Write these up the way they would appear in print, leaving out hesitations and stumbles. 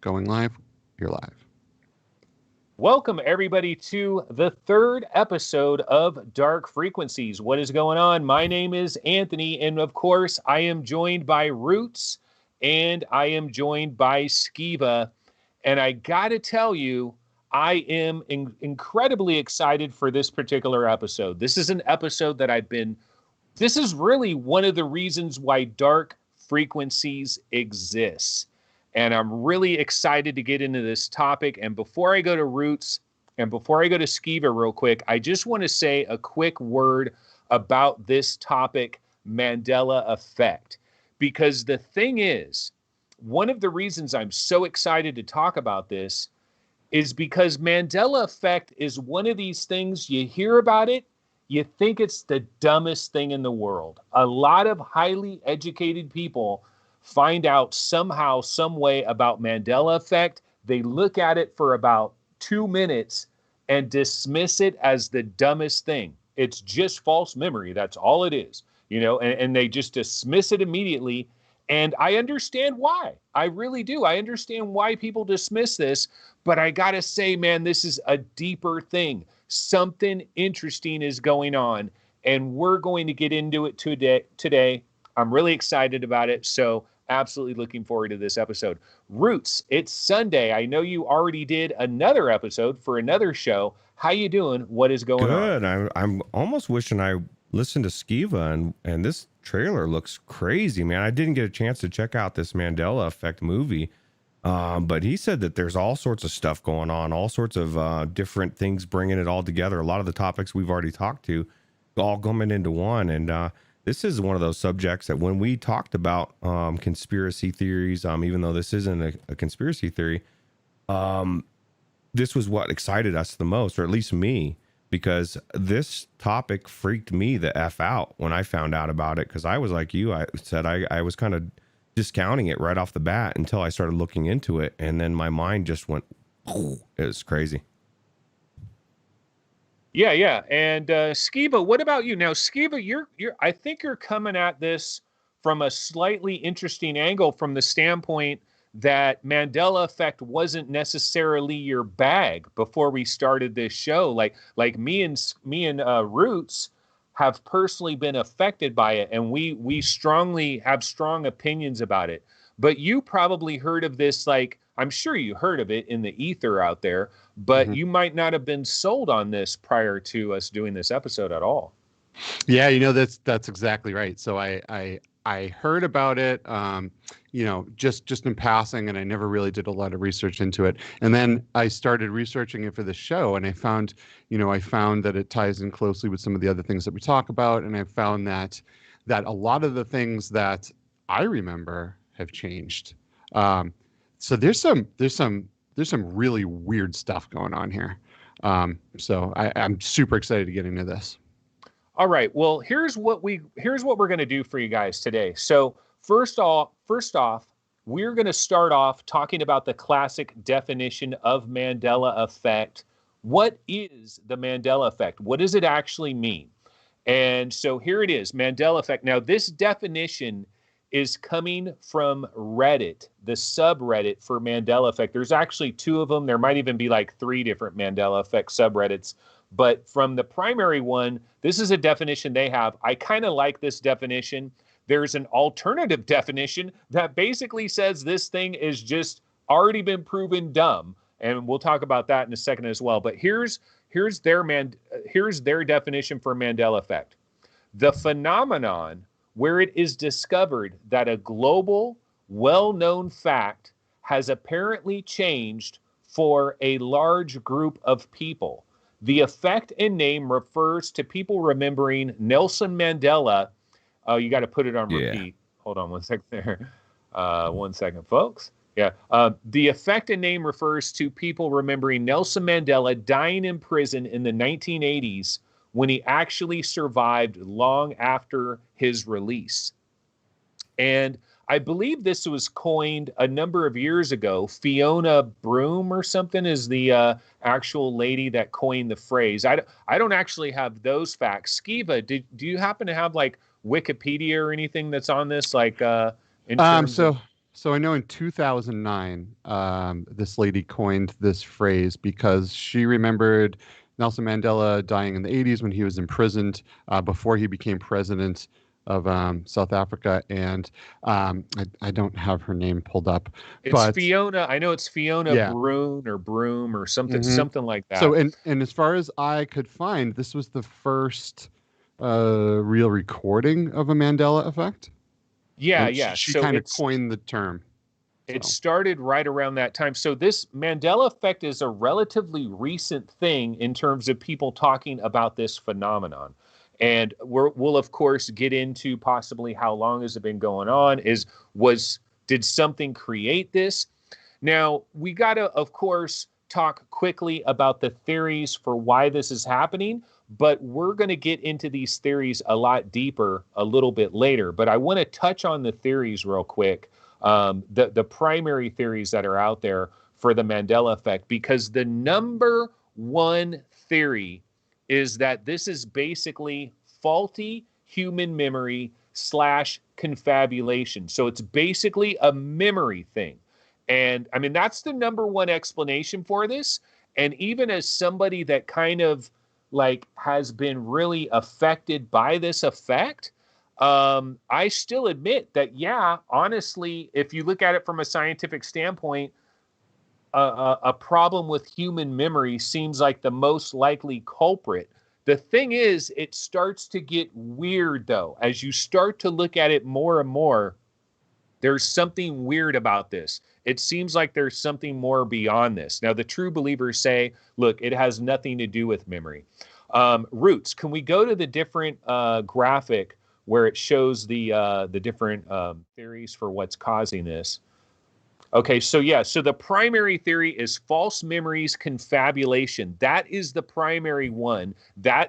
Going live. You're live. Welcome, everybody, to the third episode of Dark Frequencies. What is going on? My name is Anthony, and of course, I am joined by Roots, and I am joined by Skeva. And I got to tell you, I am incredibly excited for this particular episode. This is an episode that this is really one of the reasons why Dark Frequencies exists. And I'm really excited to get into this topic. And before I go to Roots and before I go to Skeva real quick, I just want to say a quick word about this topic, Mandela Effect. Because the thing is, one of the reasons I'm so excited to talk about this is because Mandela Effect is one of these things, you hear about it, you think it's the dumbest thing in the world. A lot of highly educated people find out somehow, some way about Mandela Effect. They look at it for about 2 minutes and dismiss it as the dumbest thing. It's just false memory. That's all it is, and they just dismiss it immediately. And I understand why. I really do. I understand why people dismiss this, but I got to say, man, this is a deeper thing. Something interesting is going on, and we're going to get into it today. I'm really excited about it. So absolutely looking forward to this episode. Roots, it's Sunday. I know you already did another episode for another show. How you doing? What is going on? Good. I'm almost wishing I listened to Skeva, and this trailer looks crazy, man. I didn't get a chance to check out this Mandela Effect movie, but he said that there's all sorts of stuff going on, all sorts of different things, bringing it all together. A lot of the topics we've already talked to all coming into one, and this is one of those subjects that when we talked about conspiracy theories, even though this isn't a conspiracy theory, this was what excited us the most, or at least me, because this topic freaked me the F out when I found out about it. Because I was like you, I said I was kind of discounting it right off the bat until I started looking into it. And then my mind just went, it was crazy. Yeah. And Skeva, what about you? Now, Skeva, I think you're coming at this from a slightly interesting angle, from the standpoint that Mandela Effect wasn't necessarily your bag before we started this show. Like me and Roots have personally been affected by it, and we strongly have strong opinions about it. But you probably heard of this, like, I'm sure you heard of it in the ether out there, but you might not have been sold on this prior to us doing this episode at all. Yeah, that's exactly right. So I heard about it, just in passing, and I never really did a lot of research into it. And then I started researching it for the show, and I found that it ties in closely with some of the other things that we talk about, and I found that a lot of the things that I remember have changed. So there's some really weird stuff going on here. So I'm super excited to get into this. All right. Well, here's what we're going to do for you guys today. So first off, we're going to start off talking about the classic definition of Mandela Effect. What is the Mandela Effect? What does it actually mean? And so here it is, Mandela Effect. Now, this definition is coming from Reddit, the subreddit for Mandela Effect. There's actually 2 of them. There might even be like 3 different Mandela Effect subreddits. But from the primary one, this is a definition they have. I kind of like this definition. There's an alternative definition that basically says this thing is just already been proven dumb. And we'll talk about that in a second as well. But here's their definition for Mandela Effect. The phenomenon where it is discovered that a global, well-known fact has apparently changed for a large group of people. The effect and name refers to people remembering Nelson Mandela. Oh, you got to put it on repeat. Hold on 1 second there. 1 second, folks. Yeah. The effect and name refers to people remembering Nelson Mandela dying in prison in the 1980s when he actually survived long after his release. And I believe this was coined a number of years ago. Fiona Broom or something is the actual lady that coined the phrase. I don't actually have those facts. Skeva, do you happen to have like Wikipedia or anything that's on this? Like in terms so of... So I know in 2009, this lady coined this phrase because she remembered Nelson Mandela dying in the 80s when he was imprisoned before he became president of South Africa. And I don't have her name pulled up, It's but Fiona. I know it's Fiona yeah. Broom or something, hmm something like that. So, and as far as I could find, this was the first real recording of a Mandela effect. Yeah, And yeah. she So kind of coined the term. it So, started right around that time. So this Mandela effect is a relatively recent thing in terms of people talking about this phenomenon. And we'll of course get into possibly how long has it been going on? Did something create this? Now we got to, of course, talk quickly about the theories for why this is happening, but we're going to get into these theories a lot deeper a little bit later. But I want to touch on the theories real quick, the primary theories that are out there for the Mandela effect, because the number one theory is that this is basically faulty human memory slash confabulation. So it's basically a memory thing. And I mean, that's the number one explanation for this. And even as somebody that kind of like has been really affected by this effect, I still admit that, yeah, honestly, if you look at it from a scientific standpoint, a problem with human memory seems like the most likely culprit. The thing is, it starts to get weird, though. As you start to look at it more and more, there's something weird about this. It seems like there's something more beyond this. Now, the true believers say, look, it has nothing to do with memory. Roots, can we go to the different graphic where it shows the different theories for what's causing this? Okay, so yeah, so the primary theory is false memories confabulation. That is the primary one.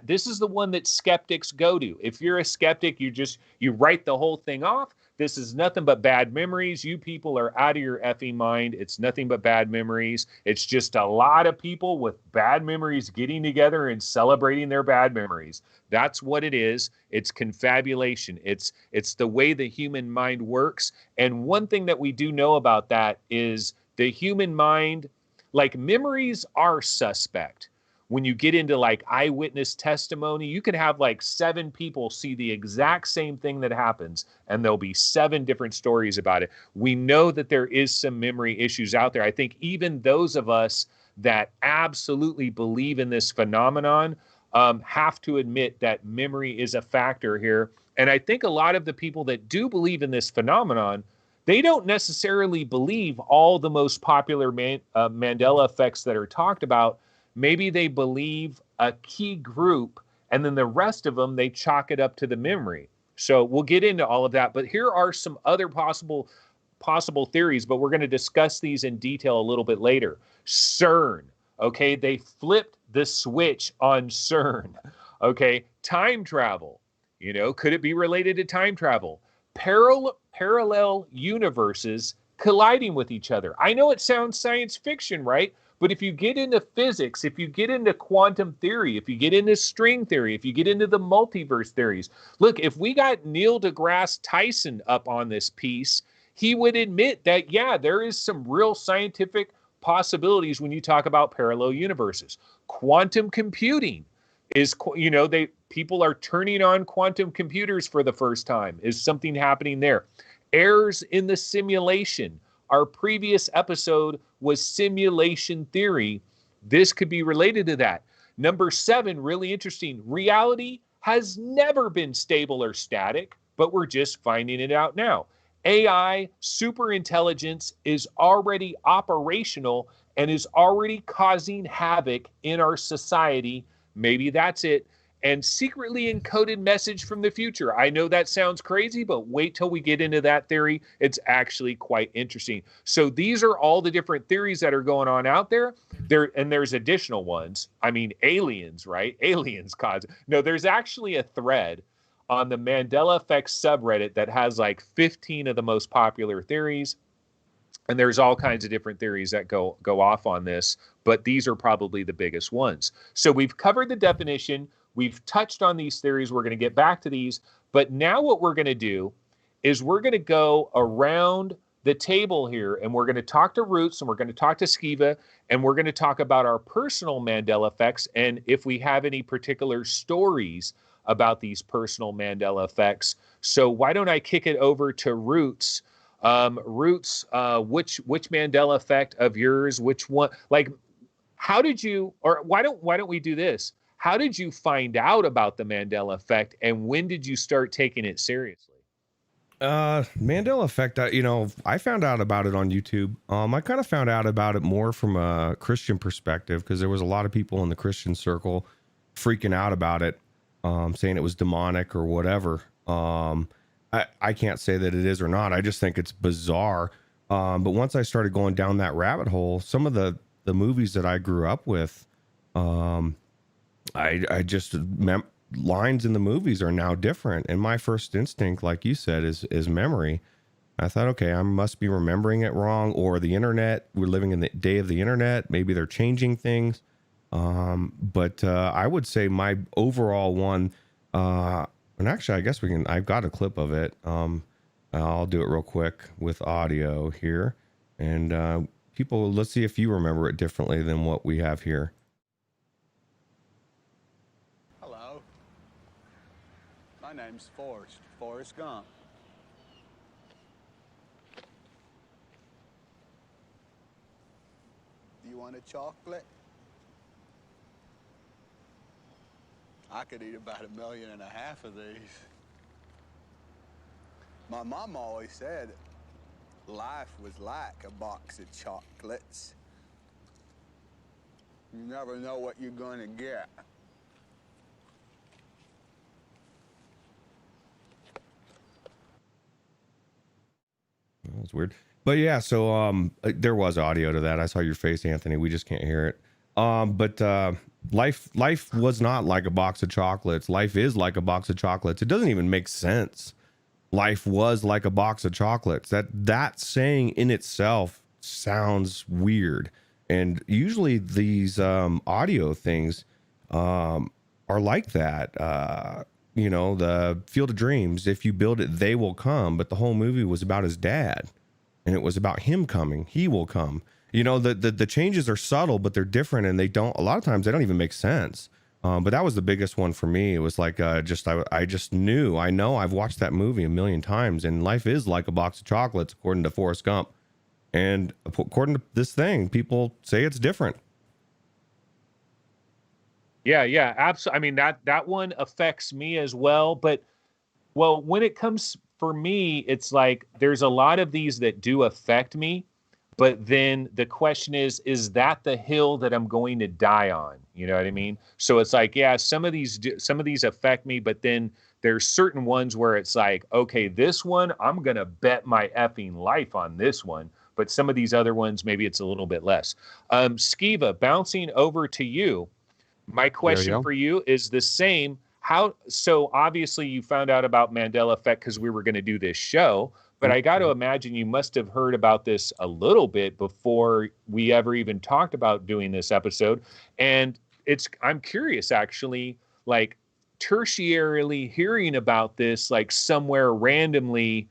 This is the one that skeptics go to. If you're a skeptic, you write the whole thing off. This is nothing but bad memories. You people are out of your effing mind. It's nothing but bad memories. It's just a lot of people with bad memories getting together and celebrating their bad memories. That's what it is. It's confabulation. It's the way the human mind works. And one thing that we do know about that is the human mind, like memories are suspect. When you get into like eyewitness testimony, you could have like 7 people see the exact same thing that happens, and there'll be 7 different stories about it. We know that there is some memory issues out there. I think even those of us that absolutely believe in this phenomenon have to admit that memory is a factor here. And I think a lot of the people that do believe in this phenomenon, they don't necessarily believe all the most popular Mandela effects that are talked about. Maybe they believe a key group, and then the rest of them, they chalk it up to the memory. So we'll get into all of that. But here are some other possible theories, but we're going to discuss these in detail a little bit later. CERN, okay? They flipped the switch on CERN, okay? Time travel, could it be related to time travel? Parallel universes colliding with each other. I know it sounds science fiction, right? But if you get into physics, if you get into quantum theory, if you get into string theory, if you get into the multiverse theories, look, if we got Neil deGrasse Tyson up on this piece, he would admit that, yeah, there is some real scientific possibilities when you talk about parallel universes. Quantum computing is, people are turning on quantum computers for the first time. Is something happening there? Errors in the simulation. Our previous episode was simulation theory. This could be related to that. Number 7, really interesting. Reality has never been stable or static, but we're just finding it out now. AI, superintelligence, is already operational and is already causing havoc in our society. Maybe that's it. And secretly encoded message from the future. I know that sounds crazy, but wait till we get into that theory. It's actually quite interesting. So these are all the different theories that are going on out there. There's additional ones. I mean, aliens, right? Aliens cause. No, there's actually a thread on the Mandela Effect subreddit that has like 15 of the most popular theories. And there's all kinds of different theories that go off on this, but these are probably the biggest ones. So we've covered the definition. We've touched on these theories. We're going to get back to these. But now what we're going to do is we're going to go around the table here, and we're going to talk to Roots, and we're going to talk to Skeva, and we're going to talk about our personal Mandela effects, and if we have any particular stories about these personal Mandela effects. So why don't I kick it over to Roots? Roots, which Mandela effect of yours? Which one? Like, how did you? Or why don't we do this? How did you find out about the Mandela effect, and when did you start taking it seriously? Mandela Effect, I found out about it on YouTube. I kind of found out about it more from a Christian perspective because there was a lot of people in the Christian circle freaking out about it, saying it was demonic or whatever. I can't say that it is or not. I just think it's bizarre. But once I started going down that rabbit hole, some of the movies that I grew up with, I just lines in the movies are now different, and my first instinct, like you said, is memory. I thought, okay, I must be remembering it wrong, or the internet, we're living in the day of the internet, maybe they're changing things. But I would say my overall one, and actually I guess I've got a clip of it. I'll do it real quick with audio here, and people, let's see if you remember it differently than what we have here. My name's Forrest Gump. Do you want a chocolate? I could eat about 1.5 million of these. My mom always said life was like a box of chocolates. You never know what you're gonna get. That was weird. But yeah, so there was audio to that. I saw your face, Anthony. We just can't hear it. But life was not like a box of chocolates. Life is like a box of chocolates. It doesn't even make sense. Life was like a box of chocolates. That saying in itself sounds weird. And usually these audio things are like that. The Field of Dreams, if you build it, they will come. But the whole movie was about his dad, and it was about him coming. He will come. The changes are subtle, but they're different, and a lot of times they don't even make sense. But that was the biggest one for me. It was like, I know I've watched that movie 1 million times, and life is like a box of chocolates, according to Forrest Gump. And according to this thing, people say it's different. Yeah, absolutely. I mean, that one affects me as well. But, well, when it comes for me, it's like there's a lot of these that do affect me. But then the question is that the hill that I'm going to die on? You know what I mean? So it's like, yeah, some of these affect me, but then there's certain ones where it's like, okay, this one, I'm going to bet my effing life on this one. But some of these other ones, maybe it's a little bit less. Skeva, bouncing over to you. My question for you is the same. So obviously you found out about Mandela Effect because we were going to do this show, but I got to imagine you must have heard about this a little bit before we ever even talked about doing this episode. And I'm curious, actually, like tertiarily hearing about this, like somewhere randomly,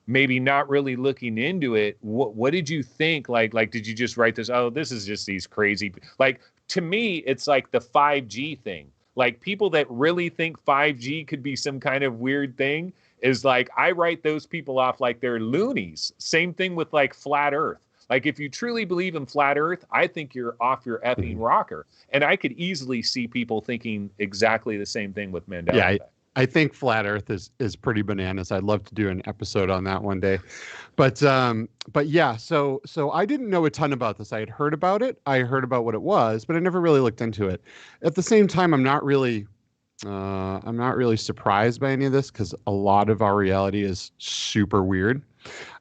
maybe not really looking into it. What did you think? Like, did you just write this? Oh, this is just these crazy, like, to me, it's like the 5G thing. Like, people that really think 5G could be some kind of weird thing is like, I write those people off like they're loonies. Same thing with like flat Earth. Like, if you truly believe in flat Earth, I think you're off your effing rocker. And I could easily see people thinking exactly the same thing with Mandela Effect. I think flat Earth is pretty bananas. I'd love to do an episode on that one day, but yeah. So I didn't know a ton about this. I had heard about it. I heard about what it was, but I never really looked into it. At the same time, I'm not really surprised by any of this because a lot of our reality is super weird.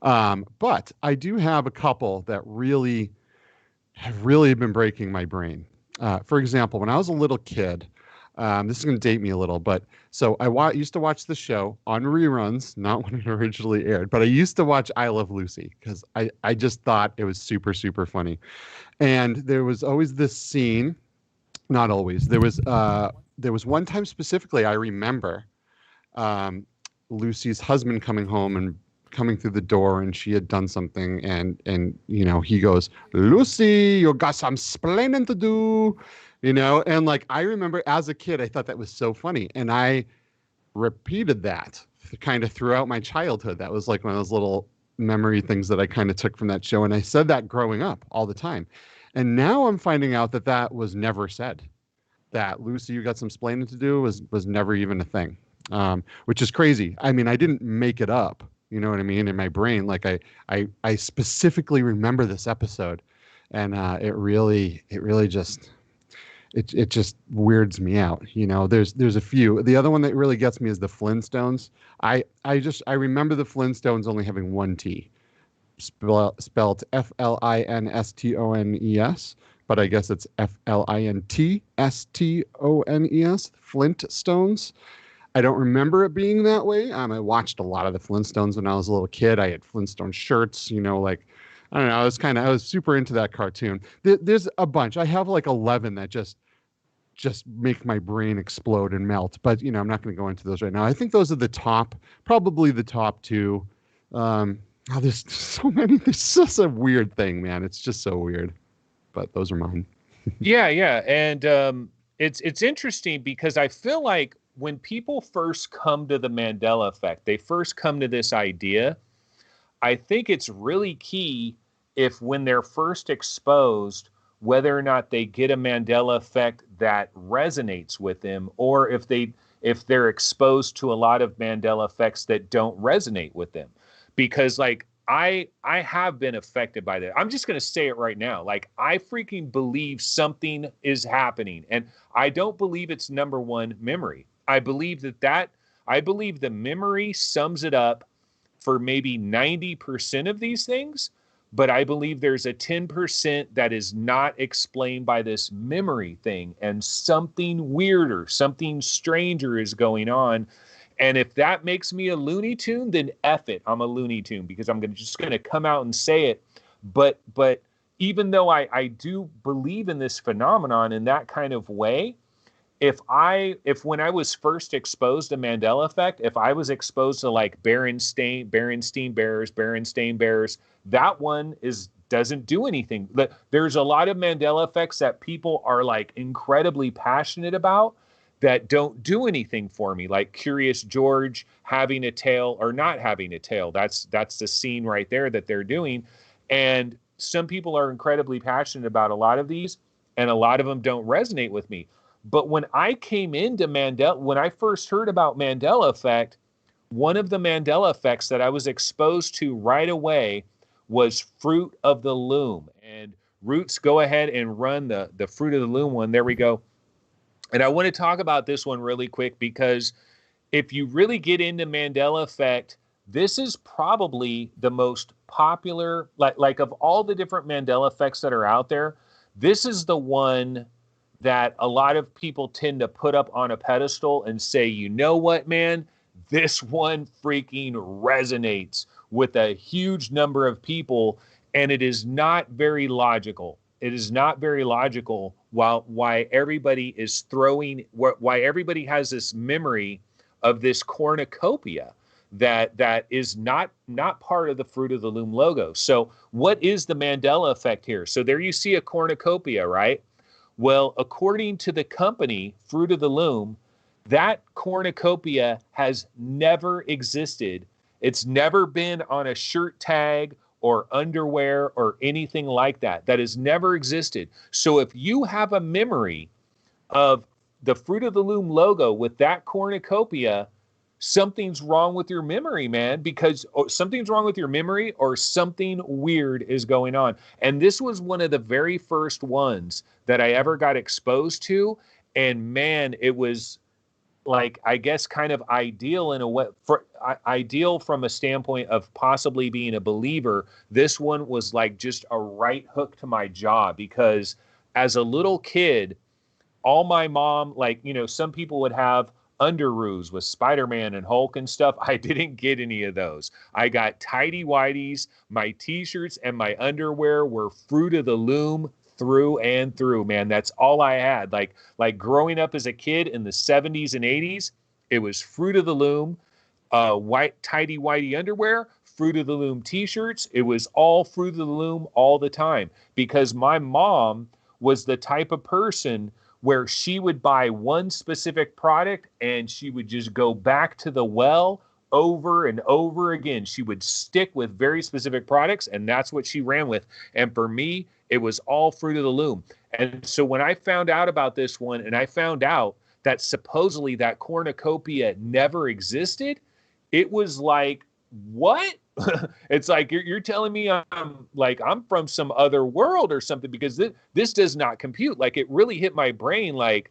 But I do have a couple that really have been breaking my brain. For example, when I was a little kid. This is going to date me a little, but so I used to watch the show on reruns, not when it originally aired, but I used to watch I Love Lucy because I just thought it was super, super funny. And there was always this scene, not always, there was one time specifically I remember Lucy's husband coming home and coming through the door and she had done something, and you know, he goes, Lucy, you got some splaining to do, you know. And like, I remember as a kid, I thought that was so funny, and I repeated that kind of throughout my childhood. That was like one of those little memory things that I kind of took from that show, and I said that growing up all the time. And now I'm finding out that that was never said. That Lucy, you got some splaining to do was never even a thing, which is crazy. I mean, I didn't make it up, you know what I mean, in my brain. Like I specifically remember this episode, and it really just it just weirds me out. You know, there's a few. The other one that really gets me is the Flintstones. I remember the Flintstones only having one T, spelled Flinstones, but I guess it's Flintstones, Flintstones. I don't remember it being that way. I watched a lot of the Flintstones when I was a little kid. I had Flintstone shirts, you know, like, I don't know. I was super into that cartoon. There's a bunch. I have like 11 that just make my brain explode and melt. But, you know, I'm not going to go into those right now. I think those are probably the top two. There's so many. This is a weird thing, man. It's just so weird. But those are mine. Yeah. And it's interesting because I feel like when people first come to the Mandela effect, they first come to this idea. I think it's really key if when they're first exposed, whether or not they get a Mandela effect that resonates with them, or if they're exposed to a lot of Mandela effects that don't resonate with them. Because like I have been affected by that. I'm just going to say it right now. Like, I freaking believe something is happening, and I don't believe it's number one, memory. I believe the memory sums it up for maybe 90% of these things, but I believe there's a 10% that is not explained by this memory thing, and something weirder, something stranger is going on. And if that makes me a Looney Tune, then F it, I'm a Looney Tune, because I'm just going to come out and say it. But even though I do believe in this phenomenon in that kind of way, if when I was first exposed to Mandela effect, if I was exposed to like Berenstain Bears, that one doesn't do anything. There's a lot of Mandela effects that people are like incredibly passionate about that don't do anything for me, like Curious George having a tail or not having a tail. That's the scene right there that they're doing. And some people are incredibly passionate about a lot of these, and a lot of them don't resonate with me. But when I came into Mandela, when I first heard about Mandela effect, one of the Mandela effects that I was exposed to right away was Fruit of the Loom. And Roots, go ahead and run the Fruit of the Loom one. There we go. And I want to talk about this one really quick, because if you really get into Mandela effect, this is probably the most popular, like of all the different Mandela effects that are out there, this is the one that a lot of people tend to put up on a pedestal and say, you know what, man, this one freaking resonates with a huge number of people, and it is not very logical. It is not very logical why everybody has this memory of this cornucopia that is not part of the Fruit of the Loom logo. So what is the Mandela effect here? So there you see a cornucopia, right? Well, according to the company, Fruit of the Loom, that cornucopia has never existed. It's never been on a shirt tag or underwear or anything like that. That has never existed. So if you have a memory of the Fruit of the Loom logo with that cornucopia, something's wrong with your memory, man, because something's wrong with your memory or something weird is going on. And this was one of the very first ones that I ever got exposed to. And man, it was like, I guess, kind of ideal in a way, ideal from a standpoint of possibly being a believer. This one was like just a right hook to my jaw, because as a little kid, all my mom, like, you know, some people would have underoos with Spider-Man and Hulk and stuff. I didn't get any of those. I got tidy whities. My t-shirts and my underwear were Fruit of the Loom through and through, man. That's all I had. Like growing up as a kid in the 70s and 80s, it was Fruit of the Loom, white tidy whitey underwear, Fruit of the Loom t-shirts. It was all Fruit of the Loom all the time, because my mom was the type of person where she would buy one specific product and she would just go back to the well over and over again. She would stick with very specific products, and that's what she ran with. And for me, it was all Fruit of the Loom. And so when I found out about this one, and I found out that supposedly that cornucopia never existed, it was like, what? It's like you're telling me I'm from some other world or something, because this does not compute. Like, it really hit my brain like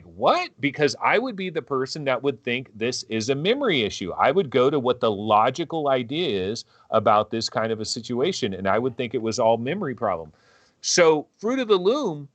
what? Because I would be the person that would think this is a memory issue. I would go to what the logical idea is about this kind of a situation, and I would think it was all memory problem. So Fruit of the Loom,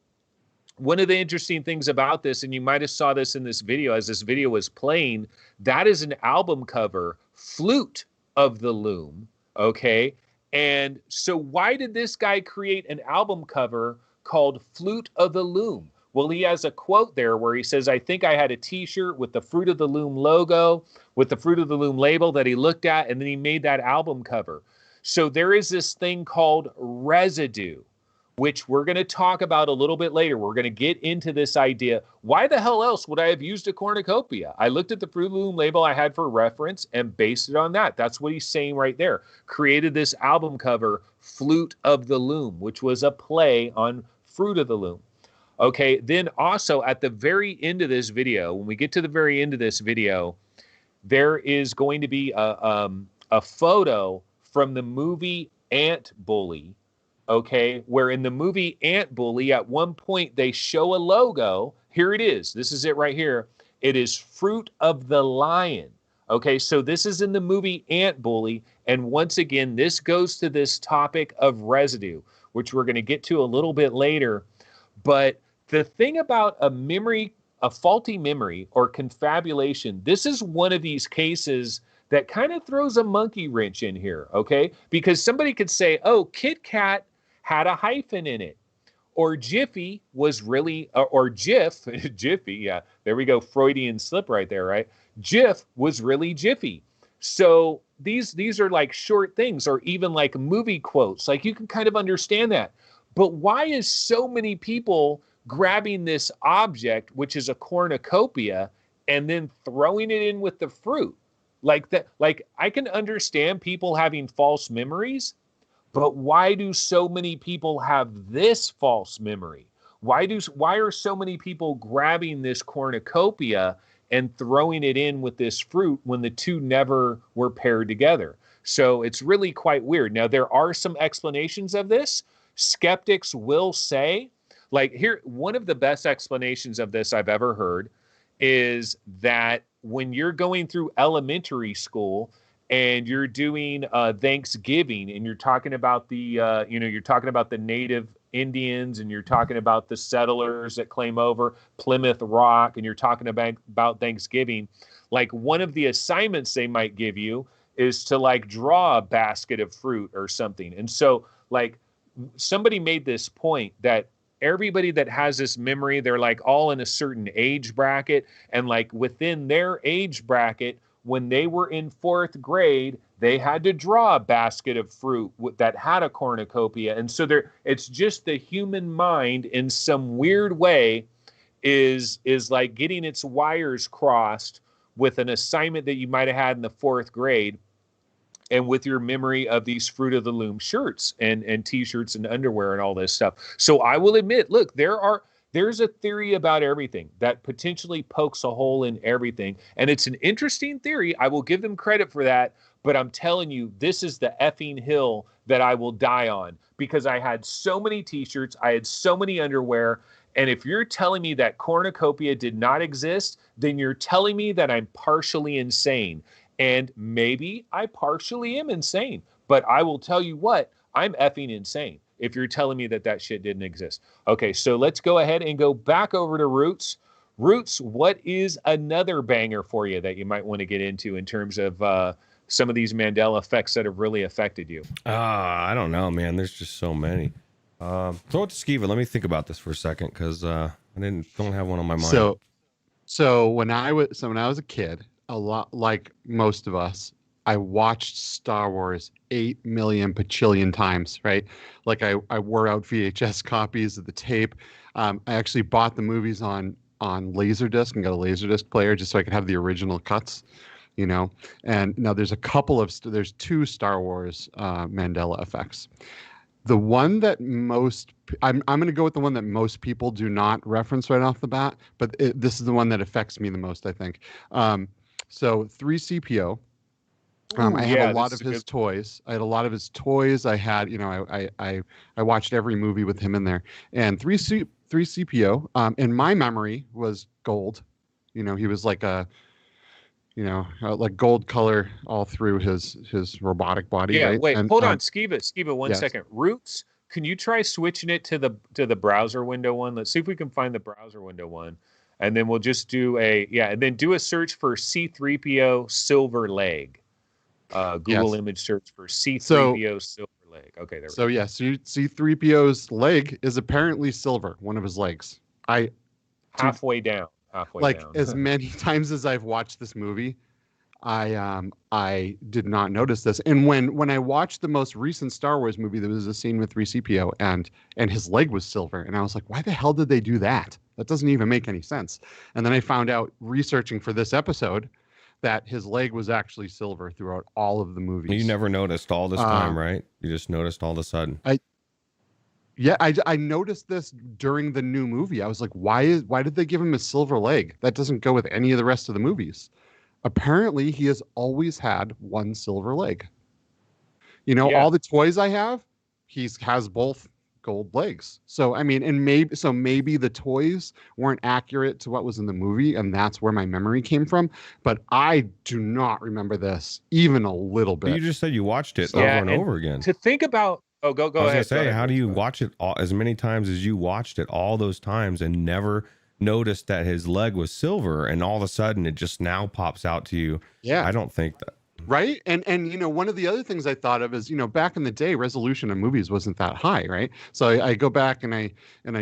one of the interesting things about this, and you might have saw this in this video as this video was playing, that is an album cover, Flute of the Loom, okay? And so why did this guy create an album cover called Flute of the Loom? Well, he has a quote there where he says, I think I had a t-shirt with the Fruit of the Loom logo, with the Fruit of the Loom label that he looked at, and then he made that album cover. So there is this thing called residue, which we're going to talk about a little bit later. We're going to get into this idea. Why the hell else would I have used a cornucopia? I looked at the Fruit of the Loom label I had for reference and based it on that. That's what he's saying right there. Created this album cover, Flute of the Loom, which was a play on Fruit of the Loom. Okay, then also at the very end of this video, when we get to the very end of this video, there is going to be a photo from the movie Ant Bully. Okay, where in the movie Ant Bully, at one point they show a logo. Here it is. This is it right here. It is Fruit of the Lion. Okay, so this is in the movie Ant Bully. And once again, this goes to this topic of residue, which we're going to get to a little bit later. But the thing about a faulty memory or confabulation, this is one of these cases that kind of throws a monkey wrench in here, okay? Because somebody could say, oh, Kit Kat had a hyphen in it, or Jiffy was really, or Jif, Jiffy, yeah, there we go, Freudian slip right there, right? Jif was really Jiffy. So these are like short things, or even like movie quotes, like you can kind of understand that. But why is so many people grabbing this object, which is a cornucopia, and then throwing it in with the fruit? Like that, like I can understand people having false memories, but why do so many people have this false memory? Why are so many people grabbing this cornucopia and throwing it in with this fruit when the two never were paired together? So it's really quite weird. Now, there are some explanations of this. Skeptics will say, like here, one of the best explanations of this I've ever heard is that when you're going through elementary school and you're doing Thanksgiving, and you're talking about the you're talking about the native Indians, and you're talking about the settlers that claim over Plymouth Rock, and you're talking about Thanksgiving, like one of the assignments they might give you is to like draw a basket of fruit or something. And so like somebody made this point that everybody that has this memory, they're like all in a certain age bracket, and like within their age bracket, when they were in 4th grade, they had to draw a basket of fruit that had a cornucopia. And so it's just the human mind in some weird way is like getting its wires crossed with an assignment that you might have had in the 4th grade, and with your memory of these Fruit of the Loom shirts and t-shirts and underwear and all this stuff. So I will admit, look, there's a theory about everything that potentially pokes a hole in everything. And it's an interesting theory. I will give them credit for that. But I'm telling you, this is the effing hill that I will die on, because I had so many t-shirts, I had so many underwear. And if you're telling me that cornucopia did not exist, then you're telling me that I'm partially insane. And maybe I partially am insane, but I will tell you what, I'm effing insane if you're telling me that that shit didn't exist. Okay, so let's go ahead and go back over to Roots. Roots, what is another banger for you that you might want to get into in terms of some of these Mandela effects that have really affected you? I don't know, man. There's just so many. Throw it to Skeva. Let me think about this for a second, because I don't have one on my mind. So when I was a kid, a lot like most of us, I watched Star Wars 8 million bajillion times, right? Like I wore out VHS copies of the tape. I actually bought the movies on Laserdisc and got a Laserdisc player just so I could have the original cuts, you know. And now there's two Star Wars Mandela effects. The one that I'm going to go with the one that most people do not reference right off the bat, but this is the one that affects me the most, I think. So 3CPO. I have a lot of his toys. I had a lot of his toys. I had, you know, I watched every movie with him in there. And 3CPO, in my memory, was gold. You know, he was like like gold color all through his robotic body. Yeah, right? wait, And, hold on, Skeva, one yes. second. Roots, can you try switching it to the browser window one? Let's see if we can find the browser window one. And then we'll just do and then do a search for C3PO silver leg. Google image search for C3PO silver leg. Okay, there we go. So C3PO's leg is apparently silver, one of his legs. Halfway down. As many times as I've watched this movie, I did not notice this. And when I watched the most recent Star Wars movie, there was a scene with 3CPO and his leg was silver. And I was like, why the hell did they do that? That doesn't even make any sense. And then I found out researching for this episode that his leg was actually silver throughout all of the movies. You never noticed all this time, right? You just noticed all of a sudden. I noticed this during the new movie. I was like, why did they give him a silver leg? That doesn't go with any of the rest of the movies. Apparently, he has always had one silver leg. You know, all the toys I have, he has both gold legs. So I mean, and maybe the toys weren't accurate to what was in the movie, and that's where my memory came from. But I do not remember this even a little bit. You just said you watched it over and over again. To think about, go ahead. I was gonna say, how do you watch it as many times as you watched it all those times and never noticed that his leg was silver, and all of a sudden it just now pops out to you? Yeah, I don't think that. Right. And you know, one of the other things I thought of is, you know, back in the day, resolution of movies wasn't that high. Right. So I go back and I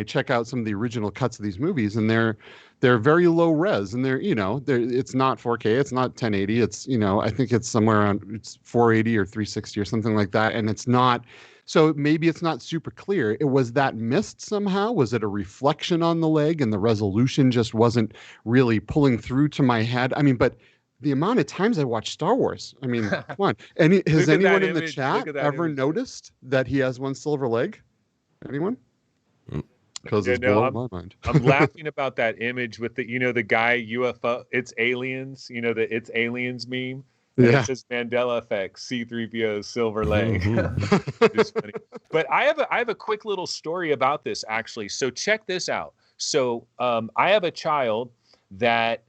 check out some of the original cuts of these movies, and they're very low res, and it's not 4K. It's not 1080. It's, you know, I think it's somewhere around, it's 480 or 360 or something like that. And it's not, so maybe it's not super clear. It was that missed somehow. Was it a reflection on the leg and the resolution just wasn't really pulling through to my head? I mean, but the amount of times I watch Star Wars, I mean, come on. Has anyone in the chat ever noticed that he has one silver leg? Anyone? Because it's blowing my mind. I'm laughing about that image with the, you know, the guy UFO, it's aliens, you know, the it's aliens meme. And it says Mandela Effect, C3PO silver leg. It's funny. But I have a quick little story about this, actually. So check this out. So I have a child that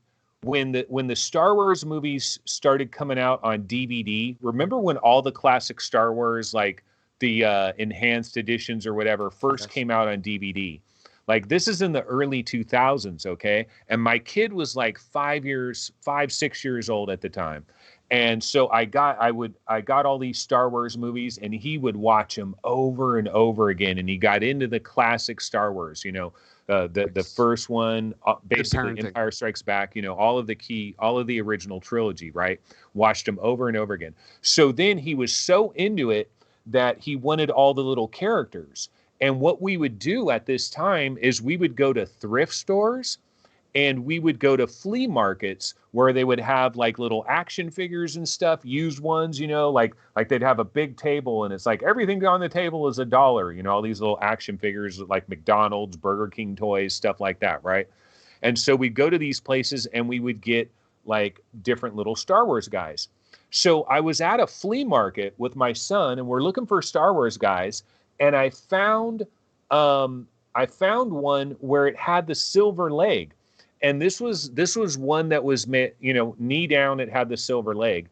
when the Star Wars movies started coming out on DVD, remember when all the classic Star Wars, like the enhanced editions or whatever, first came out on DVD? Like, this is in the early 2000s, okay? And my kid was like 6 years old at the time. And so I got all these Star Wars movies, and he would watch them over and over again. And he got into the classic Star Wars, you know, the first one, basically Empire Strikes Back, you know, all of the original trilogy, right? Watched them over and over again. So then he was so into it that he wanted all the little characters. And what we would do at this time is we would go to thrift stores, and we would go to flea markets where they would have like little action figures and stuff, used ones, you know, like they'd have a big table, and it's like everything on the table is $1, you know, all these little action figures like McDonald's, Burger King toys, stuff like that, right? And so we'd go to these places and we would get like different little Star Wars guys. So I was at a flea market with my son, and we're looking for Star Wars guys, and I found one where it had the silver leg. And this was one that was made, you know, knee down, it had the silver leg.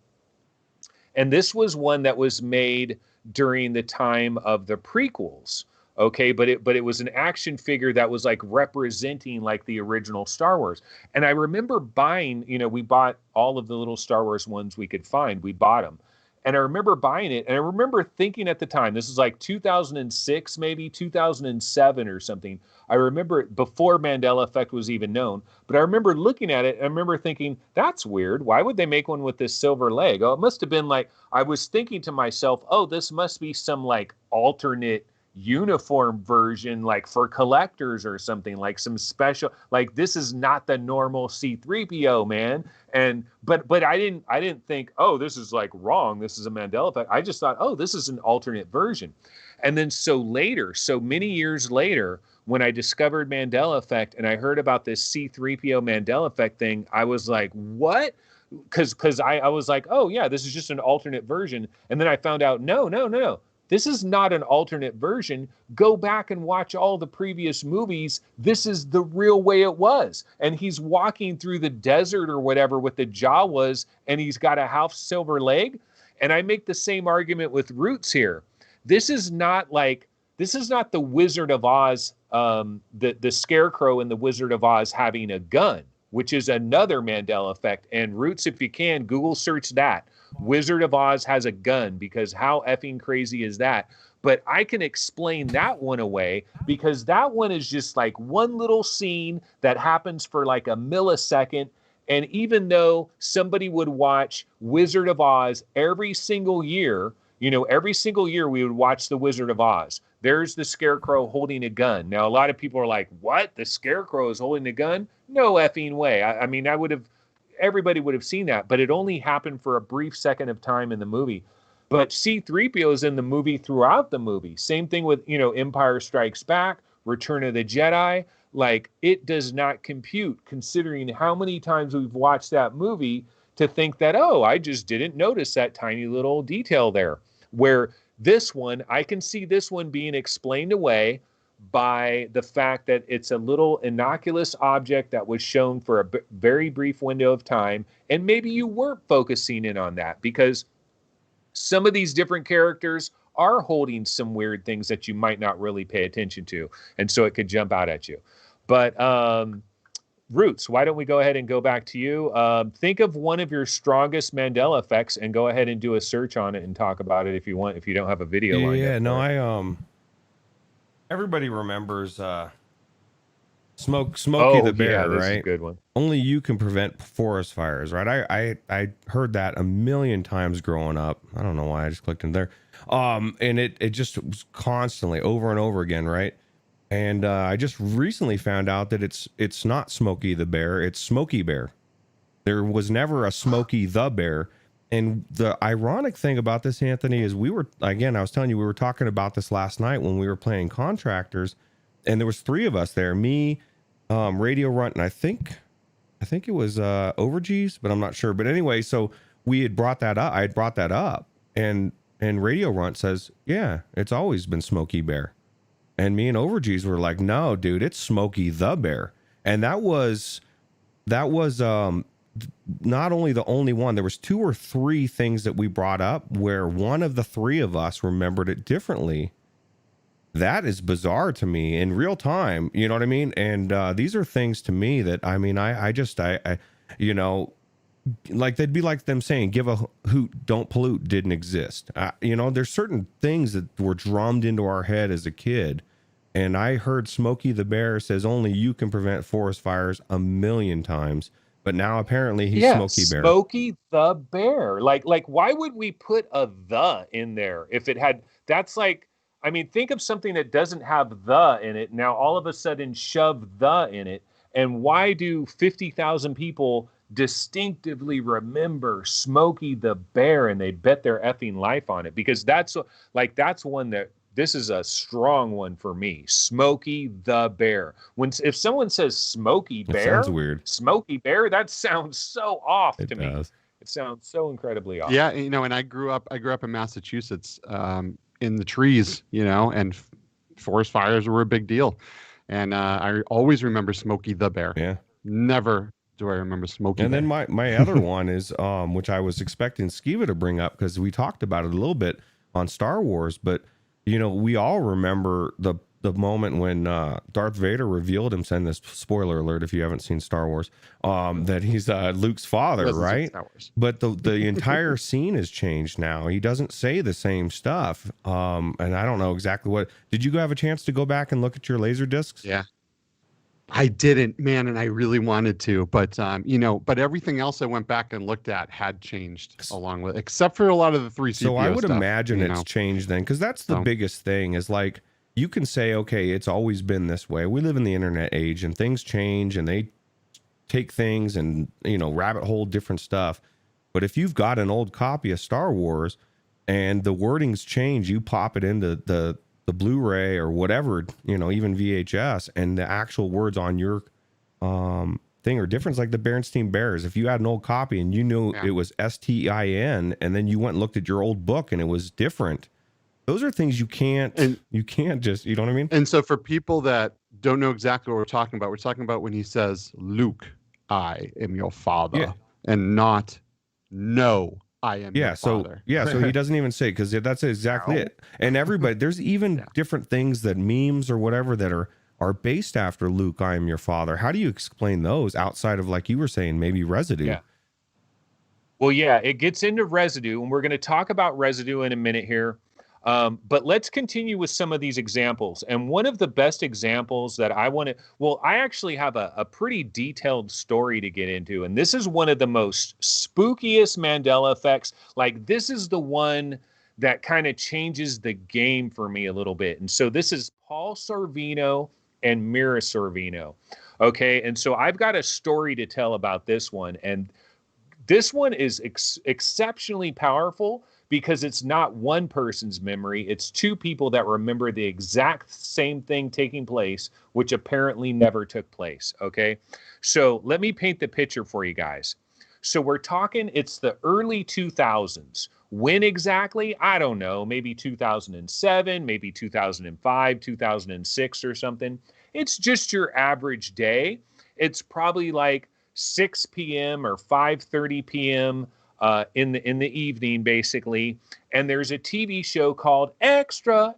And this was one that was made during the time of the prequels. Okay, but it was an action figure that was like representing like the original Star Wars. And I remember buying, you know, we bought all of the little Star Wars ones we could find. We bought them. And I remember buying it, and I remember thinking at the time, this is like 2006, maybe 2007 or something. I remember before Mandela Effect was even known, but I remember looking at it and I remember thinking, that's weird. Why would they make one with this silver leg? Oh, it must have been like, I was thinking to myself, oh, this must be some like alternate uniform version, like for collectors or something, like some special, like this is not the normal C3PO, man. And but I didn't think, oh, this is like wrong, this is a Mandela Effect. I just thought, oh, this is an alternate version. And then so many years later, when I discovered Mandela Effect and I heard about this C3PO Mandela Effect thing, I was like, what? Because I was like, oh yeah, this is just an alternate version. And then I found out, no. This is not an alternate version. Go back and watch all the previous movies. This is the real way it was. And he's walking through the desert or whatever with the Jawas, and he's got a half silver leg. And I make the same argument with Roots here. This is not the Wizard of Oz, the Scarecrow in the Wizard of Oz having a gun, which is another Mandela Effect. And Roots, if you can, Google search that. Wizard of Oz has a gun, because how effing crazy is that? But I can explain that one away, because that one is just like one little scene that happens for like a millisecond. And even though somebody would watch Wizard of Oz every single year we would watch the Wizard of Oz. There's the Scarecrow holding a gun. Now, a lot of people are like, what? The Scarecrow is holding a gun? No effing way. I mean, everybody would have seen that, but it only happened for a brief second of time in the movie. But C-3PO is in the movie throughout the movie. Same thing with, Empire Strikes Back, Return of the Jedi. Like, it does not compute, considering how many times we've watched that movie, to think that, oh, I just didn't notice that tiny little detail there. Where this one, I can see this one being explained away by the fact that it's a little innocuous object that was shown for a very brief window of time. And maybe you weren't focusing in on that, because some of these different characters are holding some weird things that you might not really pay attention to. And so it could jump out at you. But Roots, why don't we go ahead and go back to you? Think of one of your strongest Mandela effects and go ahead and do a search on it and talk about it if you want, if you don't have a video lined up. Yeah, no, everybody remembers Smokey the Bear, right? Is a good one. Only you can prevent forest fires, right? I heard that a million times growing up. I don't know why I just clicked in there. And it just was constantly over and over again, right? And I just recently found out that it's not Smokey the Bear, it's Smokey Bear. There was never a Smokey the Bear. And the ironic thing about this, Anthony, is I was telling you, we were talking about this last night when we were playing Contractors, and there was three of us there, me, Radio Runt, and I think it was Overgees, but I'm not sure. But anyway, so we had brought that up. I had brought that up, and Radio Runt says, yeah, it's always been Smokey Bear. And me and Overgees were like, no, dude, it's Smokey the Bear. And that was not only the only one. There was two or three things that we brought up where one of the three of us remembered it differently. That is bizarre to me in real time. You know what I mean? And these are things to me that, I mean, I like, they'd be like them saying, give a hoot, don't pollute didn't exist. There's certain things that were drummed into our head as a kid. And I heard Smokey the Bear says only you can prevent forest fires a million times. But now apparently he's Smokey Bear. Smokey the Bear. Like why would we put a the in there if it had, that's like, I mean, think of something that doesn't have the in it. Now all of a sudden shove the in it. And why do 50,000 people distinctively remember Smokey the Bear and they bet their effing life on it? Because that's one that, this is a strong one for me. Smokey the Bear. If someone says Smokey Bear, it sounds weird. Smokey Bear, that sounds so off to me. Does. It sounds so incredibly off. Yeah, and I grew up in Massachusetts, in the trees, and forest fires were a big deal. And I always remember Smokey the Bear. Yeah. Never do I remember Smokey And Bear. then my other one is, which I was expecting Skeva to bring up because we talked about it a little bit on Star Wars, but we all remember the the moment when Darth Vader revealed him, send this spoiler alert if you haven't seen Star Wars, that he's Luke's father, right? But the entire scene has changed now. He doesn't say the same stuff. And I don't know exactly what. Did you have a chance to go back and look at your laser discs? Yeah. I didn't, man, and I really wanted to, but but everything else I went back and looked at had changed along with, except for a lot of the 3CPO So I would stuff, imagine it's changed then, because that's the biggest thing is like, you can say, okay, it's always been this way. We live in the internet age and things change and they take things and, rabbit hole different stuff. But if you've got an old copy of Star Wars and the wordings change, you pop it into the Blu-ray or whatever, even VHS, and the actual words on your thing are different. It's like the Berenstain Bears. If you had an old copy and you knew it was STIN, and then you went and looked at your old book and it was different, those are things you can't just, you know what I mean? And so for people that don't know exactly what we're talking about when he says, Luke, I am your father, and not, no, I am your father. So he doesn't even say, because that's exactly it. And everybody, there's even different things that memes or whatever that are based after Luke, I am your father. How do you explain those outside of, like you were saying, maybe residue? Yeah. Well, yeah, it gets into residue, and we're going to talk about residue in a minute here. But let's continue with some of these examples. And one of the best examples that I actually have a pretty detailed story to get into. And this is one of the most spookiest Mandela effects. Like, this is the one that kind of changes the game for me a little bit. And so this is Paul Sorvino and Mira Sorvino. Okay. And so I've got a story to tell about this one. And this one is exceptionally powerful, because it's not one person's memory. It's two people that remember the exact same thing taking place, which apparently never took place. Okay. So let me paint the picture for you guys. So we're talking, it's the early 2000s. When exactly? I don't know. Maybe 2007, maybe 2005, 2006 or something. It's just your average day. It's probably like 6 p.m. or 5:30 p.m. In the evening, basically. And there's a TV show called Extra.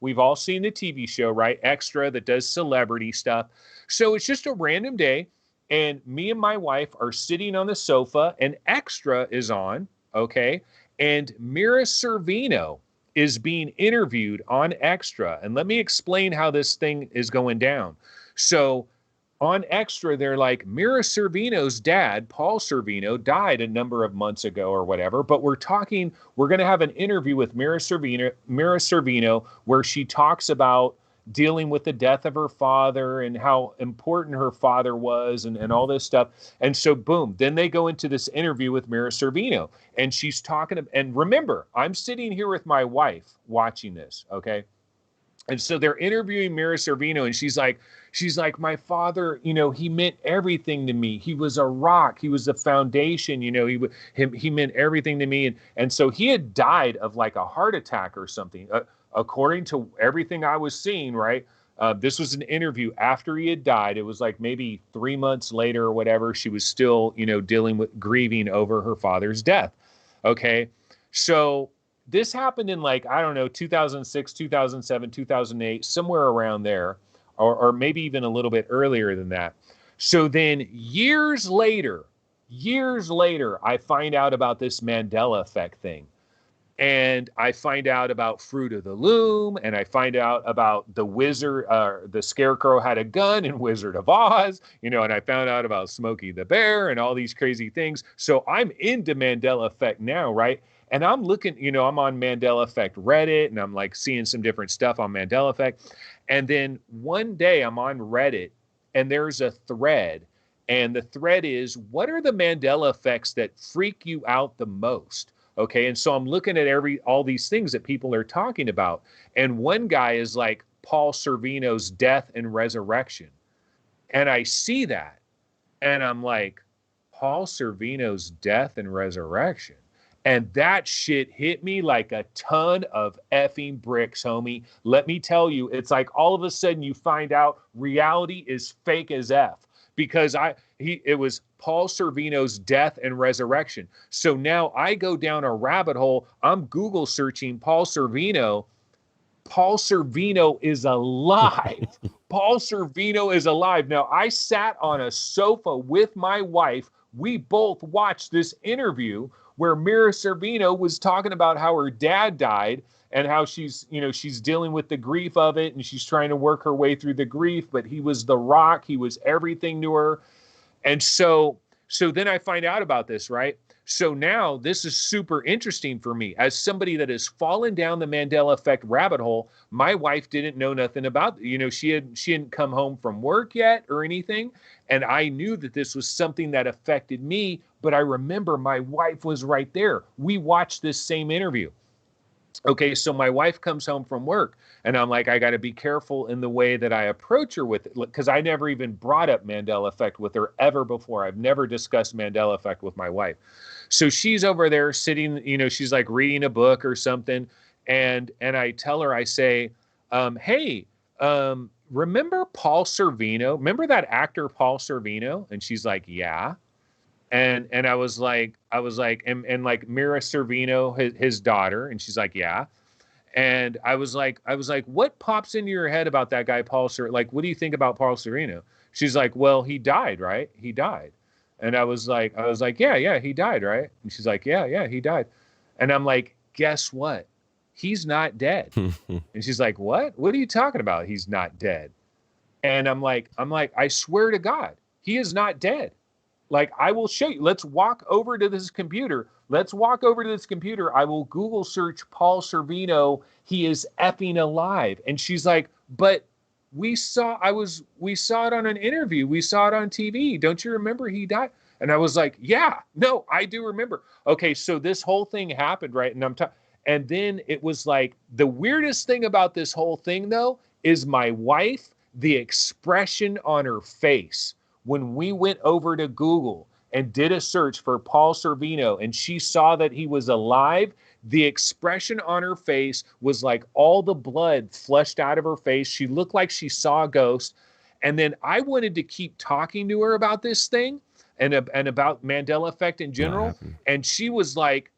We've all seen the TV show, right? Extra, that does celebrity stuff. So it's just a random day, and me and my wife are sitting on the sofa, and Extra is on, okay? And Mira Sorvino is being interviewed on Extra. And let me explain how this thing is going down. So on Extra, they're like, Mira Sorvino's dad, Paul Sorvino, died a number of months ago or whatever. But we're going to have an interview with Mira Sorvino, where she talks about dealing with the death of her father and how important her father was and all this stuff. And so, boom, then they go into this interview with Mira Sorvino, and she's talking. And remember, I'm sitting here with my wife watching this, okay? And so they're interviewing Mira Sorvino, and she's like, my father, he meant everything to me. He was a rock. He was the foundation. He meant everything to me. And so he had died of like a heart attack or something, according to everything I was seeing, right? This was an interview after he had died. It was like maybe 3 months later or whatever. She was still, grieving over her father's death. Okay. So this happened in 2006, 2007, 2008, somewhere around there, or maybe even a little bit earlier than that. So then years later, I find out about this Mandela Effect thing. And I find out about Fruit of the Loom, and I find out about the wizard, the Scarecrow had a gun in Wizard of Oz, and I found out about Smokey the Bear and all these crazy things. So I'm into Mandela Effect now, right? And I'm looking, I'm on Mandela Effect Reddit, and I'm like seeing some different stuff on Mandela Effect. And then one day I'm on Reddit, and there's a thread, and the thread is, what are the Mandela effects that freak you out the most? Okay, and so I'm looking at all these things that people are talking about. And one guy is like Paul Sorvino's death and resurrection. And I see that, and I'm like, Paul Sorvino's death and resurrection. And that shit hit me like a ton of effing bricks, homie. Let me tell you, it's like all of a sudden you find out reality is fake as F, because it was Paul Sorvino's death and resurrection. So now I go down a rabbit hole. I'm Google searching Paul Sorvino Paul Sorvino is alive. Paul Sorvino is alive. Now, I sat on a sofa with my wife. We both watched this interview where Mira Sorvino was talking about how her dad died and how she's dealing with the grief of it, and she's trying to work her way through the grief, but he was the rock. He was everything to her. And so then I find out about this, right? So now this is super interesting for me as somebody that has fallen down the Mandela Effect rabbit hole. My wife didn't know nothing about, she hadn't come home from work yet or anything. And I knew that this was something that affected me, but I remember my wife was right there. We watched this same interview. Okay, so my wife comes home from work and I'm like, I got to be careful in the way that I approach her with it, because I never even brought up Mandela Effect with her ever before. I've never discussed Mandela Effect with my wife. So she's over there sitting, she's like reading a book or something. And I tell her, I say, hey, remember Paul Sorvino? Remember that actor, Paul Sorvino? And she's like, yeah. And I was like, and like Mira Sorvino, his daughter, and she's like, yeah. And I was like, what pops into your head about that guy, Paul Sorvino? Like, what do you think about Paul Sorvino? She's like, well, he died, right? He died. And I was like, yeah, he died, right? And she's like, yeah, he died. And I'm like, guess what? He's not dead. And she's like, what? What are you talking about? He's not dead. And I'm like, I swear to God, he is not dead. Like, I will show you. Let's walk over to this computer. I will Google search Paul Sorvino. He is effing alive. And she's like, but we saw it on an interview. We saw it on TV. Don't you remember he died? And I was like, yeah, no, I do remember. Okay, so this whole thing happened, right? And then it was like, the weirdest thing about this whole thing, though, is my wife, the expression on her face when we went over to Google and did a search for Paul Sorvino and she saw that he was alive, the expression on her face was like all the blood flushed out of her face. She looked like she saw a ghost. And then I wanted to keep talking to her about this thing and about Mandela Effect in general. And she's like,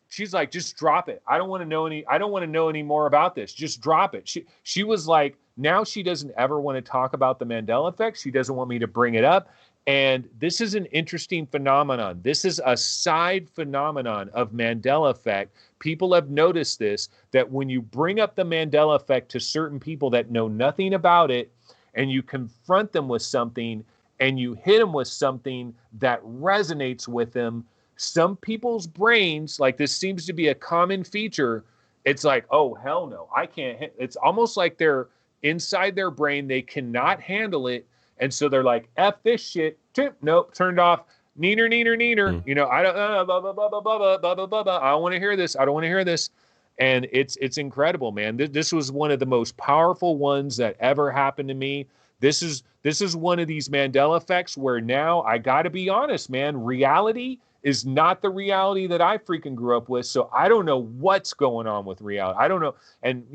just drop it. I don't want to know any more about this. Just drop it. She was like, now she doesn't ever want to talk about the Mandela Effect. She doesn't want me to bring it up. And this is an interesting phenomenon. This is a side phenomenon of Mandela Effect. People have noticed this, that when you bring up the Mandela Effect to certain people that know nothing about it, and you confront them with something, and you hit them with something that resonates with them, some people's brains, like this seems to be a common feature, it's like, oh, hell no, I can't. It's almost like they're inside their brain, they cannot handle it. And so they're like, F this shit. Nope, turned off. Neener. I don't blah, blah, blah, blah, blah, blah, blah, blah, blah. I don't want to hear this. And it's incredible, man. This was one of the most powerful ones that ever happened to me. This is one of these Mandela effects where now I got to be honest, man, reality is not the reality that I freaking grew up with. So I don't know what's going on with reality. I don't know. And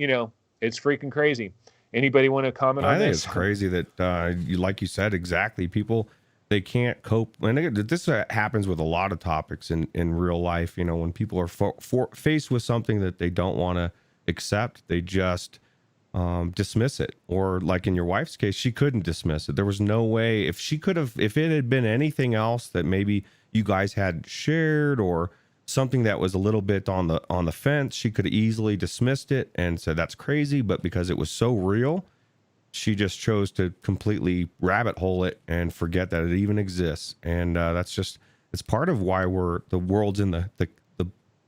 it's freaking crazy. Anybody want to comment on this? I think it's crazy that, like you said, exactly. People, they can't cope. And this happens with a lot of topics in real life. When people are faced with something that they don't want to accept, they just dismiss it. Or like in your wife's case, she couldn't dismiss it. There was no way. If it had been anything else that maybe you guys had shared or something that was a little bit on the fence, she could have easily dismissed it and said that's crazy. But because it was so real, she just chose to completely rabbit hole it and forget that it even exists. And it's part of why the world's in the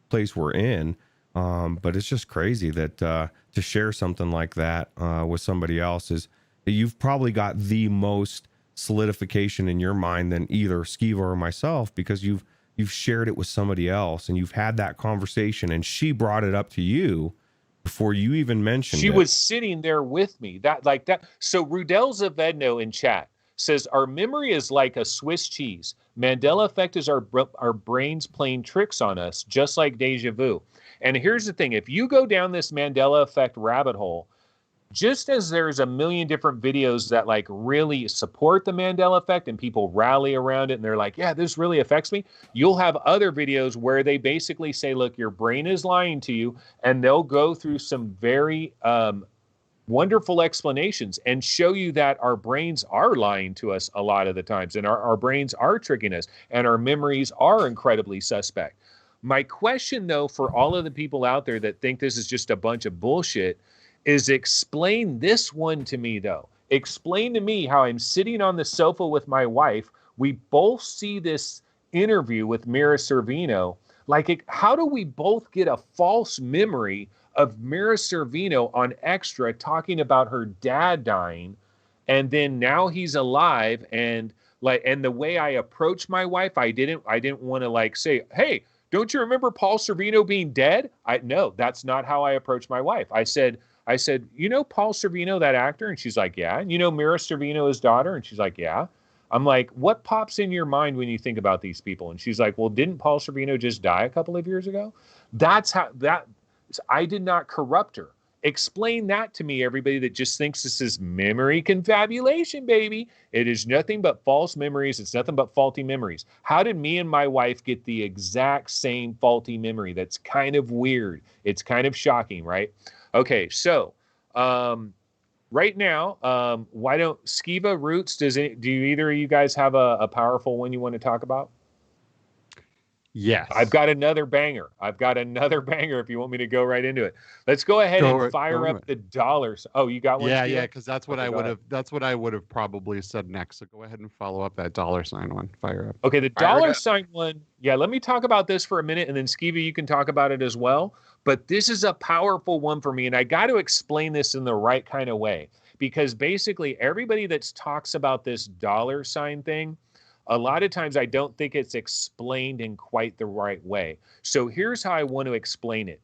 place we're in. But it's just crazy that to share something like that with somebody else is, you've probably got the most solidification in your mind than either Skeva or myself, because you've shared it with somebody else and you've had that conversation and she brought it up to you before you even mentioned it. She was sitting there with me. That. So Rudel Zavedno in chat says, our memory is like a Swiss cheese. Mandela Effect is our brains playing tricks on us, just like deja vu. And here's the thing. If you go down this Mandela Effect rabbit hole, just as there's a million different videos that like really support the Mandela effect and people rally around it and they're like, yeah, this really affects me. You'll have other videos where they basically say, look, your brain is lying to you, and they'll go through some very wonderful explanations and show you that our brains are lying to us a lot of the times, and our brains are tricking us, and our memories are incredibly suspect. My question, though, for all of the people out there that think this is just a bunch of bullshit, is explain this one to me, though. Explain to me how I'm sitting on the sofa with my wife. We both see this interview with Mira Sorvino. Like, how do we both get a false memory of Mira Sorvino on Extra talking about her dad dying, and then now he's alive, and the way I approach my wife, I didn't want to like say, hey, don't you remember Paul Sorvino being dead? No, that's not how I approached my wife. I said, you know Paul Sorvino, that actor? And she's like, yeah. And you know Mira Sorvino, his daughter? And she's like, yeah. I'm like, what pops in your mind when you think about these people? And she's like, well, didn't Paul Sorvino just die a couple of years ago? That's how I did not corrupt her. Explain that to me, everybody that just thinks this is memory confabulation, baby. It is nothing but false memories. It's nothing but faulty memories. How did me and my wife get the exact same faulty memory? That's kind of weird. It's kind of shocking, right? Okay, so right now, why don't Skeva, Roots, do either of you guys have a powerful one you want to talk about? Yes. I've got another banger. If you want me to go right into it. Let's go ahead and fire up the dollars. Oh, you got one? Yeah, yeah, because that's what I would have. That's what I would have probably said next. So go ahead and follow up that $sign one. Fire up. Okay, the $sign one. Yeah, let me talk about this for a minute, and then Skeva, you can talk about it as well. But this is a powerful one for me, and I got to explain this in the right kind of way, because basically everybody that talks about this $sign thing, a lot of times I don't think it's explained in quite the right way. So here's how I want to explain it.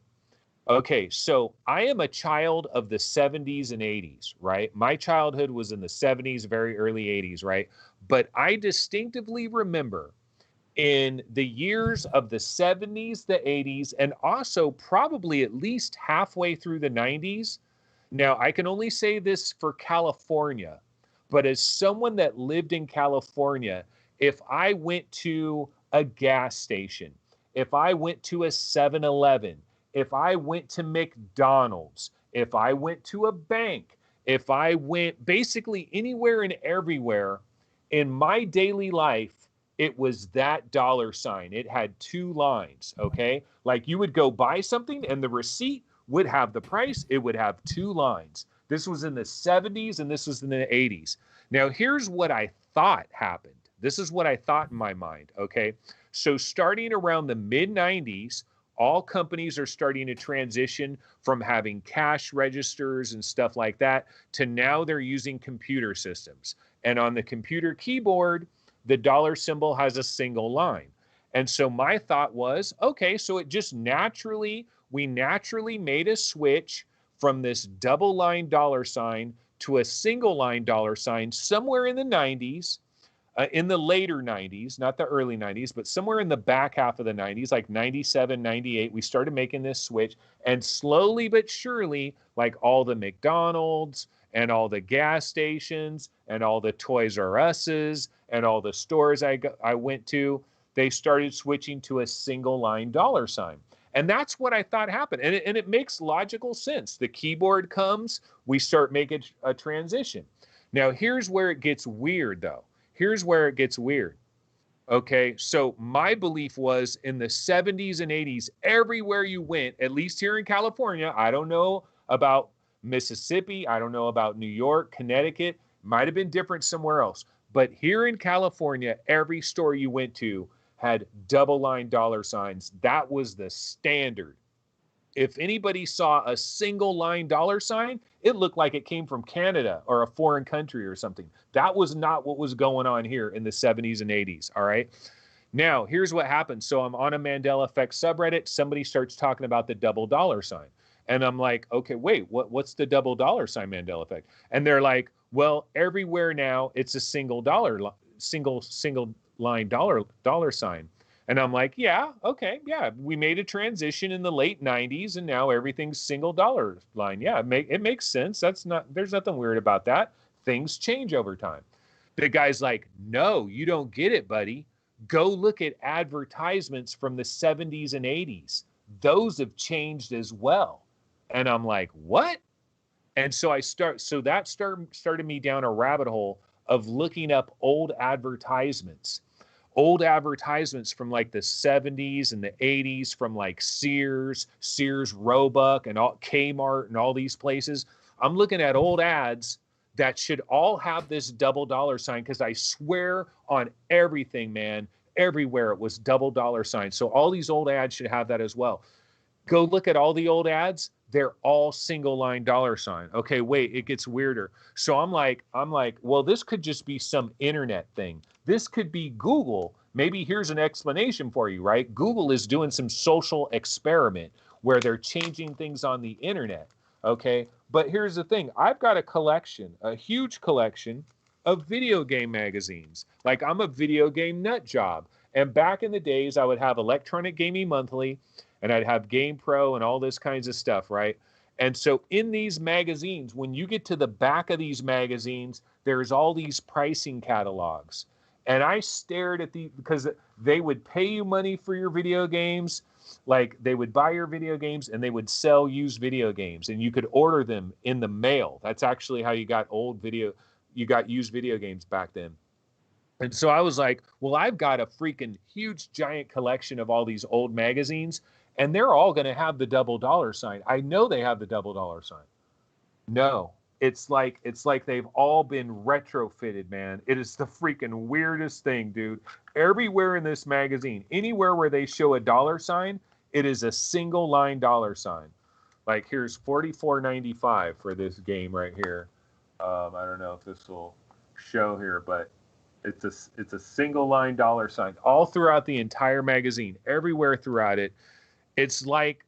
Okay, so I am a child of the 70s and 80s, right? My childhood was in the 70s, very early 80s, right? But I distinctively remember in the years of the 70s, the 80s, and also probably at least halfway through the 90s. Now, I can only say this for California, but as someone that lived in California, if I went to a gas station, if I went to a 7-Eleven, if I went to McDonald's, if I went to a bank, if I went basically anywhere and everywhere in my daily life, it was that $sign. It had two lines, okay? Like you would go buy something and the receipt would have the price. It would have two lines. This was in the 70s and this was in the 80s. Now, here's what I thought happened. This is what I thought in my mind, okay? So starting around the mid-90s, all companies are starting to transition from having cash registers and stuff like that to now they're using computer systems. And on the computer keyboard, the dollar symbol has a single line. And so my thought was, okay, so it just we naturally made a switch from this double line $sign to a single line $sign somewhere in the 90s. In the later 90s, not the early 90s, but somewhere in the back half of the 90s, like 97, 98, we started making this switch. And slowly but surely, like all the McDonald's and all the gas stations and all the Toys R Us's and all the stores I went to, they started switching to a single line $sign. And that's what I thought happened. And it makes logical sense. The keyboard comes, we start making a transition. Now, here's where it gets weird, though. Here's where it gets weird. Okay, so my belief was in the 70s and 80s, everywhere you went, at least here in California, I don't know about Mississippi, I don't know about New York, Connecticut, might have been different somewhere else. But here in California, every store you went to had double line $signs. That was the standard. If anybody saw a single line $sign, it looked like it came from Canada or a foreign country or something. That was not what was going on here in the 70s and 80s, all right? Now, here's what happens. So I'm on a Mandela Effect subreddit. Somebody starts talking about the double $sign. And I'm like, okay, wait, what's the double $sign Mandela Effect? And they're like, well, everywhere now it's a single line $sign. And I'm like, yeah, okay, yeah. We made a transition in the late 90s and now everything's single dollar line. Yeah, it makes sense. There's nothing weird about that. Things change over time. The guy's like, no, you don't get it, buddy. Go look at advertisements from the 70s and 80s. Those have changed as well. And I'm like, what? And so that started me down a rabbit hole of looking up old advertisements from like the 70s and the 80s from like Sears Roebuck and all Kmart and all these places. I'm looking at old ads that should all have this double dollar sign, because I swear on everything, man, everywhere it was double dollar sign. So all these old ads should have that as well. Go look at all the old ads. They're all single line dollar sign. Okay, wait, it gets weirder. So I'm like, well, this could just be some internet thing. This could be Google. Maybe here's an explanation for you, right? Google is doing some social experiment where they're changing things on the internet. Okay, but here's the thing. I've got a huge collection of video game magazines. Like, I'm a video game nut job. And back in the days, I would have Electronic Gaming Monthly, and I'd have Game Pro and all this kinds of stuff, right? And so in these magazines, when you get to the back of these magazines, there's all these pricing catalogs. And I stared at because they would pay you money for your video games. Like, they would buy your video games and they would sell used video games, and you could order them in the mail. That's actually how you got used video games back then. And so I was like, well, I've got a freaking huge giant collection of all these old magazines, and they're all going to have the double dollar sign. I know they have the double dollar sign. No, it's like they've all been retrofitted, man. It is the freaking weirdest thing, dude. Everywhere in this magazine, anywhere where they show a dollar sign, it is a single line dollar sign. Like, here's $44.95 for this game right here. I don't know if this will show here, but it's a single line dollar sign all throughout the entire magazine, everywhere throughout it. It's like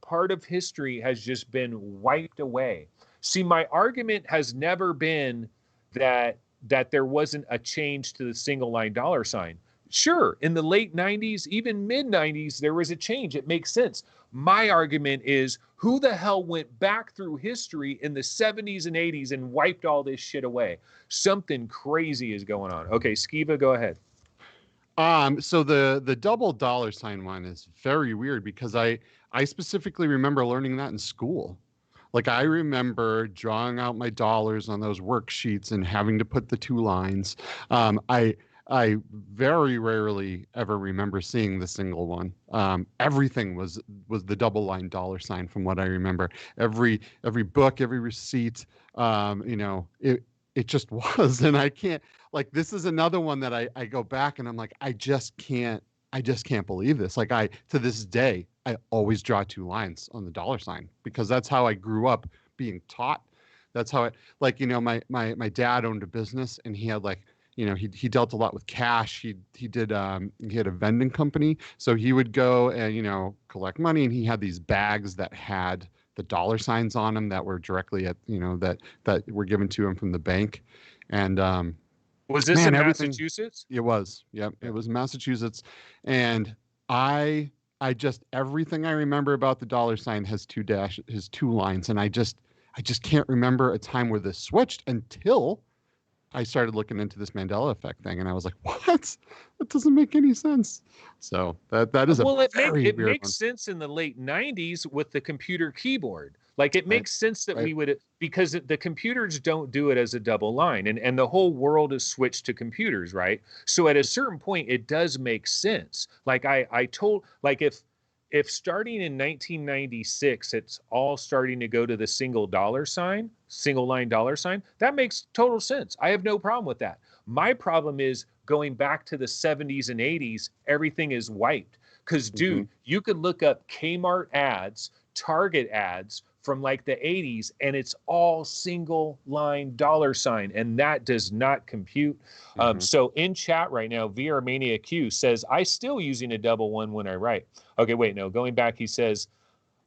part of history has just been wiped away. See, my argument has never been that there wasn't a change to the single line dollar sign. Sure, in the late 90s, even mid 90s, there was a change. It makes sense. My argument is, who the hell went back through history in the 70s and 80s and wiped all this shit away? Something crazy is going on. Okay, Skeva, go ahead. So the double dollar sign one is very weird, because I specifically remember learning that in school. Like, I remember drawing out my dollars on those worksheets and having to put the two lines. I very rarely ever remember seeing the single one. Everything was the double line dollar sign, from what I remember. Every book, every receipt, it just was. And I can't, like, this is another one that I go back and I'm like, I just can't believe this. Like, to this day, I always draw two lines on the dollar sign, because that's how I grew up being taught. That's how my dad owned a business, and he had, like, he dealt a lot with cash. He had a vending company. So he would go and, collect money, and he had these bags that had the dollar signs on them that were directly at, that were given to him from the bank. And, was this in Massachusetts? It was. Yep. It was Massachusetts. And I just, everything I remember about the dollar sign has two lines. And I just can't remember a time where this switched until I started looking into this Mandela Effect thing, and I was like, what? That doesn't make any sense. So that is it makes sense in the late 90s with the computer keyboard. Like, it makes sense that we would, because the computers don't do it as a double line, and the whole world is switched to computers, right? So at a certain point, it does make sense. Like, if starting in 1996, it's all starting to go to the single line dollar sign, that makes total sense. I have no problem with that. My problem is going back to the 70s and 80s, everything is wiped. Because, dude, you could look up Kmart ads, Target ads from like the 80s, and it's all single line dollar sign, and that does not compute. So in chat right now, VR Mania Q says, I still using a double one when I write. Okay, wait, no, going back, he says,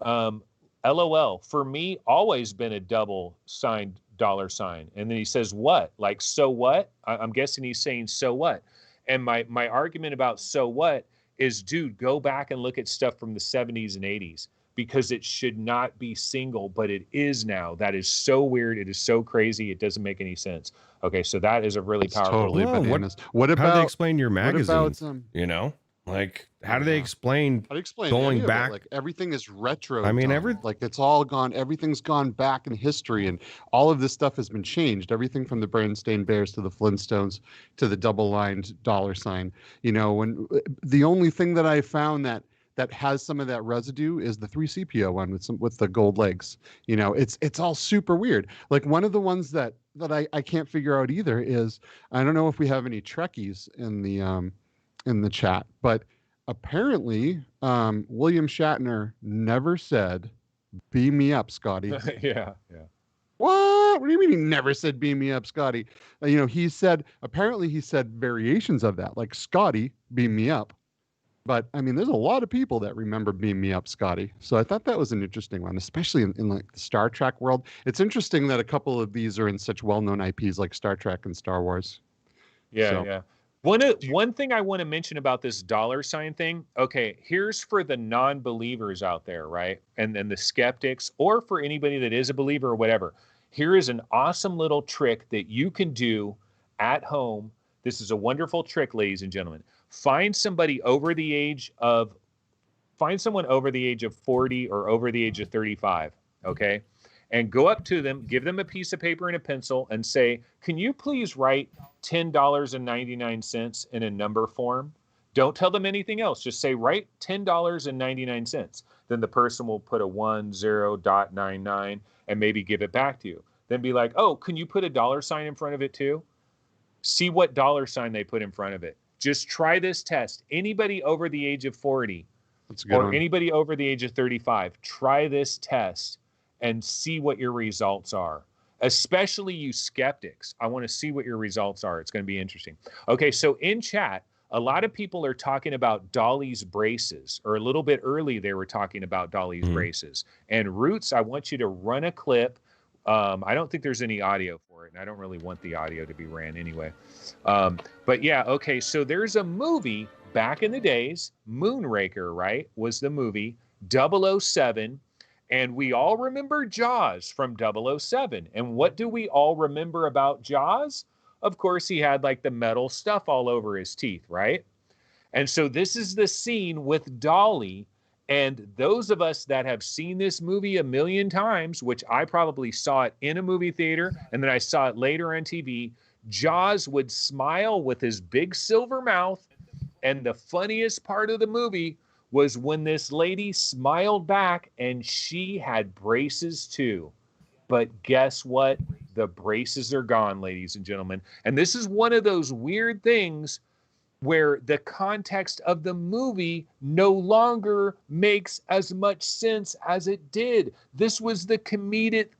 LOL, for me, always been a double signed dollar sign. And then he says, what? Like, so what? I'm guessing he's saying, so what? And my argument about so what is, dude, go back and look at stuff from the 70s and 80s, because it should not be single, but it is now. That is so weird. It is so crazy. It doesn't make any sense. Okay, so that is a really It's powerful. totally Well, bananas. What How do they about explain your what about magazines? You know, like how do they Yeah. explain how do you explain going any of it? back? Like everything is retro. I mean, done. Like it's all gone. Everything's gone back in history, and all of this stuff has been changed. Everything from the Berenstain Bears to the Flintstones to the double-lined dollar sign. You know, when the only thing that I found that has some of that residue is the 3CPO one with the gold legs. You know, it's all super weird. Like one of the ones that I can't figure out either is, I don't know if we have any Trekkies in the chat, but apparently William Shatner never said beam me up, Scotty. Yeah. What do you mean he never said beam me up, Scotty? You know, apparently he said variations of that, like Scotty beam me up. But I mean, there's a lot of people that remember beam me up, Scotty. So I thought that was an interesting one, especially in like the Star Trek world. It's interesting that a couple of these are in such well-known IPs like Star Trek and Star Wars. Yeah. One thing I want to mention about this dollar sign thing. Okay, here's for the non-believers out there, right? And then the skeptics, or for anybody that is a believer or whatever. Here is an awesome little trick that you can do at home. This is a wonderful trick, ladies and gentlemen. Find someone over the age of 40 or over the age of 35, okay? And go up to them, give them a piece of paper and a pencil, and say, can you please write $10.99 in a number form? Don't tell them anything else. Just say, write $10.99. Then the person will put a 10.99 and maybe give it back to you. Then be like, oh, can you put a dollar sign in front of it too? See what dollar sign they put in front of it. Just try this test. Anybody over the age of 40 or anybody over the age of 35, try this test and see what your results are. Especially you skeptics. I want to see what your results are. It's going to be interesting. Okay, so in chat, a lot of people are talking about Dolly's braces, or a little bit early they were talking about Dolly's braces. And Roots, I want you to run a clip. I don't think there's any audio for it, and I don't really want the audio to be ran anyway. But yeah, okay, so there's a movie back in the days, Moonraker, right, was the movie, 007, and we all remember Jaws from 007. And what do we all remember about Jaws? Of course, he had like the metal stuff all over his teeth, right? And so this is the scene with Dolly. And those of us that have seen this movie a million times, which I probably saw it in a movie theater and then I saw it later on TV, Jaws would smile with his big silver mouth. And the funniest part of the movie was when this lady smiled back and she had braces too. But guess what? The braces are gone, ladies and gentlemen. And this is one of those weird things where the context of the movie no longer makes as much sense as it did. This was the comedic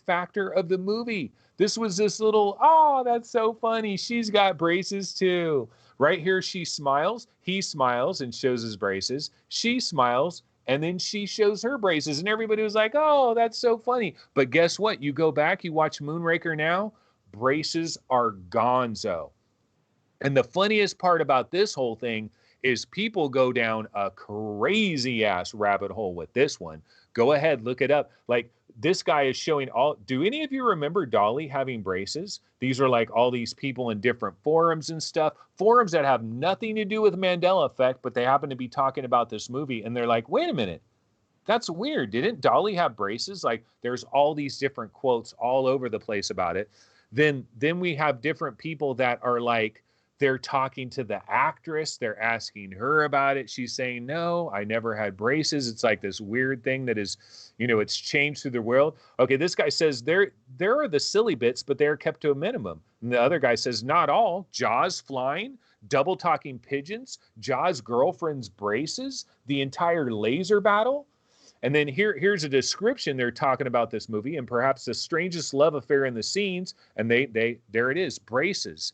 factor of the movie. This was this little, oh, that's so funny. She's got braces too. Right here, she smiles. He smiles and shows his braces. She smiles, and then she shows her braces. And everybody was like, oh, that's so funny. But guess what? You go back, you watch Moonraker now, braces are gonzo. And the funniest part about this whole thing is people go down a crazy ass rabbit hole with this one. Go ahead, look it up. Like, this guy is showing all. Do any of you remember Dolly having braces? These are like all these people in different forums and stuff. Forums that have nothing to do with Mandela Effect, but they happen to be talking about this movie. And they're like, wait a minute. That's weird. Didn't Dolly have braces? Like, there's all these different quotes all over the place about it. Then we have different people that are like, they're talking to the actress. They're asking her about it. She's saying, no, I never had braces. It's like this weird thing that is, you know, it's changed through the world. Okay, this guy says there are the silly bits, but they're kept to a minimum. And the other guy says, not all. Jaws flying, double talking pigeons, Jaws girlfriend's braces, the entire laser battle. And then here's a description. They're talking about this movie and perhaps the strangest love affair in the scenes. And there it is, braces.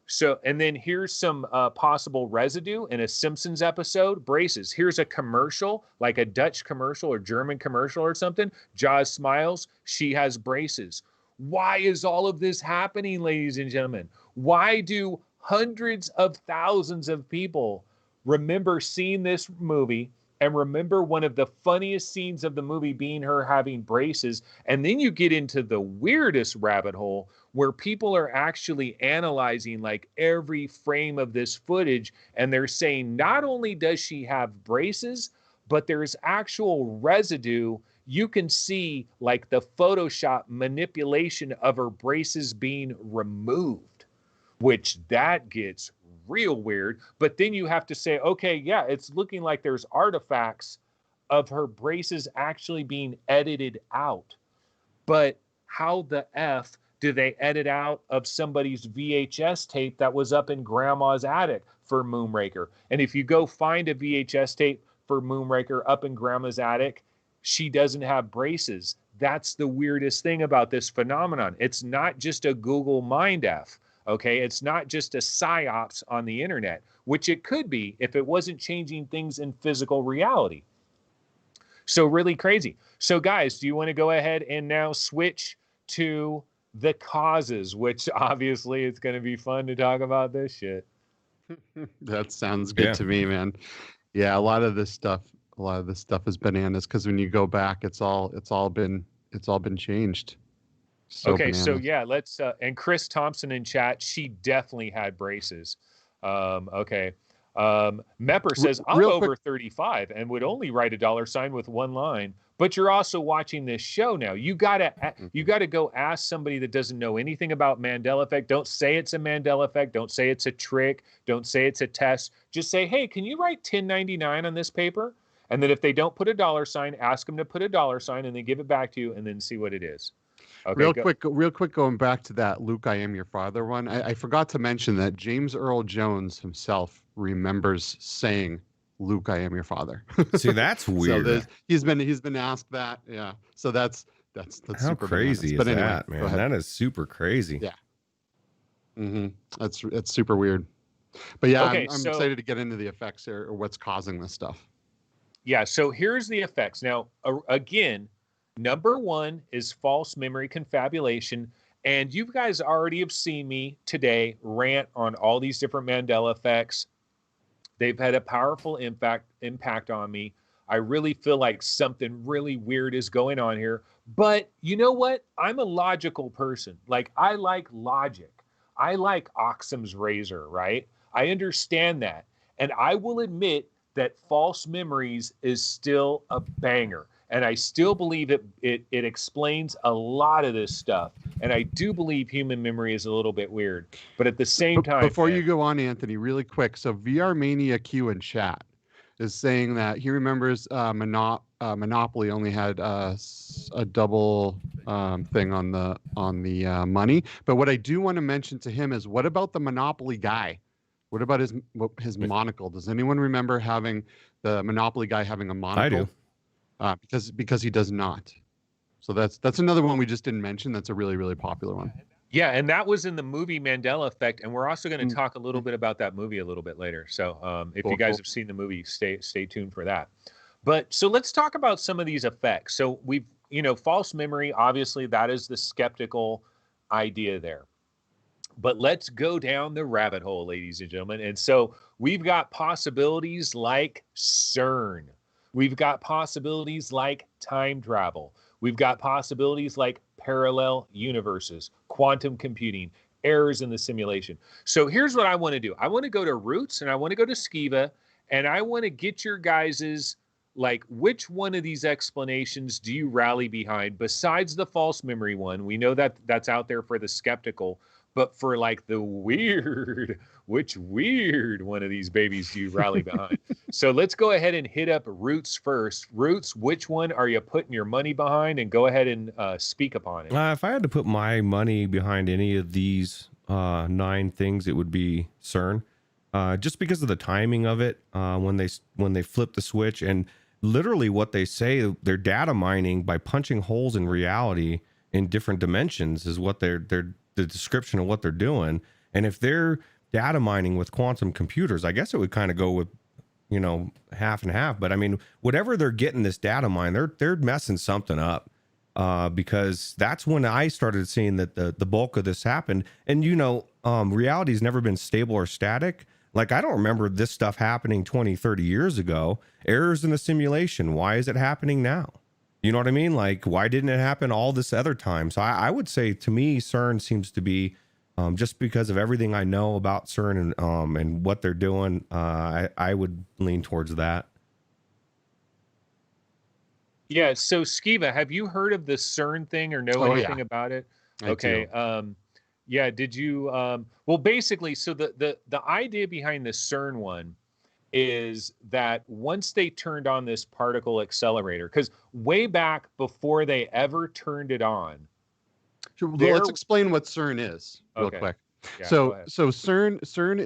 So, and then here's some possible residue in a Simpsons episode, braces. Here's a commercial, like a Dutch commercial or German commercial or something. Jaws smiles, she has braces. Why is all of this happening, ladies and gentlemen? Why do hundreds of thousands of people remember seeing this movie and remember one of the funniest scenes of the movie being her having braces. And then you get into the weirdest rabbit hole where people are actually analyzing like every frame of this footage. And they're saying not only does she have braces, but there's actual residue. You can see like the Photoshop manipulation of her braces being removed, which that gets real weird. But then you have to say, okay, yeah, it's looking like there's artifacts of her braces actually being edited out. But how the F do they edit out of somebody's VHS tape that was up in grandma's attic for Moonraker? And if you go find a VHS tape for Moonraker up in grandma's attic, she doesn't have braces. That's the weirdest thing about this phenomenon. It's not just a Google mind F. Okay, it's not just a psyops on the internet, which it could be if it wasn't changing things in physical reality. So really crazy. So guys, do you want to go ahead and now switch to the causes, which obviously it's going to be fun to talk about this shit. That sounds good to me, man. Yeah, a lot of this stuff is bananas because when you go back, it's all been changed. So okay, bananas. so yeah, let's and Chris Thompson in chat, she definitely had braces. Okay. Mepper says, I'm over 35 and would only write $sign with one line, but you're also watching this show now. You gotta go ask somebody that doesn't know anything about Mandela Effect. Don't say it's a Mandela Effect. Don't say it's a trick. Don't say it's a test. Just say, hey, can you write 1099 on this paper? And then if they don't put a $sign, ask them to put a $sign and then give it back to you and then see what it is. Okay, real quick, going back to that Luke, I am your father one. I forgot to mention that James Earl Jones himself remembers saying, Luke, I am your father. See, that's weird. So he's been asked that. Yeah. So that's how super crazy bananas. is Anyway, that, man? That is super crazy. Yeah. It's super weird. But yeah, okay, I'm excited to get into the effects here or what's causing this stuff. Yeah. So here's the effects. Now, again, number one is false memory confabulation. And you guys already have seen me today rant on all these different Mandela effects. They've had a powerful impact on me. I really feel like something really weird is going on here. But you know what? I'm a logical person. Like, I like logic. I like Occam's razor, right? I understand that. And I will admit that false memories is still a banger. And I still believe it explains a lot of this stuff. And I do believe human memory is a little bit weird. But at the same time... Before you go on, Anthony, really quick. So VR Mania Q in chat is saying that he remembers Monopoly only had a double thing on the money. But what I do want to mention to him is, what about the Monopoly guy? What about his monocle? Does anyone remember having the Monopoly guy having a monocle? I do. Because he does not. So that's another one we just didn't mention. That's a really, really popular one. Yeah, and that was in the movie Mandela Effect, and we're also going to talk a little bit about that movie a little bit later. So if you guys have seen the movie, stay tuned for that. But so let's talk about some of these effects. So we've, false memory, obviously that is the skeptical idea there. But let's go down the rabbit hole, ladies and gentlemen. And so we've got possibilities like CERN. We've got possibilities like time travel. We've got possibilities like parallel universes, quantum computing, errors in the simulation. So here's what I want to do. I want to go to Roots and I want to go to Skeva and I want to get your guys's, like, which one of these explanations do you rally behind besides the false memory one? We know that that's out there for the skeptical, but for like the weird, which weird one of these babies do you rally behind? So let's go ahead and hit up Roots first. Roots, which one are you putting your money behind? And go ahead and speak upon it. If I had to put my money behind any of these 9 things, it would be CERN. Just because of the timing of it, when they flip the switch and literally what they say, they're data mining by punching holes in reality in different dimensions is what the description of what they're doing. And if they're data mining with quantum computers, I guess it would kind of go with, half and half. But I mean, whatever they're getting this data mine, they're messing something up. because that's when I started seeing that the bulk of this happened. And reality's never been stable or static. Like, I don't remember this stuff happening 20, 30 years ago. Errors in the simulation. Why is it happening now? You know what I mean? Like, why didn't it happen all this other time? So I would say, to me, CERN seems to be, just because of everything I know about CERN and what they're doing, I would lean towards that. Yeah. So Skeva, have you heard of the CERN thing or know anything about it? Okay. Yeah. Did you? Well, basically, so the idea behind the CERN one is that once they turned on this particle accelerator, because way back before they ever turned it on, let's explain what CERN is real quick. Yeah, so CERN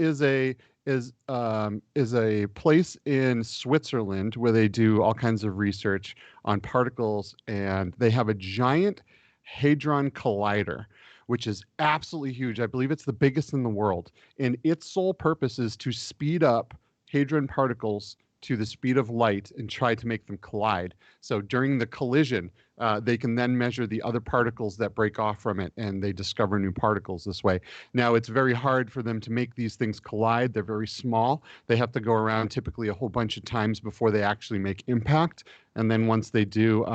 is a place in Switzerland where they do all kinds of research on particles, and they have a giant hadron collider, which is absolutely huge. I believe it's the biggest in the world, and its sole purpose is to speed up hadron particles to the speed of light and try to make them collide. So during the collision, they can then measure the other particles that break off from it, and they discover new particles this way. Now, it's very hard for them to make these things collide. They're very small. They have to go around typically a whole bunch of times before they actually make impact. And then once they do,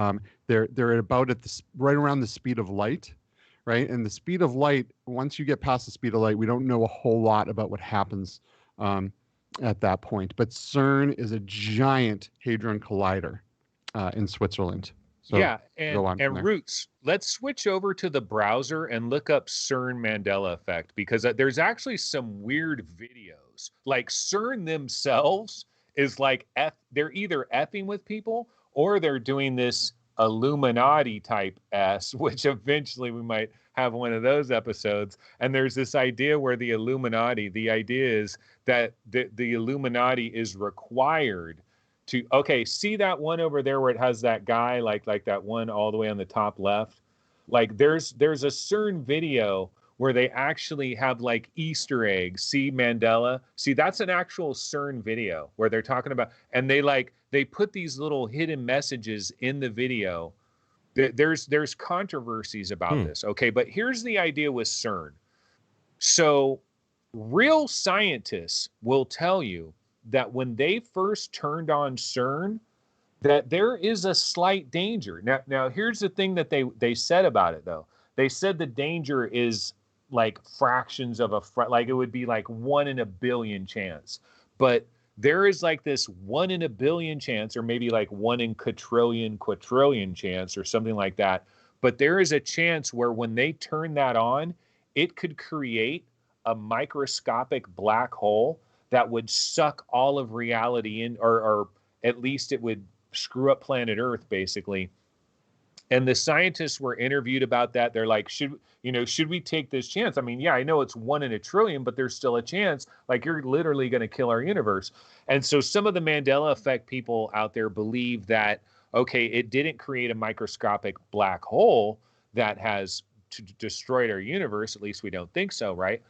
they're at about right around the speed of light. Right. And the speed of light, once you get past the speed of light, we don't know a whole lot about what happens at that point. But CERN is a giant hadron collider in Switzerland. So yeah, and Roots, let's switch over to the browser and look up CERN Mandela Effect, because there's actually some weird videos. Like, CERN themselves is like, they're either effing with people or they're doing this Illuminati type S, which eventually we might have one of those episodes. And there's this idea where the idea is that the Illuminati is required to, see that one over there where it has that guy, like that one all the way on the top left. Like, there's a CERN video where they actually have like Easter eggs. See Mandela? See, that's an actual CERN video where they're talking about, and they put these little hidden messages in the video. There's controversies about this. Okay, but here's the idea with CERN. So real scientists will tell you that when they first turned on CERN, that there is a slight danger. Now here's the thing that they said about it, though. They said the danger is like fractions of like it would be like 1 in a billion chance. But there is like this 1 in a billion chance, or maybe like 1 in quadrillion chance, or something like that. But there is a chance where when they turn that on, it could create a microscopic black hole that would suck all of reality in, or at least it would screw up planet Earth, basically. And the scientists were interviewed about that. They're like, should we take this chance? I mean, yeah, I know it's 1 in a trillion, but there's still a chance. Like, you're literally going to kill our universe. And so some of the Mandela Effect people out there believe that, okay, it didn't create a microscopic black hole that has destroyed our universe. At least we don't think so, right?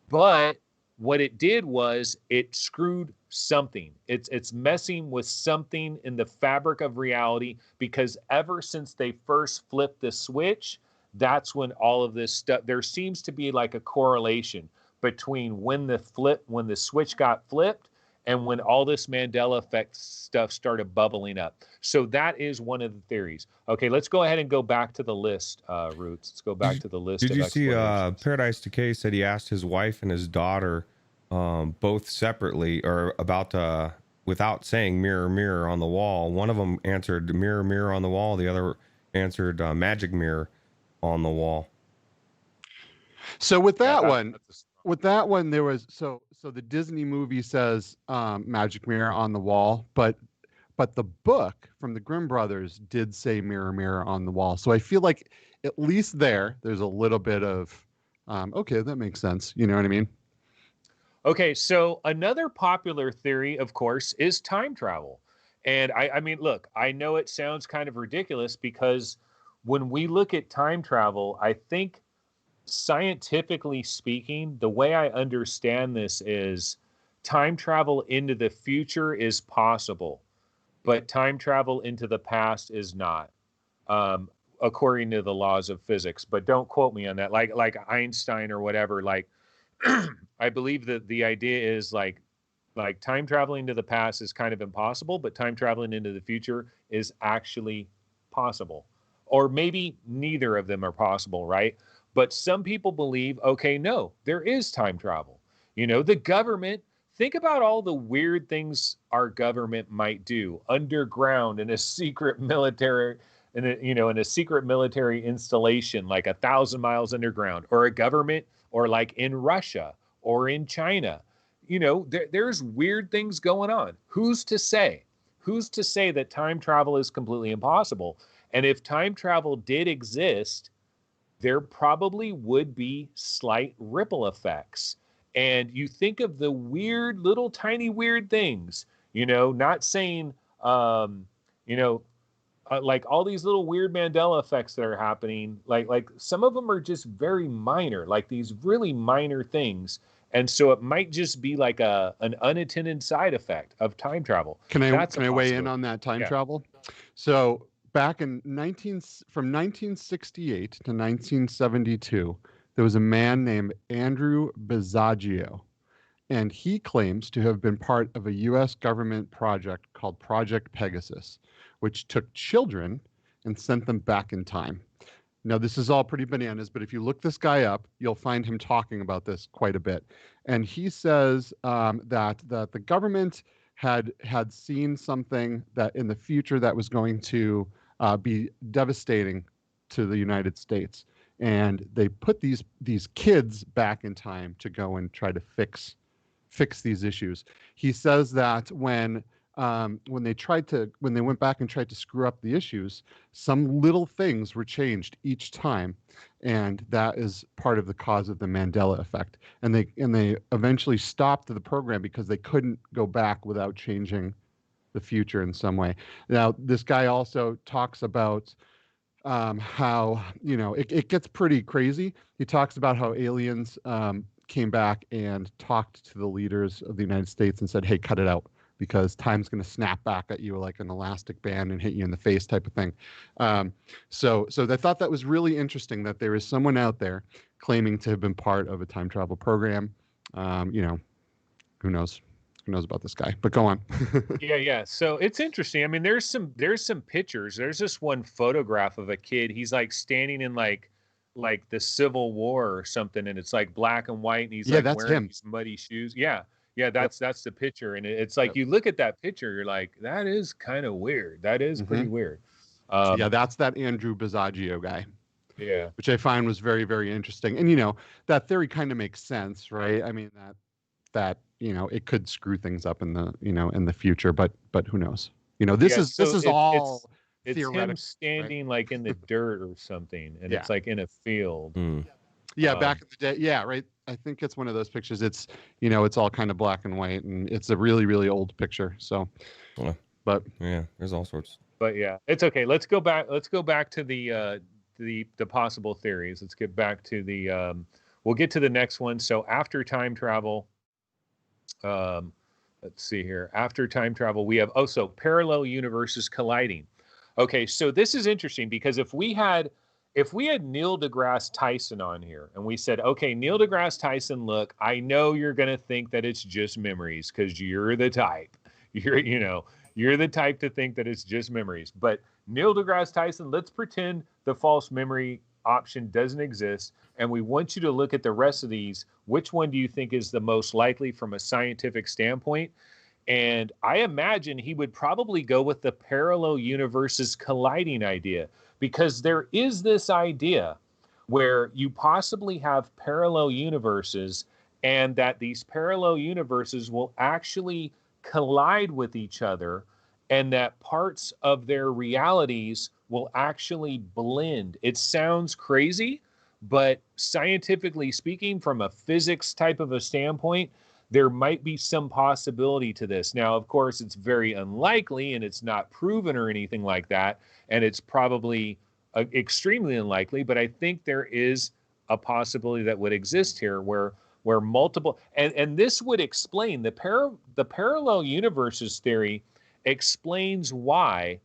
But what it did was it screwed something. It's messing with something in the fabric of reality, because ever since they first flipped the switch, that's when all of this stuff, there seems to be like a correlation between when the switch got flipped and when all this Mandela Effect stuff started bubbling up. So that is one of the theories. Okay, let's go ahead and go back to the list, Roots. Let's go back to the list. Did you see Paradise Decay said he asked his wife and his daughter both separately, or without saying mirror, mirror on the wall. One of them answered mirror, mirror on the wall. The other answered magic mirror on the wall. So with that one, there was, so the Disney movie says magic mirror on the wall, but the book from the Grimm brothers did say mirror, mirror on the wall. So I feel like at least there's a little bit of, okay, that makes sense. You know what I mean? Okay, so another popular theory, of course, is time travel. And I mean, look, I know it sounds kind of ridiculous, because when we look at time travel, I think scientifically speaking, the way I understand this is time travel into the future is possible, but time travel into the past is not. according to the laws of physics, but don't quote me on that. Like Einstein or whatever. Like, I believe that the idea is like time traveling to the past is kind of impossible, but time traveling into the future is actually possible. Or maybe neither of them are possible, right? But some people believe, okay, no, there is time travel. You know, the government, think about all the weird things our government might do underground in a secret military, in a secret military installation, like 1,000 miles underground, or a government, or like in Russia or in China. You know, there's weird things going on. Who's to say? Who's to say that time travel is completely impossible? And if time travel did exist, there probably would be slight ripple effects. And you think of the weird, little tiny weird things, you know, not saying, you know, like all these little weird Mandela effects that are happening, like some of them are just very minor, like these really minor things. And so it might just be like an unattended side effect of time travel. Can I weigh in on that time travel? So back in from 1968 to 1972, there was a man named Andrew Bisaggio, and he claims to have been part of a U.S. government project called Project Pegasus, which took children and sent them back in time. Now, this is all pretty bananas, but if you look this guy up, you'll find him talking about this quite a bit. And he says that the government had seen something that in the future that was going to be devastating to the United States. And they put these kids back in time to go and try to fix these issues. He says that when they went back and tried to screw up the issues, some little things were changed each time, and that is part of the cause of the Mandela effect. And they eventually stopped the program because they couldn't go back without changing the future in some way. Now, this guy also talks about how, you know, it gets pretty crazy. He talks about how aliens came back and talked to the leaders of the United States and said, hey, cut it out, because time's going to snap back at you like an elastic band and hit you in the face type of thing. So I thought that was really interesting that there is someone out there claiming to have been part of a time travel program. You know, who knows about this guy, but go on. Yeah. So it's interesting. I mean, there's some pictures. There's this one photograph of a kid. He's like standing in like the Civil War or something, and it's like black and white, and he's like that's wearing him. these muddy shoes. Yeah, that's the picture, and it's like you look at that picture, you're like, that is kind of weird. That is pretty weird. Yeah, that's that Andrew Bisaggio guy. Yeah, which I find was very, very interesting. And you know, that theory kind of makes sense, right? I mean, that you know, it could screw things up in the future, but who knows? You know, this is all it's him standing right? like in the dirt or something, and it's like in a field. Yeah, back in the day. Yeah, right. I think it's one of those pictures. It's, you know, it's all kind of black and white, and it's a really, really old picture. So, but yeah, there's all sorts. But yeah, it's okay. Let's go back to the possible theories. Let's get back to the we'll get to the next one. So after time travel, let's see here. After time travel, we have so parallel universes colliding. Okay, so this is interesting because if we had Neil deGrasse Tyson on here and we said, okay, Neil deGrasse Tyson, look, I know you're going to think that it's just memories because you're the type. You're the type to think that it's just memories. But Neil deGrasse Tyson, let's pretend the false memory option doesn't exist, and we want you to look at the rest of these. Which one do you think is the most likely from a scientific standpoint? And I imagine he would probably go with the parallel universes colliding idea, because there is this idea where you possibly have parallel universes, and that these parallel universes will actually collide with each other, and that parts of their realities will actually blend. It sounds crazy, but scientifically speaking, from a physics type of a standpoint, there might be some possibility to this. Now, of course, it's very unlikely, and it's not proven or anything like that, and it's probably extremely unlikely, but I think there is a possibility that would exist here where multiple, and this would explain the parallel universes theory explains why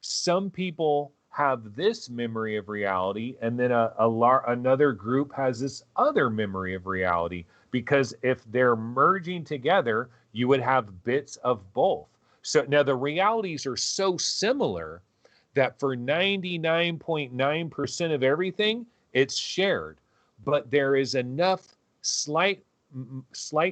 some people have this memory of reality, and then another group has this other memory of reality. Because if they're merging together, you would have bits of both. So now the realities are so similar that for 99.9% of everything, it's shared. But there is enough slight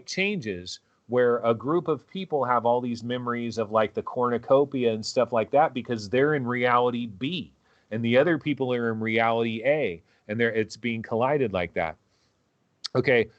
changes where a group of people have all these memories of like the cornucopia and stuff like that because they're in reality B, and the other people are in reality A, and it's being collided like that. Okay,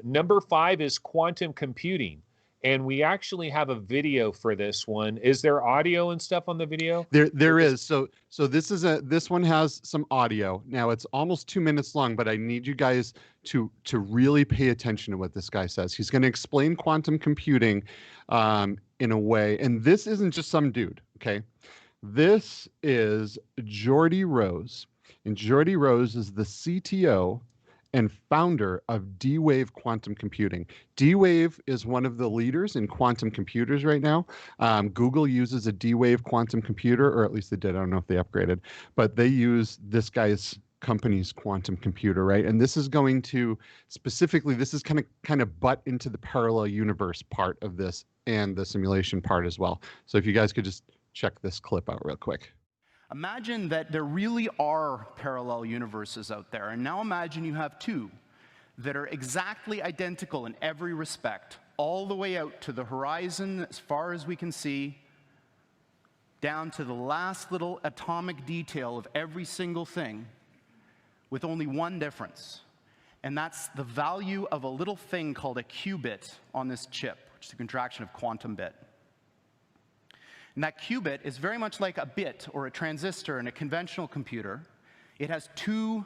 number 5 is quantum computing. And we actually have a video for this one. Is there audio and stuff on the video? There is. So this one has some audio. Now it's almost 2 minutes long, but I need you guys to really pay attention to what this guy says. He's going to explain quantum computing in a way, and this isn't just some dude. Okay, this is Jordy Rose, and Jordy Rose is the CTO and founder of D-Wave Quantum Computing. D-Wave is one of the leaders in quantum computers right now. Google uses a D-Wave quantum computer, or at least they did. I don't know if they upgraded, but they use this guy's company's quantum computer, right? And this is going to specifically, this is kind of butt into the parallel universe part of this and the simulation part as well. So if you guys could just check this clip out real quick. Imagine that there really are parallel universes out there, and now imagine you have two that are exactly identical in every respect, all the way out to the horizon as far as we can see, down to the last little atomic detail of every single thing, with only one difference, and that's the value of a little thing called a qubit on this chip, which is a contraction of quantum bit. And that qubit is very much like a bit or a transistor in a conventional computer. It has two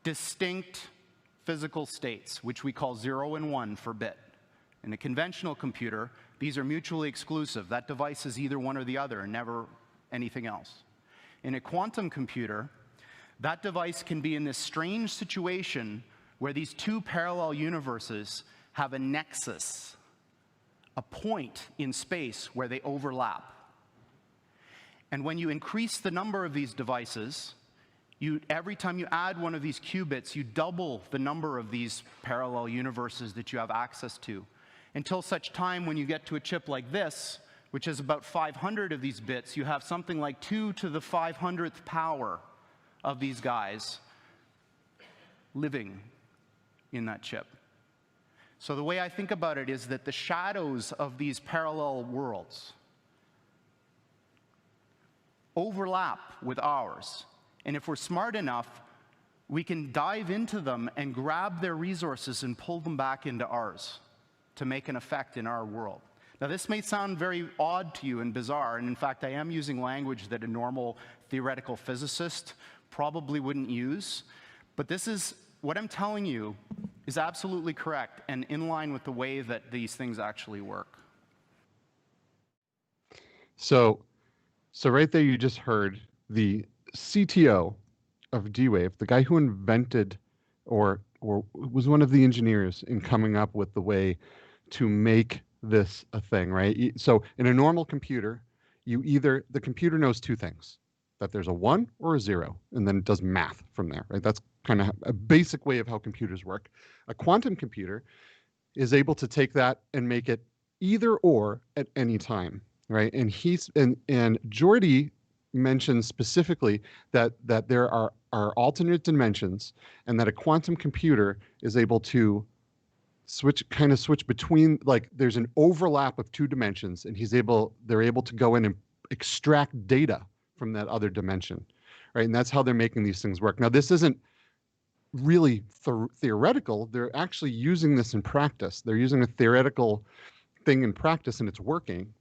distinct physical states, which we call 0 and 1 for bit. In a conventional computer, these are mutually exclusive. That device is either one or the other and never anything else. In a quantum computer, that device can be in this strange situation where these two parallel universes have a nexus, a point in space where they overlap. And when you increase the number of these devices, every time you add one of these qubits, you double the number of these parallel universes that you have access to, until such time when you get to a chip like this, which is about 500 of these bits, you have something like 2 to the 500th power of these guys living in that chip. So the way I think about it is that the shadows of these parallel worlds overlap with ours. And if we're smart enough, we can dive into them and grab their resources and pull them back into ours to make an effect in our world. Now, this may sound very odd to you and bizarre, and in fact, I am using language that a normal theoretical physicist probably wouldn't use, but this is, what I'm telling you is absolutely correct and in line with the way that these things actually work. So right there, you just heard the CTO of D-Wave, the guy who invented or was one of the engineers in coming up with the way to make this a thing, right? So in a normal computer, the computer knows two things, that there's a 1 or a 0, and then it does math from there, right? That's kind of a basic way of how computers work. A quantum computer is able to take that and make it either or at any time. Right, and Jordy mentioned specifically that there are alternate dimensions, and that a quantum computer is able to switch between, like there's an overlap of two dimensions, and they're able to go in and extract data from that other dimension, right? And that's how they're making these things work. Now, this isn't really theoretical. They're actually using this in practice. They're using a theoretical thing in practice, and it's working.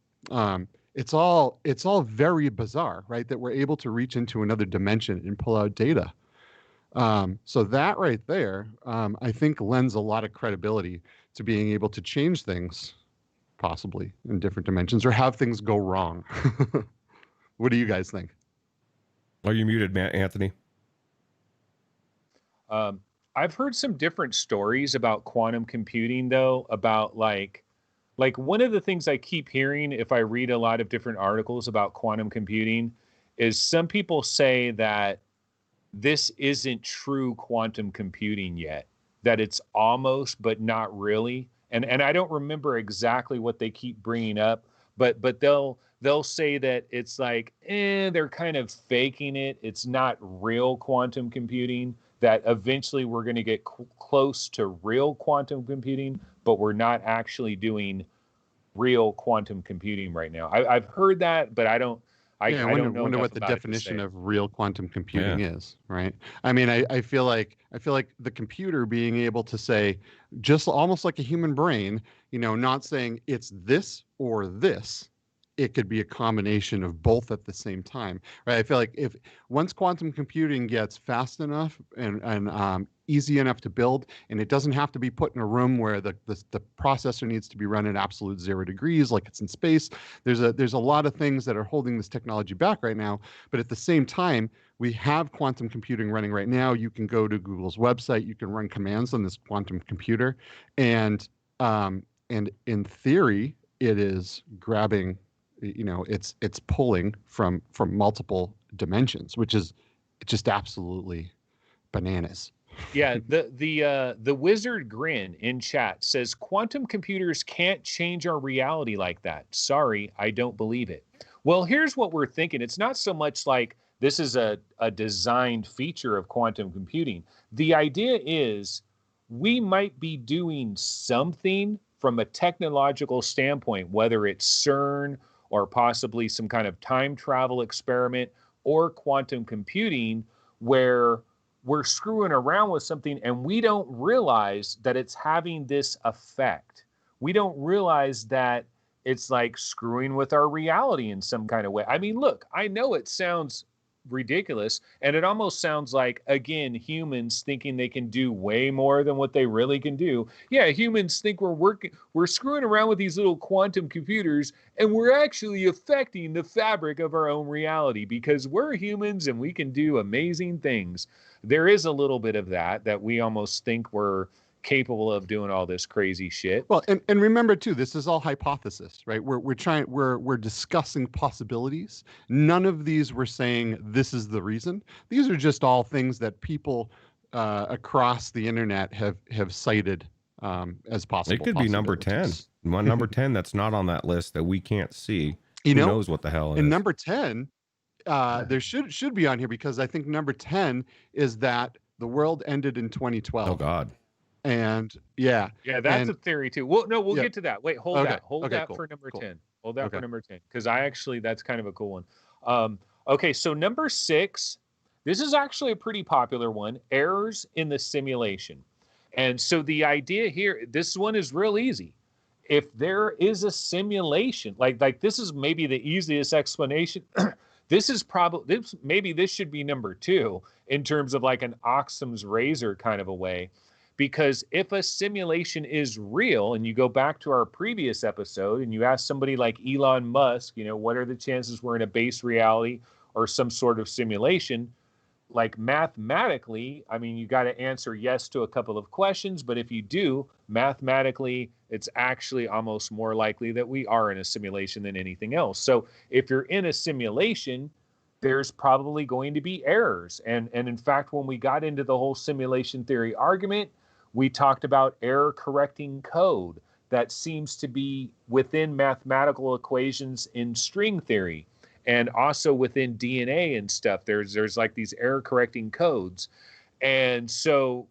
It's all very bizarre, right? That we're able to reach into another dimension and pull out data. So that right there, I think lends a lot of credibility to being able to change things, possibly in different dimensions, or have things go wrong. What do you guys think? Are you muted, Anthony? I've heard some different stories about quantum computing, though, about like one of the things I keep hearing if I read a lot of different articles about quantum computing is some people say that this isn't true quantum computing yet, that it's almost, but not really. And I don't remember exactly what they keep bringing up, but they'll say that it's like, they're kind of faking it. It's not real quantum computing, that eventually we're going to get close to real quantum computing, but we're not actually doing real quantum computing right now. I've heard that, but I don't know wonder enough what the about it to definition say. of real quantum computing is, right? I mean, I feel like the computer being able to say, just almost like a human brain, not saying it's this or this. It could be a combination of both at the same time, right? I feel like if once quantum computing gets fast enough and easy enough to build, and it doesn't have to be put in a room where the processor needs to be run at absolute 0 degrees, like it's in space. There's a lot of things that are holding this technology back right now. But at the same time, we have quantum computing running right now. You can go to Google's website. You can run commands on this quantum computer, and in theory, it is grabbing. It's pulling from multiple dimensions, which is just absolutely bananas. Yeah, the wizard grin in chat says quantum computers can't change our reality like that. Sorry, I don't believe it. Well, here's what we're thinking. It's not so much like this is a designed feature of quantum computing. The idea is we might be doing something from a technological standpoint, whether it's CERN or possibly some kind of time travel experiment or quantum computing, where we're screwing around with something and we don't realize that it's having this effect. We don't realize that it's like screwing with our reality in some kind of way. I mean, look, I know it sounds ridiculous, and it almost sounds like, again, humans thinking they can do way more than what they really can do. Yeah, humans think we're screwing around with these little quantum computers, and we're actually affecting the fabric of our own reality because we're humans and we can do amazing things. There is a little bit of that we almost think we're capable of doing all this crazy shit. Well, and remember too, this is all hypothesis, right? We're discussing possibilities. None of these we're saying this is the reason. These are just all things that people across the internet have cited as possible. It could be number 10. One number 10 that's not on that list that we can't see. Who knows what the hell it is? Number 10, there should be on here, because I think number 10 is that the world ended in 2012. Oh God. And that's a theory too. We'll get to that. Wait, hold that cool. for number 10. Hold that for number 10, because that's kind of a cool one. Okay, so number 6, this is actually a pretty popular one: errors in the simulation. And so the idea here, this one is real easy. If there is a simulation, like this is maybe the easiest explanation. This should be number 2 in terms of like an Occam's razor kind of a way. Because if a simulation is real, and you go back to our previous episode and you ask somebody like Elon Musk, what are the chances we're in a base reality or some sort of simulation? Like mathematically, I mean, you got to answer yes to a couple of questions. But if you do, mathematically, it's actually almost more likely that we are in a simulation than anything else. So if you're in a simulation, there's probably going to be errors. And in fact, when we got into the whole simulation theory argument, we talked about error correcting code that seems to be within mathematical equations in string theory, and also within DNA and stuff. There's like these error correcting codes. And so,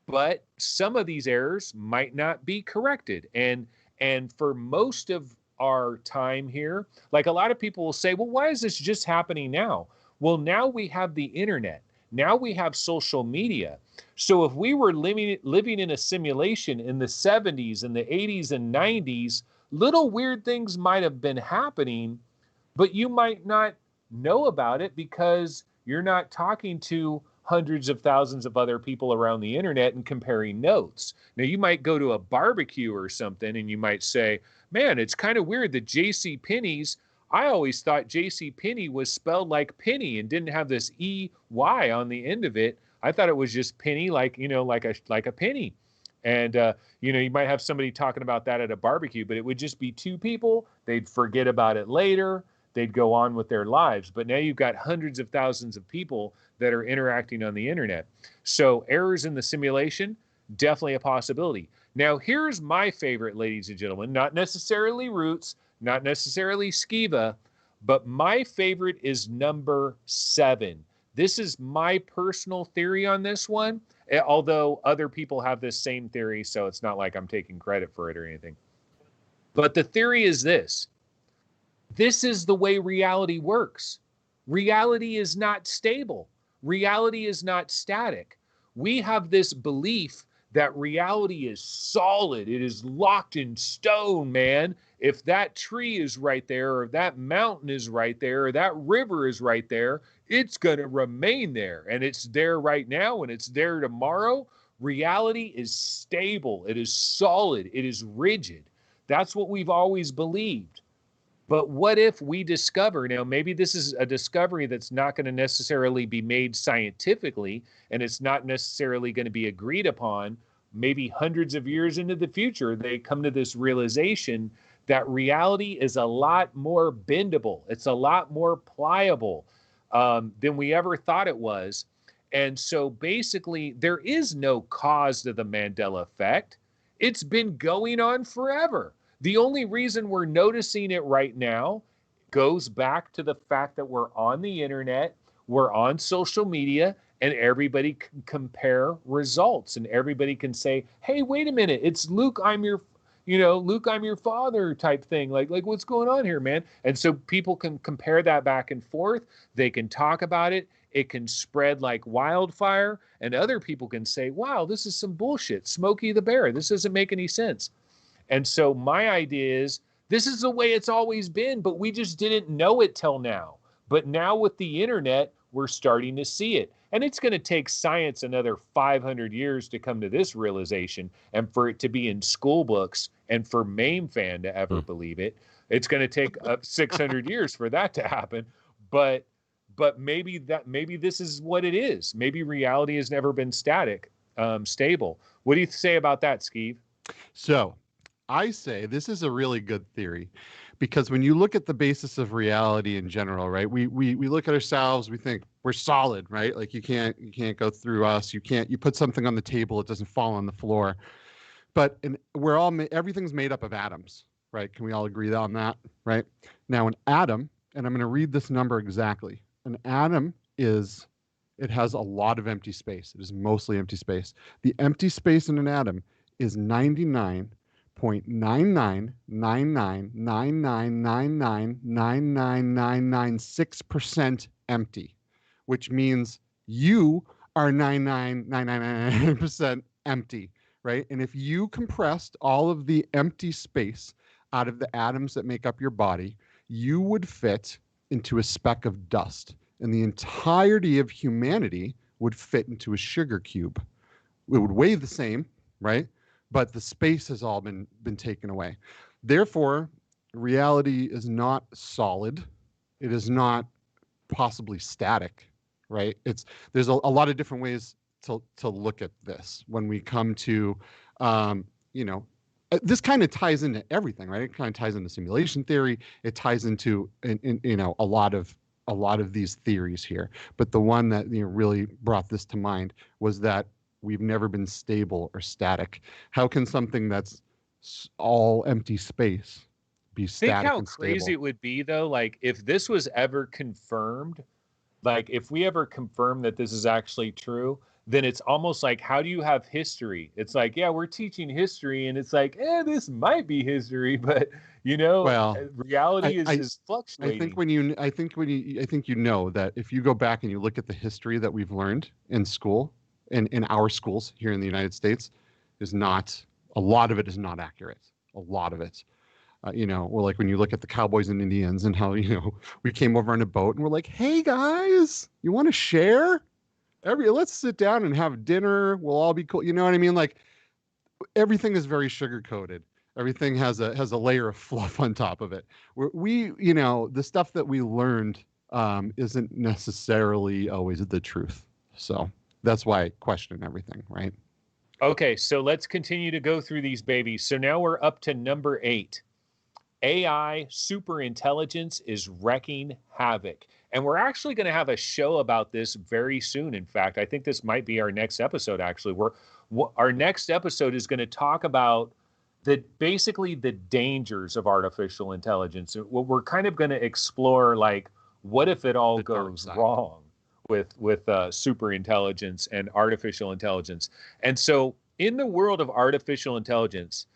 but some of these errors might not be corrected. And for most of our time here, like a lot of people will say, well, why is this just happening now? Well, now we have the internet. Now we have social media. So if we were living in a simulation in the 70s and the 80s and 90s, little weird things might have been happening, but you might not know about it because you're not talking to hundreds of thousands of other people around the internet and comparing notes. Now, you might go to a barbecue or something and you might say, man, it's kind of weird that J.C. Penney's, I always thought J.C. Penney was spelled like penny and didn't have this E-Y on the end of it. I thought it was just penny, like a penny. And, you might have somebody talking about that at a barbecue, but it would just be 2 people. They'd forget about it later. they'd go on with their lives. But now you've got hundreds of thousands of people that are interacting on the internet. So errors in the simulation, definitely a possibility. Now, here's my favorite, ladies and gentlemen, not necessarily Roots, not necessarily Skeva, but my favorite is number 7. This is my personal theory on this one, although other people have this same theory, so it's not like I'm taking credit for it or anything. But the theory is this. This is the way reality works. Reality is not stable. Reality is not static. We have this belief that reality is solid. It is locked in stone, man. If that tree is right there, or that mountain is right there, or that river is right there, it's going to remain there. And it's there right now, and it's there tomorrow. Reality is stable. It is solid. It is rigid. That's what we've always believed. But what if we discover, now maybe this is a discovery that's not going to necessarily be made scientifically, and it's not necessarily going to be agreed upon. Maybe hundreds of years into the future, they come to this realization that reality is a lot more bendable. It's a lot more pliable than we ever thought it was. And so basically, there is no cause to the Mandela effect. It's been going on forever. The only reason we're noticing it right now goes back to the fact that we're on the internet, we're on social media, and everybody can compare results, and everybody can say, hey, wait a minute, it's Luke, I'm your father type thing. Like what's going on here, man? And so people can compare that back and forth. They can talk about it. It can spread like wildfire, and other people can say, wow, this is some bullshit. Smokey the Bear. This doesn't make any sense. And so my idea is, this is the way it's always been, but we just didn't know it till now. But now with the internet, we're starting to see it. And it's going to take science another 500 years to come to this realization, and for it to be in school books, and for MameFan to ever believe it. It's going to take 600 years for that to happen. But maybe this is what it is. Maybe reality has never been stable. What do you say about that, Skeeve? So I say this is a really good theory, because when you look at the basis of reality in general, right? We look at ourselves, we think we're solid, right? Like you can't go through us. You put something on the table, it doesn't fall on the floor. But everything's made up of atoms, right? Can we all agree on that, right? Now an atom, and I'm going to read this number exactly. An atom it has a lot of empty space. It is mostly empty space. The empty space in an atom is 99.99999999999996% empty, which means you are 99.999% empty, right? And if you compressed all of the empty space out of the atoms that make up your body, you would fit into a speck of dust, and the entirety of humanity would fit into a sugar cube. It would weigh the same, right? But the space has all been taken away. Therefore, reality is not solid. It is not possibly static, right? There's a lot of different ways to look at this when we come to, this kind of ties into everything, right? It kind of ties into simulation theory. It ties into, a lot of these theories here. But the one that really brought this to mind was that we've never been stable or static. How can something that's all empty space be static and stable? Think how crazy it would be, though, like if this was ever confirmed, like if we ever confirm that this is actually true, then it's almost like, how do you have history? It's like, yeah, we're teaching history, and it's like, this might be history, but reality is fluctuating. I think you know that if you go back and you look at the history that we've learned in school, in our schools here in the United States, a lot of it is not accurate. A lot of it. Or like when you look at the Cowboys and Indians and how, we came over on a boat and we're like, hey guys, you want to share? Let's sit down and have dinner. We'll all be cool. You know what I mean? Like everything is very sugar coated. Everything has a layer of fluff on top of it. The stuff that we learned isn't necessarily always the truth. So that's why I question everything, right? Okay, so let's continue to go through these babies. So now we're up to number 8. AI superintelligence is wrecking havoc. And we're actually going to have a show about this very soon. In fact, I think this might be our next episode, actually. Our next episode is going to talk about basically the dangers of artificial intelligence. We're kind of going to explore, like, what if it all goes wrong with super intelligence and artificial intelligence. And so in the world of artificial intelligence,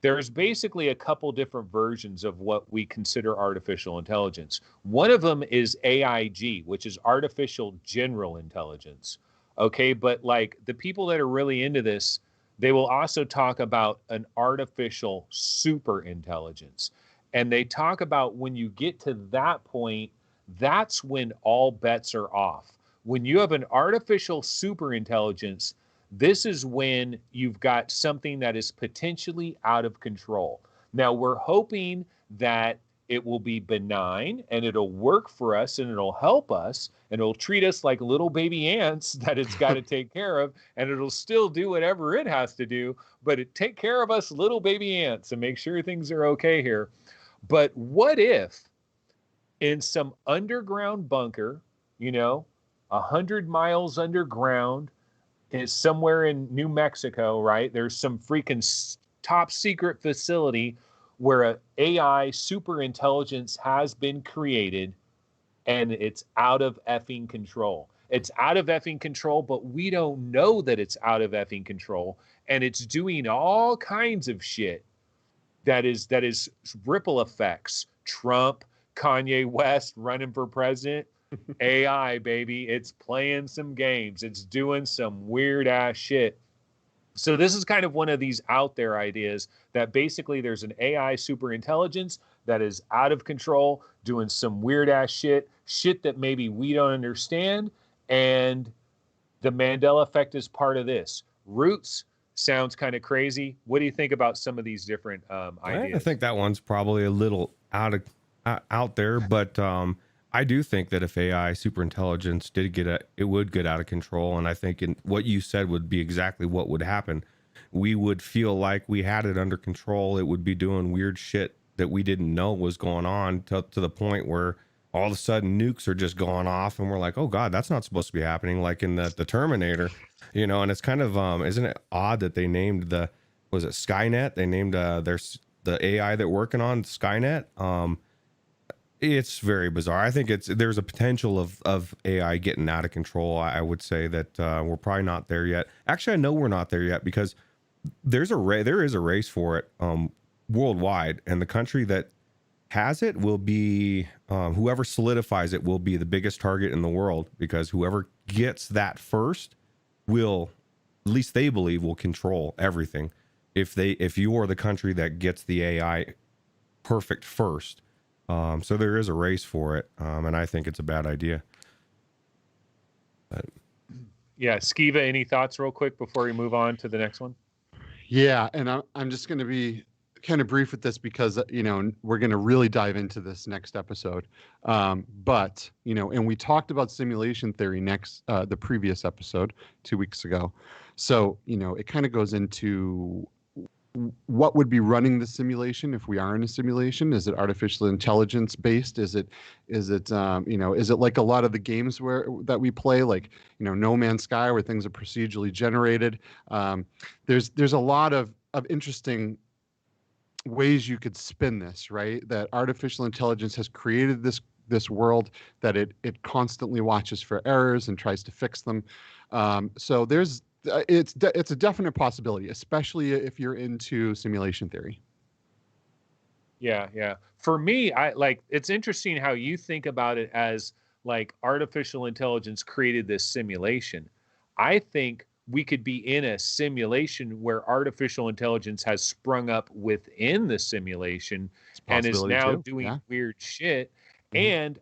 there's basically a couple different versions of what we consider artificial intelligence. One of them is AIG, which is artificial general intelligence. Okay, but like the people that are really into this, they will also talk about an artificial super intelligence. And they talk about when you get to that point, that's when all bets are off. When you have an artificial super intelligence, this is when you've got something that is potentially out of control. Now, we're hoping that it will be benign and it'll work for us and it'll help us and it'll treat us like little baby ants that it's got to take care of, and it'll still do whatever it has to do, but it take care of us little baby ants and make sure things are okay here. But what if in some underground bunker, 100 miles underground, is somewhere in New Mexico, right? There's some freaking top secret facility where an AI super intelligence has been created, and it's out of effing control. It's out of effing control, but we don't know that it's out of effing control, and it's doing all kinds of shit that is ripple effects. Trump, Kanye West running for president. AI, baby. It's playing some games. It's doing some weird ass shit. So this is kind of one of these out there ideas that basically there's an AI super intelligence that is out of control, doing some weird ass shit that maybe we don't understand. And the Mandela Effect is part of this. Roots sounds kind of crazy. What do you think about some of these different ideas? I think that one's probably a little out there, but I do think that if AI superintelligence it would get out of control. And I think what you said would be exactly what would happen. We would feel like we had it under control. It would be doing weird shit that we didn't know was going on to the point where all of a sudden nukes are just going off and we're like, oh God, that's not supposed to be happening. Like in the Terminator, and it's kind of, isn't it odd that they named was it Skynet? They named the AI that working on Skynet. It's very bizarre. I think there's a potential of AI getting out of control. I would say that we're probably not there yet. Actually, I know we're not there yet because there is a race for it worldwide, and the country that has it will be whoever solidifies it will be the biggest target in the world, because whoever gets that first will, at least they believe, will control everything. If you are the country that gets the AI perfect first. So there is a race for it, and I think it's a bad idea. But. Yeah, Skeva, any thoughts real quick before we move on to the next one? Yeah, and I'm just going to be kind of brief with this because we're going to really dive into this next episode. But and we talked about simulation theory the previous episode 2 weeks ago. So it kind of goes into what would be running the simulation if we are in a simulation. Is it artificial intelligence based? Is it like a lot of the games that we play, like No Man's Sky, where things are procedurally generated? There's a lot of interesting ways you could spin this, right? That artificial intelligence has created this world that it constantly watches for errors and tries to fix them. So it's a definite possibility, especially if you're into simulation theory. Yeah. For me, it's interesting how you think about it as like artificial intelligence created this simulation. I think we could be in a simulation where artificial intelligence has sprung up within the simulation and is now doing weird shit. Mm-hmm. And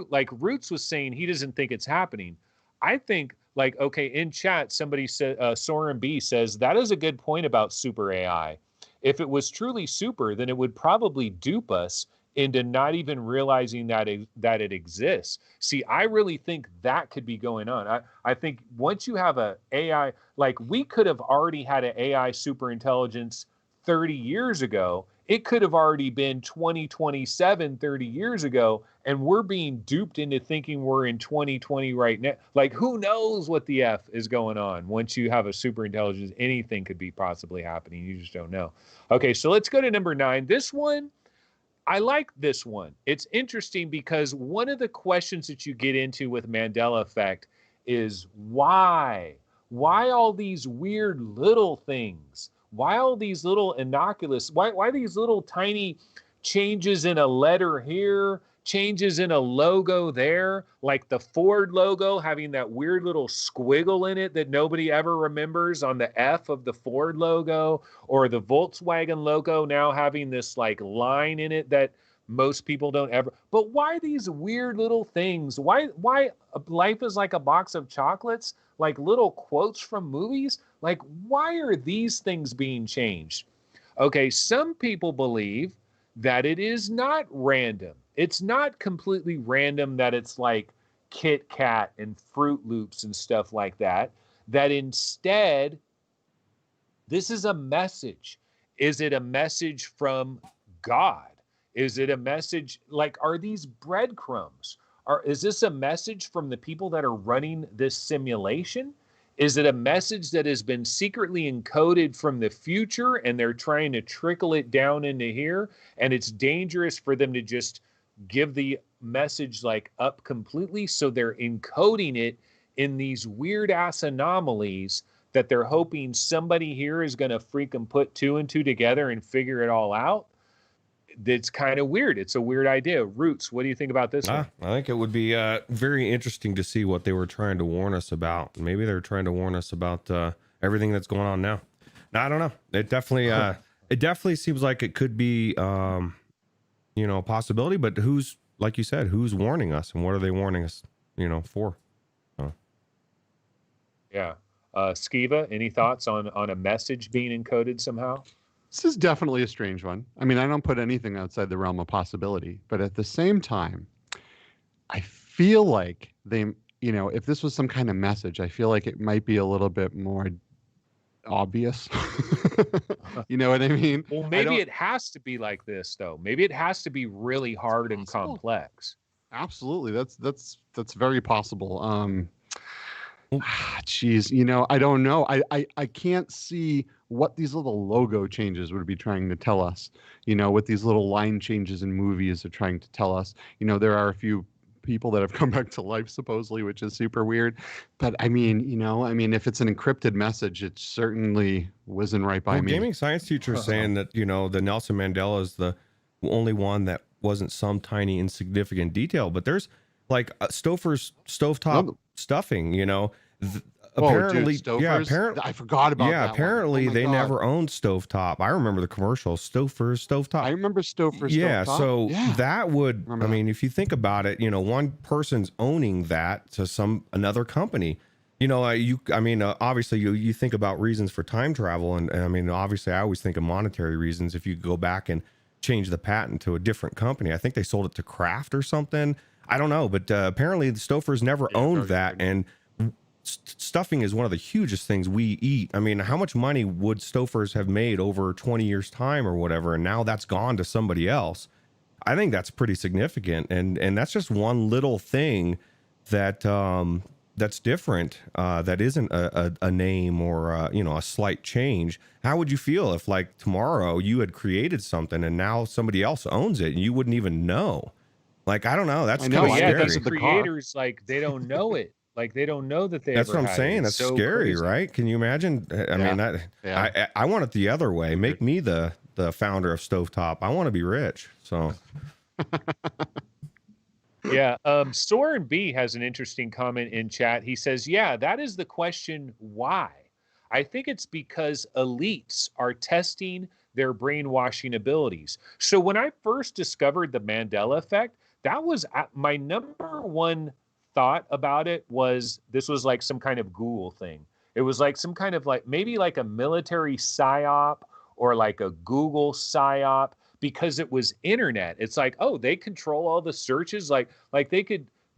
like Roots was saying, he doesn't think it's happening. I think, like, okay, in chat, somebody said, Soren B says, that is a good point about super AI. If it was truly super, then it would probably dupe us into not even realizing that it exists. See, I really think that could be going on. I think once you have a AI, like we could have already had an AI super intelligence 30 years ago, It could have already been 2027, 30 years ago, and we're being duped into thinking we're in 2020 right now. Like, who knows what the F is going on? Once you have a super intelligence, anything could be possibly happening. You just don't know. Okay, so let's go to number 9. This one, I like this one. It's interesting because one of the questions that you get into with Mandela Effect is why? Why all these weird little things? Why all these little innocuous? Why these little tiny changes in a letter here, changes in a logo there, like the Ford logo having that weird little squiggle in it that nobody ever remembers on the F of the Ford logo, or the Volkswagen logo now having this like line in it that most people don't ever. But why these weird little things? Why life is like a box of chocolates, like little quotes from movies? Like, why are these things being changed? Okay, some people believe that it is not random. It's not completely random that it's like Kit Kat and Fruit Loops and stuff like that. That instead, this is a message. Is it a message from God? Is it a message like, are these breadcrumbs? Is this a message from the people that are running this simulation? Is it a message that has been secretly encoded from the future and they're trying to trickle it down into here? And it's dangerous for them to just give the message like up completely. So they're encoding it in these weird ass anomalies that they're hoping somebody here is going to freaking put 2 and 2 together and figure it all out. That's kind of weird. It's a weird idea. Roots, what do you think about this one? I think it would be very interesting to see what they were trying to warn us about. Maybe they're trying to warn us about everything that's going on now. I don't know. It definitely seems like it could be a possibility, but who's, like you said, who's warning us and what are they warning us, for? Yeah. Skeva, any thoughts on a message being encoded somehow? This is definitely a strange one. I mean, I don't put anything outside the realm of possibility, but at the same time, I feel like they, if this was some kind of message, I feel like it might be a little bit more obvious. You know what I mean? Well, maybe it has to be like this, though. Maybe it has to be really hard and complex. Absolutely. That's very possible. Geez, I don't know. I can't see what these little logo changes would be trying to tell us, what these little line changes in movies are trying to tell us. There are a few people that have come back to life supposedly, which is super weird. But I mean, if it's an encrypted message, it certainly wasn't right by me. Gaming science teacher saying that, the Nelson Mandela is the only one that wasn't some tiny insignificant detail, but there's like Stouffer's stovetop stuffing, apparently, apparently, I forgot about that. Yeah, apparently they never owned stovetop. I remember the commercial Stouffer's stovetop. I remember Stouffer's stovetop. So that would, Remember that. if you think about it, one person's owning that to another company. Obviously you think about reasons for time travel, and obviously I always think of monetary reasons. If you go back and change the patent to a different company, I think they sold it to Kraft or something. I don't know, but apparently the Stouffer's never owned that, and stuffing is one of the hugest things we eat. I mean, how much money would Stouffer's have made over 20 years time or whatever, and now that's gone to somebody else? I think that's pretty significant, and that's just one little thing that that's different, that isn't a name or a slight change. How would you feel if, like, tomorrow you had created something and now somebody else owns it and you wouldn't even know? Like, I don't know. That's kind of scary. These creators, like, they don't know it. Like, they don't know that they. That's what I'm saying. That's so scary, crazy. Right? Can you imagine? I want it the other way. Make me the founder of Stovetop. I want to be rich. So. Yeah. Soren B has an interesting comment in chat. He says, "Yeah, that is the question. Why? I think it's because elites are testing their brainwashing abilities. So when I first discovered the Mandela Effect, that was my number one thought about it. This was like some kind of Google thing. It was like some kind of maybe like a military psyop or like a Google psyop, because it was internet. It's like, oh, they control all the searches. Like they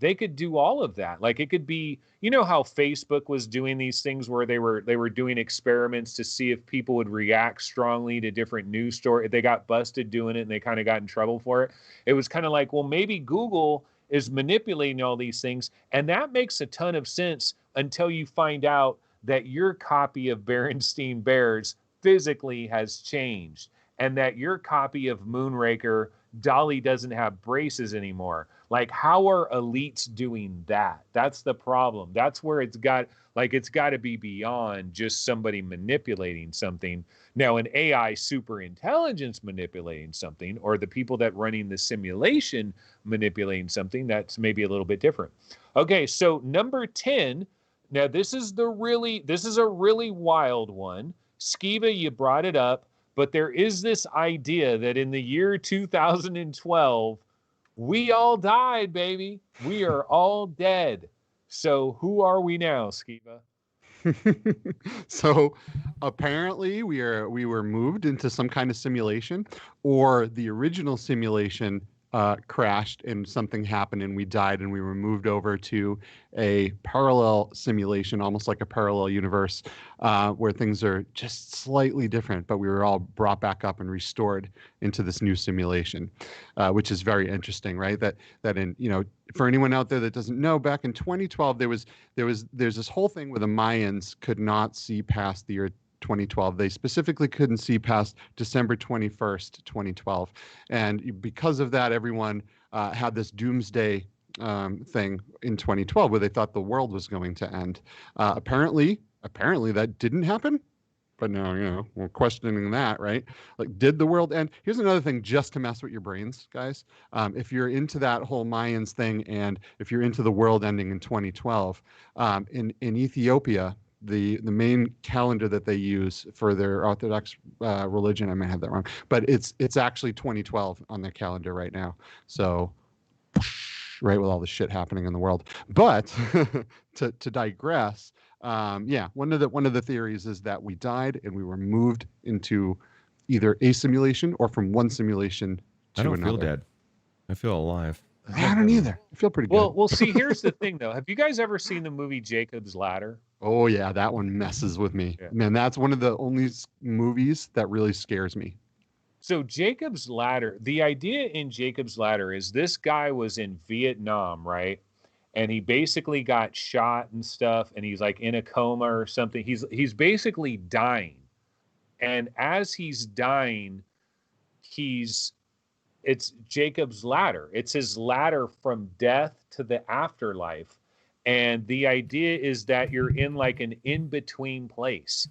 they could do all of that. Like it could be, you know how Facebook was doing these things where they were doing experiments to see if people would react strongly to different news stories. They got busted doing it and they kind of got in trouble for it. It was kind of like, well, maybe Google is manipulating all these things. And that makes a ton of sense until you find out that your copy of Berenstain Bears physically has changed, and that your copy of Moonraker, Dolly doesn't have braces anymore. Like, how are elites doing that? That's the problem. That's where it's got to be beyond just somebody manipulating something. Now, an AI super intelligence manipulating something, or the people that running the simulation manipulating something, that's maybe a little bit different. Okay, so number 10. Now, this is a really wild one. Skeva, you brought it up, but there is this idea that in the year 2012, we all died, baby. We are all dead. So who are we now, Skeva? So apparently we were moved into some kind of simulation, or the original simulation crashed and something happened and we died and we were moved over to a parallel simulation, almost like a parallel universe, where things are just slightly different, but we were all brought back up and restored into this new simulation, which is very interesting, right? That in, for anyone out there that doesn't know, back in 2012 there's this whole thing where the Mayans could not see past the year 2012. They specifically couldn't see past December 21st, 2012. And because of that, everyone had this Doomsday thing in 2012 where they thought the world was going to end. Apparently that didn't happen. But now, we're questioning that, right? Like, did the world end? Here's another thing just to mess with your brains, guys. If you're into that whole Mayans thing, and if you're into the world ending in 2012, in Ethiopia, the main calendar that they use for their Orthodox religion, I may have that wrong, but it's actually 2012 on their calendar right now. So, right, with all the shit happening in the world. But to digress, one of the theories is that we died and we were moved into either a simulation or from one simulation to another. I don't feel dead. I feel alive. I don't either. I feel pretty good. Well, see, here's the thing, though. Have you guys ever seen the movie Jacob's Ladder? Oh, yeah, that one messes with me. Yeah. Man, that's one of the only movies that really scares me. So Jacob's Ladder, the idea in Jacob's Ladder is this guy was in Vietnam, right? And he basically got shot and stuff, and he's like in a coma or something. He's basically dying. And as he's dying, it's Jacob's ladder. It's his ladder from death to the afterlife. And the idea is that you're in like an in-between place.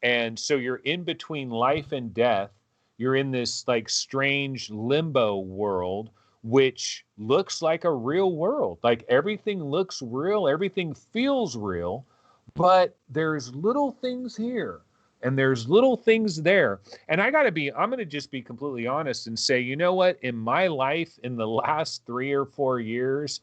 And so you're in between life and death. You're in this like strange limbo world, which looks like a real world. Like everything looks real, everything feels real, but there's little things here and there's little things there. And I'm going to just be completely honest and say, you know what? In my life, in the last 3 or 4 years,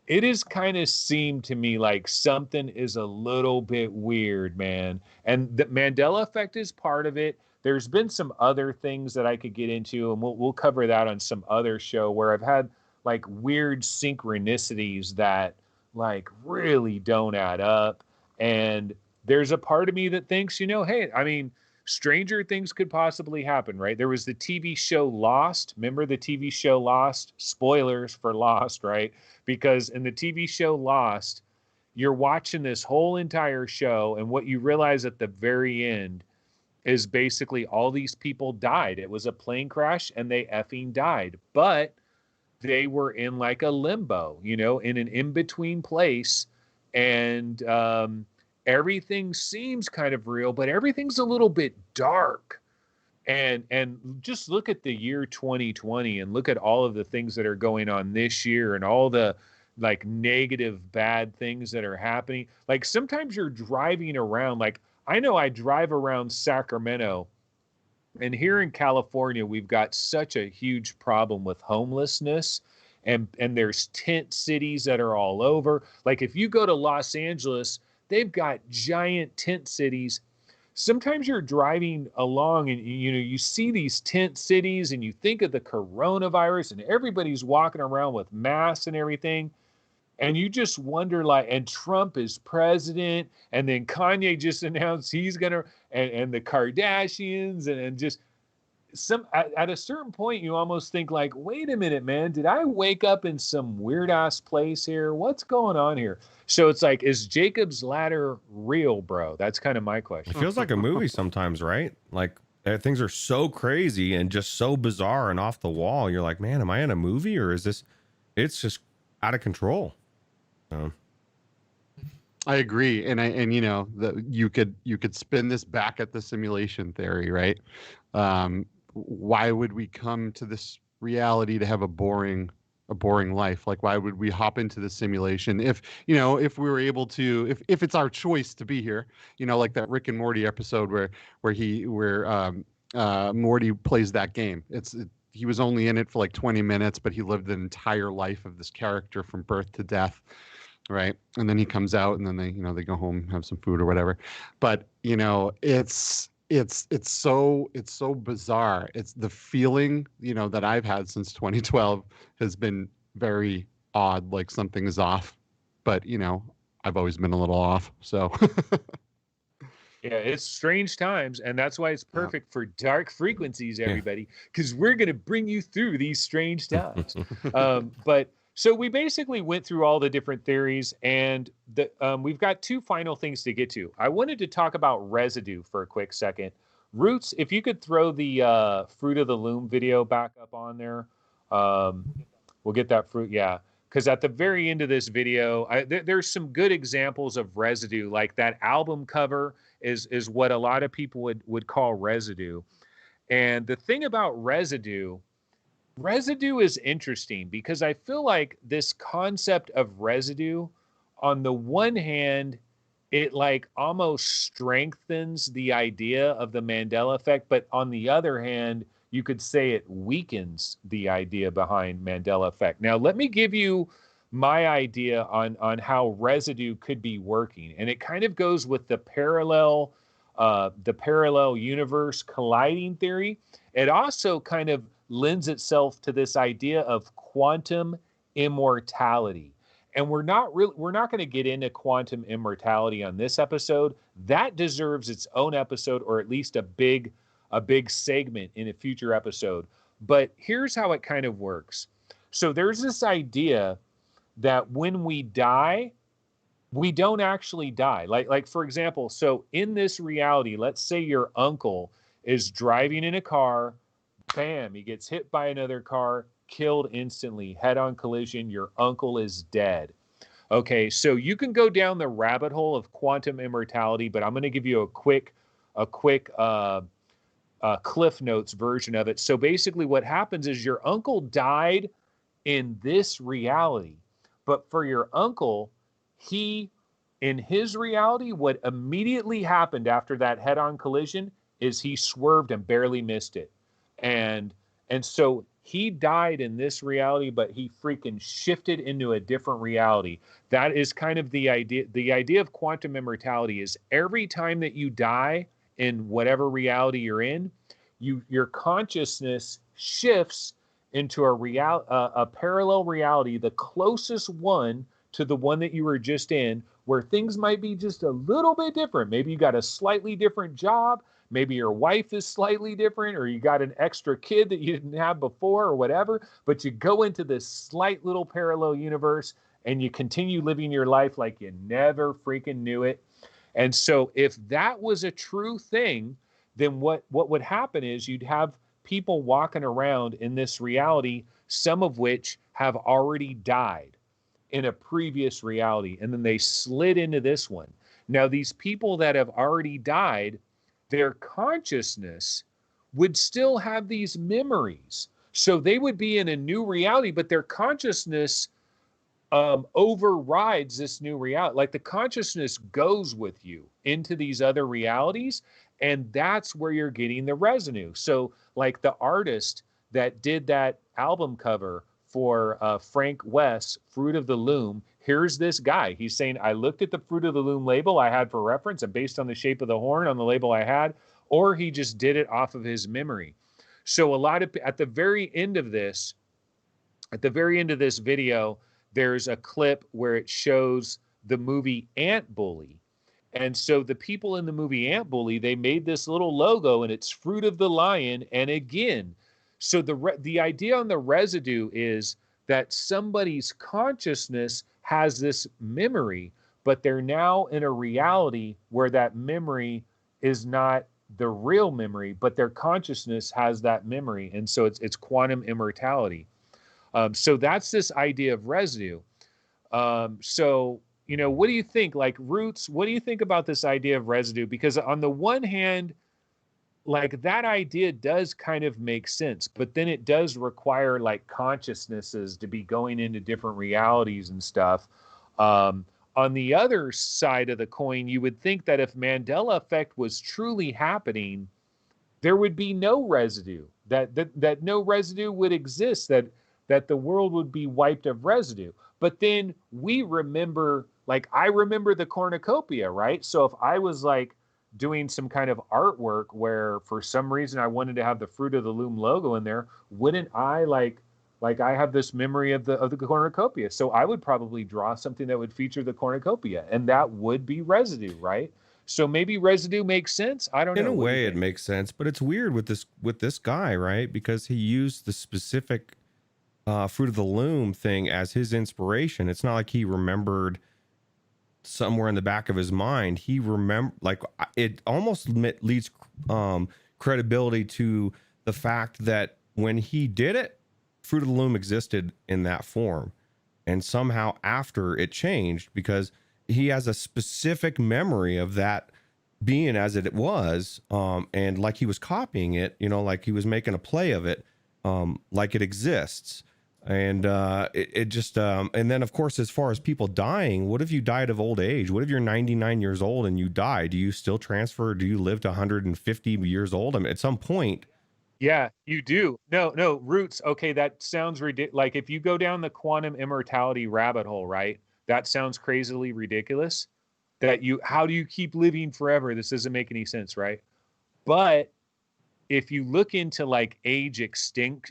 it has kind of seemed to me like something is a little bit weird, man. And the Mandela Effect is part of it. There's been some other things that I could get into, and we'll cover that on some other show where I've had like weird synchronicities that like really don't add up. And there's a part of me that thinks, hey, I mean, stranger things could possibly happen, right? There was the TV show Lost. Remember the TV show Lost? Spoilers for Lost, right? Because in the TV show Lost, you're watching this whole entire show, and what you realize at the very end is basically all these people died. It was a plane crash, and they effing died. But they were in like a limbo, in an in-between place, and everything seems kind of real, but everything's a little bit dark. And just look at the year 2020 and look at all of the things that are going on this year and all the like negative, bad things that are happening. Like sometimes you're driving around, like I know I drive around Sacramento, and here in California, we've got such a huge problem with homelessness. And there's tent cities that are all over. Like if you go to Los Angeles, they've got giant tent cities. Sometimes you're driving along and you see these tent cities and you think of the coronavirus and everybody's walking around with masks and everything. And you just wonder, like, and Trump is president, and then Kanye just announced he's gonna, and the Kardashians, and just at a certain point, you almost think like, wait a minute, man, did I wake up in some weird ass place here? What's going on here? So it's like, is Jacob's Ladder real, bro? That's kind of my question. It feels like a movie sometimes, right? Like things are so crazy and just so bizarre and off the wall. You're like, man, am I in a movie or is this? It's just out of control. I agree, and you know, you could spin this back at the simulation theory, right? Why would we come to this reality to have a boring life? Like, why would we hop into the simulation if, you know, if we were able to, if it's our choice to be here, you know, like that Rick and Morty episode where Morty plays that game. He was only in it for like 20 minutes, but he lived the entire life of this character from birth to death. Right. And then he comes out and then they go home, have some food or whatever. But, you know, it's so bizarre. It's the feeling, you know, that I've had since 2012 has been very odd, like something is off. But, you know, I've always been a little off. So yeah, it's strange times, and that's why it's perfect for Dark Frequencies, everybody, because we're going to bring you through these strange times. But so we basically went through all the different theories, and we've got two final things to get to. I wanted to talk about residue for a quick second. Roots, if you could throw the Fruit of the Loom video back up on there, we'll get that fruit. Yeah, because at the very end of this video, there's some good examples of residue, like that album cover is what a lot of people would call residue. And the thing about residue is interesting because I feel like this concept of residue, on the one hand, it like almost strengthens the idea of the Mandela effect, but on the other hand, you could say it weakens the idea behind Mandela effect. Now, let me give you my idea on how residue could be working, and it kind of goes with the parallel universe colliding theory. It also kind of lends itself to this idea of quantum immortality. And we're not going to get into quantum immortality on this episode. That deserves its own episode, or at least a big segment in a future episode. But here's how it kind of works. So there's this idea that when we die, we don't actually die. Like for example, so in this reality, let's say your uncle is driving in a car, bam, he gets hit by another car, killed instantly, head-on collision, your uncle is dead. Okay, so you can go down the rabbit hole of quantum immortality, but I'm going to give you a quick Cliff Notes version of it. So basically what happens is your uncle died in this reality, but for your uncle, in his reality, what immediately happened after that head-on collision is he swerved and barely missed it. And so he died in this reality, but he freaking shifted into a different reality. That is kind of the idea. The idea of quantum immortality is every time that you die in whatever reality you're in, your consciousness shifts into a parallel reality, the closest one to the one that you were just in, where things might be just a little bit different. Maybe you got a slightly different job. Maybe your wife is slightly different, or you got an extra kid that you didn't have before or whatever, but you go into this slight little parallel universe and you continue living your life like you never freaking knew it. And so if that was a true thing, then what would happen is you'd have people walking around in this reality, some of which have already died in a previous reality, and then they slid into this one. Now, these people that have already died, their consciousness would still have these memories. So they would be in a new reality, but their consciousness overrides this new reality. Like the consciousness goes with you into these other realities, and that's where you're getting the residue. So like the artist that did that album cover for Frank West's Fruit of the Loom, here's this guy. He's saying, I looked at the Fruit of the Loom label I had for reference, and based on the shape of the horn on the label I had, or he just did it off of his memory. So at the very end of this video, there's a clip where it shows the movie Ant Bully. And so the people in the movie Ant Bully, they made this little logo and it's Fruit of the Lion. And again, so the idea on the residue is that somebody's consciousness has this memory, but they're now in a reality where that memory is not the real memory, but their consciousness has that memory. And so it's quantum immortality. So that's this idea of residue. So, you know, what do you think? Like, Roots, what do you think about this idea of residue? Because on the one hand, like, that idea does kind of make sense, but then it does require like consciousnesses to be going into different realities and stuff. On the other side of the coin, you would think that if Mandela Effect was truly happening, there would be no residue, that no residue would exist, that the world would be wiped of residue. But then we remember, like, I remember the cornucopia, right? So if I was like doing some kind of artwork where for some reason I wanted to have the Fruit of the Loom logo in there, wouldn't I like I have this memory of the cornucopia. So I would probably draw something that would feature the cornucopia, and that would be residue, right? So maybe residue makes sense. I don't know. In a way, it makes sense, but it's weird with this guy, right? Because he used the specific Fruit of the Loom thing as his inspiration. It's not like he remembered somewhere in the back of his mind. He like, it almost leads credibility to the fact that when he did it, Fruit of the Loom existed in that form, and somehow after it changed, because he has a specific memory of that being as it was, and like he was copying it, you know, like he was making a play of it, like it exists. And it just and then of course, as far as people dying, what if you died of old age? What if you're 99 years old and you die? Do you still transfer? Do you live to 150 years old? I mean, at some point. Yeah, you do. No, Roots. Okay, that sounds ridiculous. Like, if you go down the quantum immortality rabbit hole, right? That sounds crazily ridiculous. How do you keep living forever? This doesn't make any sense, right? But if you look into like age extension,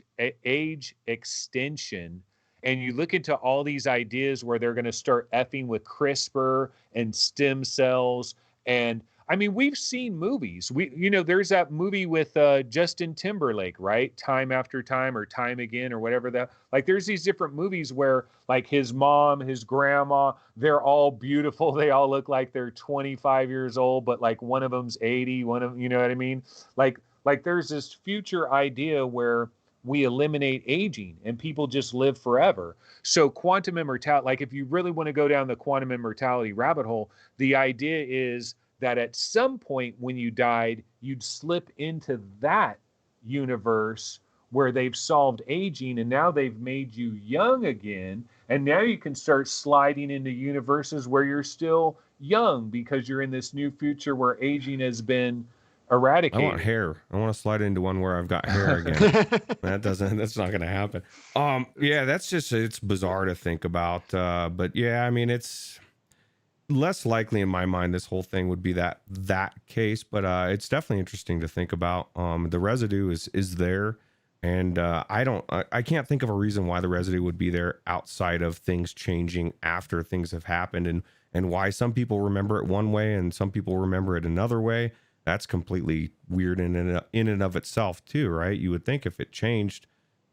and you look into all these ideas where they're going to start effing with CRISPR and stem cells, and I mean, we've seen movies. There's that movie with Justin Timberlake, right? Time After Time, or Time Again, or whatever that. Like, there's these different movies where, like, his mom, his grandma, they're all beautiful. They all look like they're 25 years old, but like one of them's 80. One of, you know what I mean? Like there's this future idea where we eliminate aging and people just live forever. So quantum immortality, like, if you really want to go down the quantum immortality rabbit hole, the idea is that at some point when you died, you'd slip into that universe where they've solved aging, and now they've made you young again. And now you can start sliding into universes where you're still young because you're in this new future where aging has been eradicated. I want hair. I want to slide into one where I've got hair again. That's not going to happen. Yeah, it's bizarre to think about. But yeah, I mean, it's less likely in my mind this whole thing would be that case, but it's definitely interesting to think about. The residue is there, and I can't think of a reason why the residue would be there outside of things changing after things have happened, and why some people remember it one way and some people remember it another way. That's completely weird in and of itself too, right? You would think if it changed,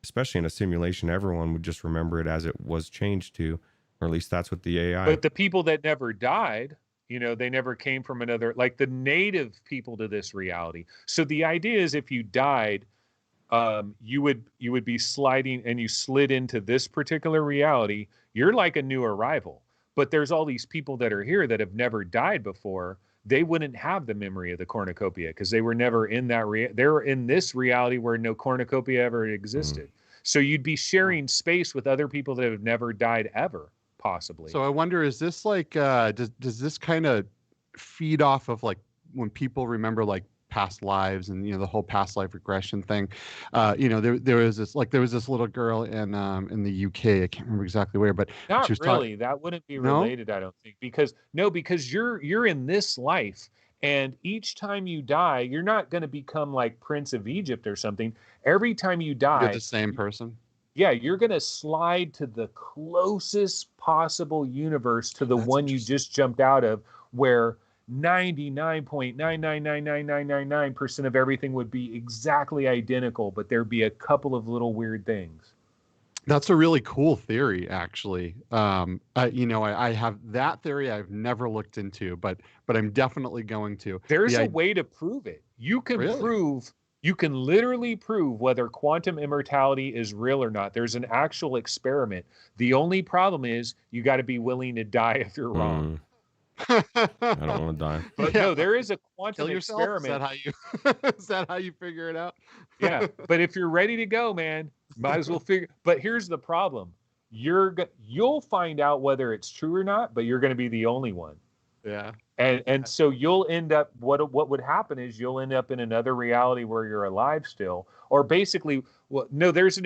especially in a simulation, everyone would just remember it as it was changed to. Or at least that's what the AI. But the people that never died, they never came from another, like the native people to this reality. So the idea is, if you died, you would be sliding, and you slid into this particular reality. You're like a new arrival. But there's all these people that are here that have never died before. They wouldn't have the memory of the cornucopia because they were never in that. They're in this reality where no cornucopia ever existed. So you'd be sharing space with other people that have never died ever. Possibly. So I wonder, is this like does this kind of feed off of like when people remember like past lives and the whole past life regression thing? There was this little girl in the UK. I can't remember exactly where, but not she was really. That wouldn't be related, I don't think, because you're in this life, and each time you die, you're not going to become like Prince of Egypt or something. Every time you die, you're the same person. Yeah, you're going to slide to the closest possible universe to the That's one you interesting. just jumped out of, where 99.9999999% of everything would be exactly identical, but there'd be a couple of little weird things. That's a really cool theory, actually. I have that theory I've never looked into, but I'm definitely going to. There's The a I way to prove it. You can Really? literally prove whether quantum immortality is real or not. There's an actual experiment. The only problem is you got to be willing to die if you're wrong. I don't want to die. But Yeah. no, there is a quantum Kill yourself? experiment. Is that how you figure it out? Yeah, but if you're ready to go, man, might as well figure. But here's the problem: you'll find out whether it's true or not, but you're going to be the only one. Yeah. And so you'll end up, what would happen is you'll end up in another reality where you're alive still, or basically, well, no, there's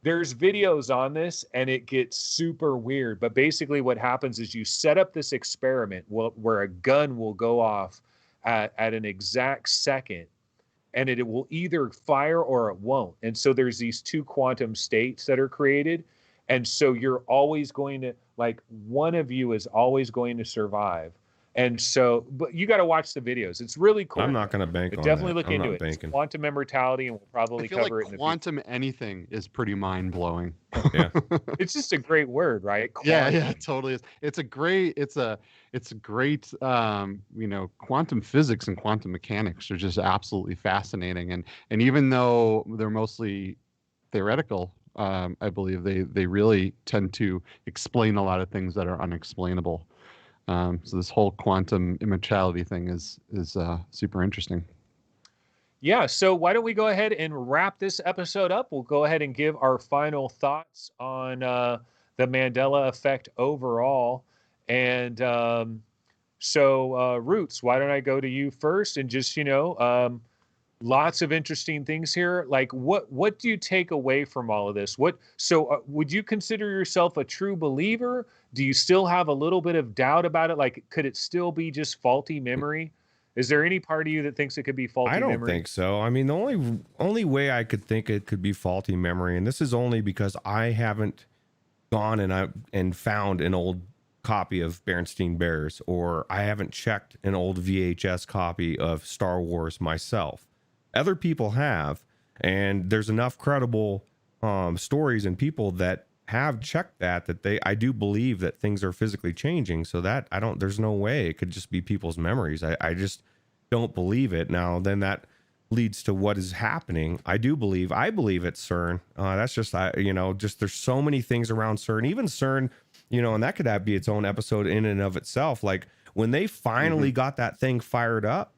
videos on this and it gets super weird. But basically, what happens is you set up this experiment where a gun will go off at an exact second, and it will either fire or it won't. And so there's these two quantum states that are created. And so you're always going to, like, one of you is always going to survive. And so, but you got to watch the videos. It's really cool. I'm not going to bank But on definitely that. look I'm into not it. It's banking. quantum immortality, and we'll probably I feel cover like it in the future. quantum anything is pretty mind blowing. Yeah. It's just a great word, right? Yeah, Quantum. it totally is. It's a great quantum physics and quantum mechanics are just absolutely fascinating. And even though they're mostly theoretical, I believe they really tend to explain a lot of things that are unexplainable. So this whole quantum immortality thing is super interesting. Yeah, so why don't we go ahead and wrap this episode up? We'll go ahead and give our final thoughts on the Mandela Effect overall. And Roots, why don't I go to you first? And just, lots of interesting things here. Like, what do you take away from all of this? Would you consider yourself a true believer? Do you still have a little bit of doubt about it? Like, could it still be just faulty memory? Is there any part of you that thinks it could be faulty memory? I don't think so. I mean, the only way I could think it could be faulty memory, and this is only because I haven't gone and found an old copy of Berenstain Bears, or I haven't checked an old VHS copy of Star Wars myself. Other people have, and there's enough credible stories and people that have checked that I do believe that things are physically changing. So that there's no way it could just be people's memories. I just don't believe it. Now, then that leads to what is happening. I believe it's CERN. That's just, there's so many things around CERN, even CERN, and that could be its own episode in and of itself. Like when they finally got that thing fired up,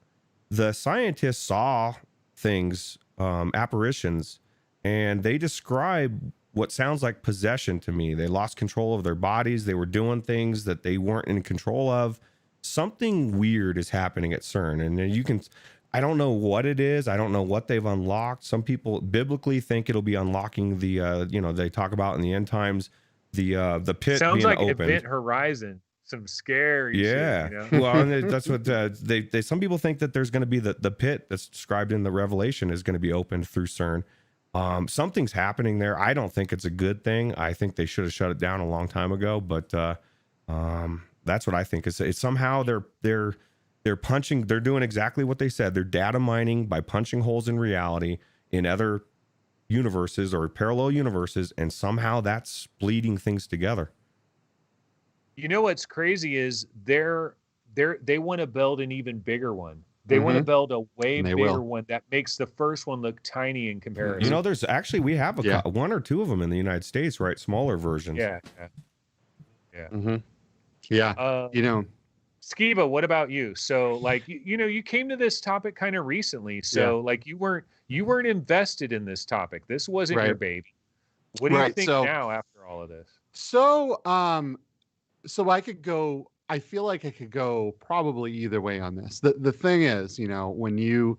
the scientists saw things, apparitions, and they describe what sounds like possession to me. They lost control of their bodies. They were doing things that they weren't in control of. Something weird is happening at CERN, and I don't know what it is. I don't know what they've unlocked. Some people biblically think it'll be unlocking the, they talk about in the end times, the pit sounds being like opened. Event Horizon. Some scary shit, Well, and that's what they some people think that there's going to be the pit that's described in the Revelation is going to be opened through CERN. Something's happening there. I don't think it's a good thing. I think they should have shut it down a long time ago, but that's what I think. It's somehow they're doing exactly what they said. They're data mining by punching holes in reality in other universes or parallel universes, and somehow that's bleeding things together. You know what's crazy is they want to build an even bigger one. They want to build a way bigger one that makes the first one look tiny in comparison. There's actually, we have one or two of them in the United States, right? Smaller versions. Yeah. Skeva, what about you? So, like, you came to this topic kind of recently. So, like, you weren't invested in this topic. This wasn't your baby. What do you think now after all of this? So I could go. I feel like I could go probably either way on this. The thing is, when you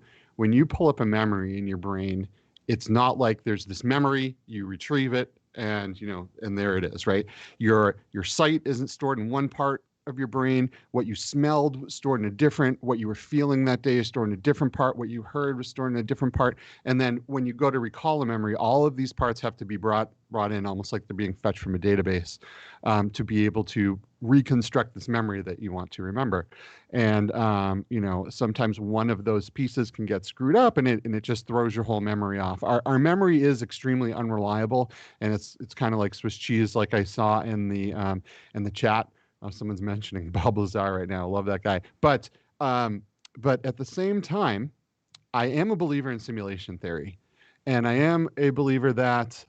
pull up a memory in your brain, it's not like there's this memory, you retrieve it, and and there it is, right? Your sight isn't stored in one part of your brain. What you smelled was stored in a different, what you were feeling that day is stored in a different part, what you heard was stored in a different part. And then when you go to recall a memory, all of these parts have to be brought in, almost like they're being fetched from a database, to be able to reconstruct this memory that you want to remember. And sometimes one of those pieces can get screwed up, and it just throws your whole memory off. Our memory is extremely unreliable, and it's kind of like Swiss cheese, like I saw in the chat. Someone's mentioning Bob Lazar right now. I love that guy. But at the same time, I am a believer in simulation theory, and I am a believer that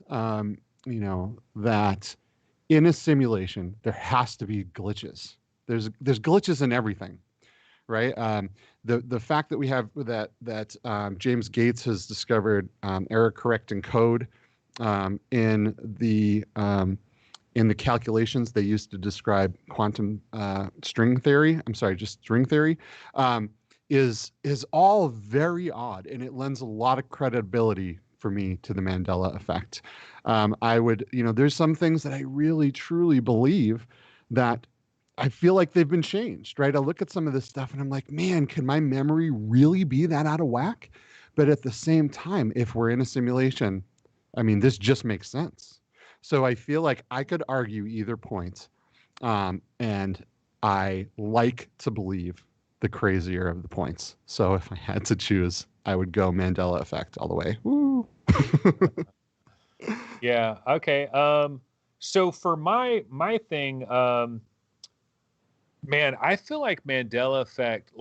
that in a simulation there has to be glitches. There's glitches in everything, right? The fact that we have that James Gates has discovered error correcting code in the calculations they used to describe quantum string theory. I'm sorry, just string theory, is all very odd, and it lends a lot of credibility for me to the Mandela effect. I would, there's some things that I really truly believe that I feel like they've been changed, right? I look at some of this stuff and I'm like, man, can my memory really be that out of whack? But at the same time, if we're in a simulation, I mean, this just makes sense. So I feel like I could argue either point. And I like to believe the crazier of the points. So if I had to choose, I would go Mandela effect all the way. Woo. Yeah. Okay. So for my thing, man, I feel like Mandela effect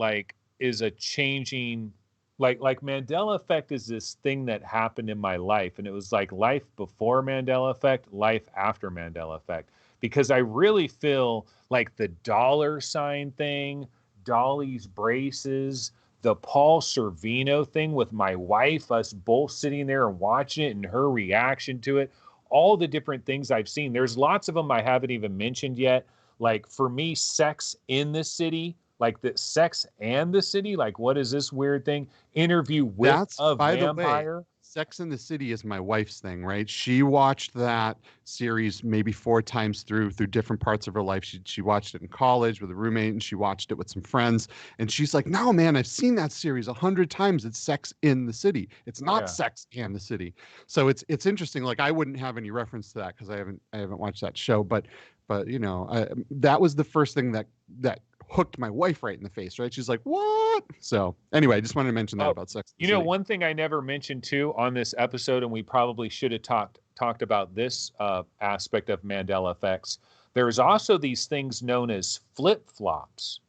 is a changing, like Mandela effect is this thing that happened in my life, and it was like life before Mandela effect, life after Mandela effect, because I really feel like the dollar sign thing, Dolly's braces, the Paul Sorvino thing with my wife, us both sitting there and watching it and her reaction to it, all the different things I've seen. There's lots of them I haven't even mentioned yet. Like for me, Sex in the City, like the Sex and the City, like what is this weird thing? Interview with a Vampire. Sex in the City is my wife's thing, right? She watched that series maybe 4 times through different parts of her life. She watched it in college with a roommate, and she watched it with some friends. And she's like, "No, man, I've seen that series 100 times. It's Sex in the City. It's not Sex and the City." So it's interesting. Like I wouldn't have any reference to that because I haven't watched that show. But that was the first thing that hooked my wife right in the face, right? She's like, "What?" So anyway, I just wanted to mention that about Sex. One thing I never mentioned too on this episode, and we probably should have talked about this aspect of Mandela effects. There's also these things known as flip-flops.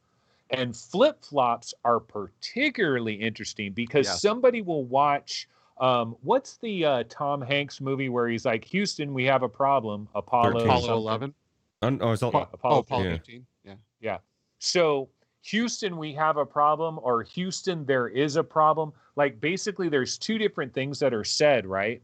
And flip-flops are particularly interesting because somebody will watch, what's the Tom Hanks movie where he's like, "Houston, we have a problem." Apollo 11. Apollo 15. Yeah. So Houston, we have a problem, or Houston, there is a problem. Like basically there's 2 different things that are said, right?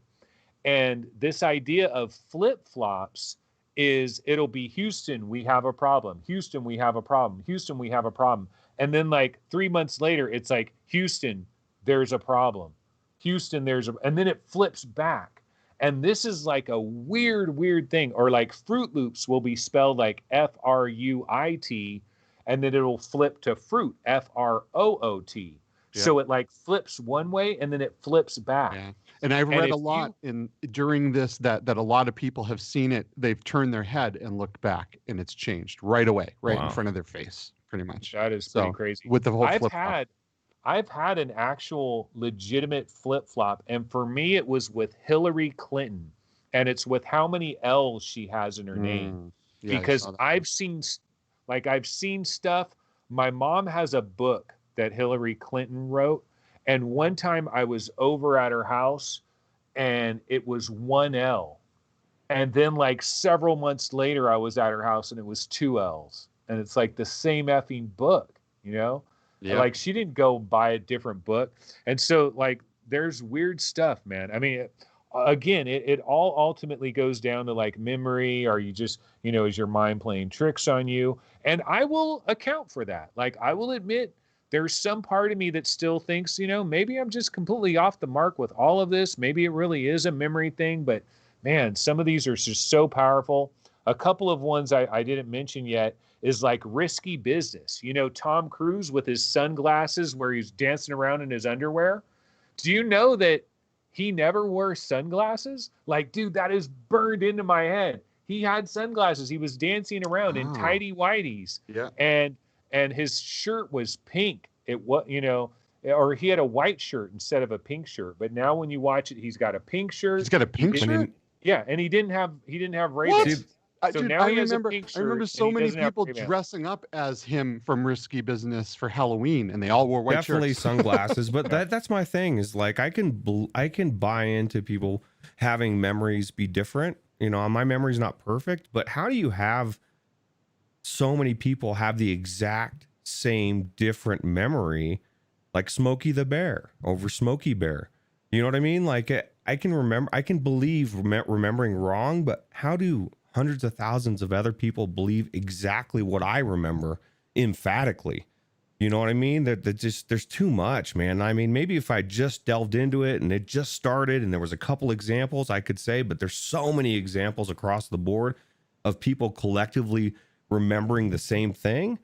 And this idea of flip-flops is it'll be Houston, we have a problem. Houston, we have a problem. Houston, we have a problem. And then like 3 months later, it's like, Houston, there's a problem. Houston, and then it flips back. And this is like a weird thing. Or like Fruit Loops will be spelled like Fruit, and then it'll flip to fruit, Froot. Yeah. So it like flips one way and then it flips back. Yeah. And I've read a lot during this that a lot of people have seen it. They've turned their head and looked back, and it's changed right away, right in front of their face, pretty much. That is pretty crazy. With the whole I've had an actual legitimate flip-flop, and for me it was with Hillary Clinton, and it's with how many L's she has in her name. Yeah, because I've seen stuff. My mom has a book that Hillary Clinton wrote, and one time I was over at her house and it was 1 L. And then like several months later I was at her house and it was 2 L's. And it's like the same effing book, Yeah. Like she didn't go buy a different book. And so like there's weird stuff, man. I mean, again, it all ultimately goes down to like memory. Are you just, is your mind playing tricks on you? And I will account for that. Like I will admit there's some part of me that still thinks, maybe I'm just completely off the mark with all of this. Maybe it really is a memory thing, but man, some of these are just so powerful. A couple of ones I didn't mention yet is like risky business. You know, Tom Cruise with his sunglasses where he's dancing around in his underwear. Do you know that he never wore sunglasses? Like, dude, that is burned into my head. He had sunglasses. He was dancing around in tighty whities. Yeah. And his shirt was pink. It was, you know, or he had a white shirt instead of a pink shirt. But now when you watch it, he's got a pink shirt. He's got a pink shirt? Yeah, and he didn't have Ray-Bans. So Dude, now I he has a remember, pink shirt. I remember so and he many doesn't have people Ray-Bans. dressing up as him from Risky Business for Halloween, and they all wore white Definitely shirts. sunglasses, but that's my thing. Is like I can buy into people having memories be different. You know, my memory's not perfect, but how do you have so many people have the exact same different memory, like Smokey the Bear over Smokey Bear? You know what I mean? Like I can remember, I can believe remembering wrong, but how do hundreds of thousands of other people believe exactly what I remember emphatically? You know what I mean? That just, there's too much, man. I mean, maybe if I just delved into it and it just started and there was a couple examples I could say, but there's so many examples across the board of people collectively remembering the same thing.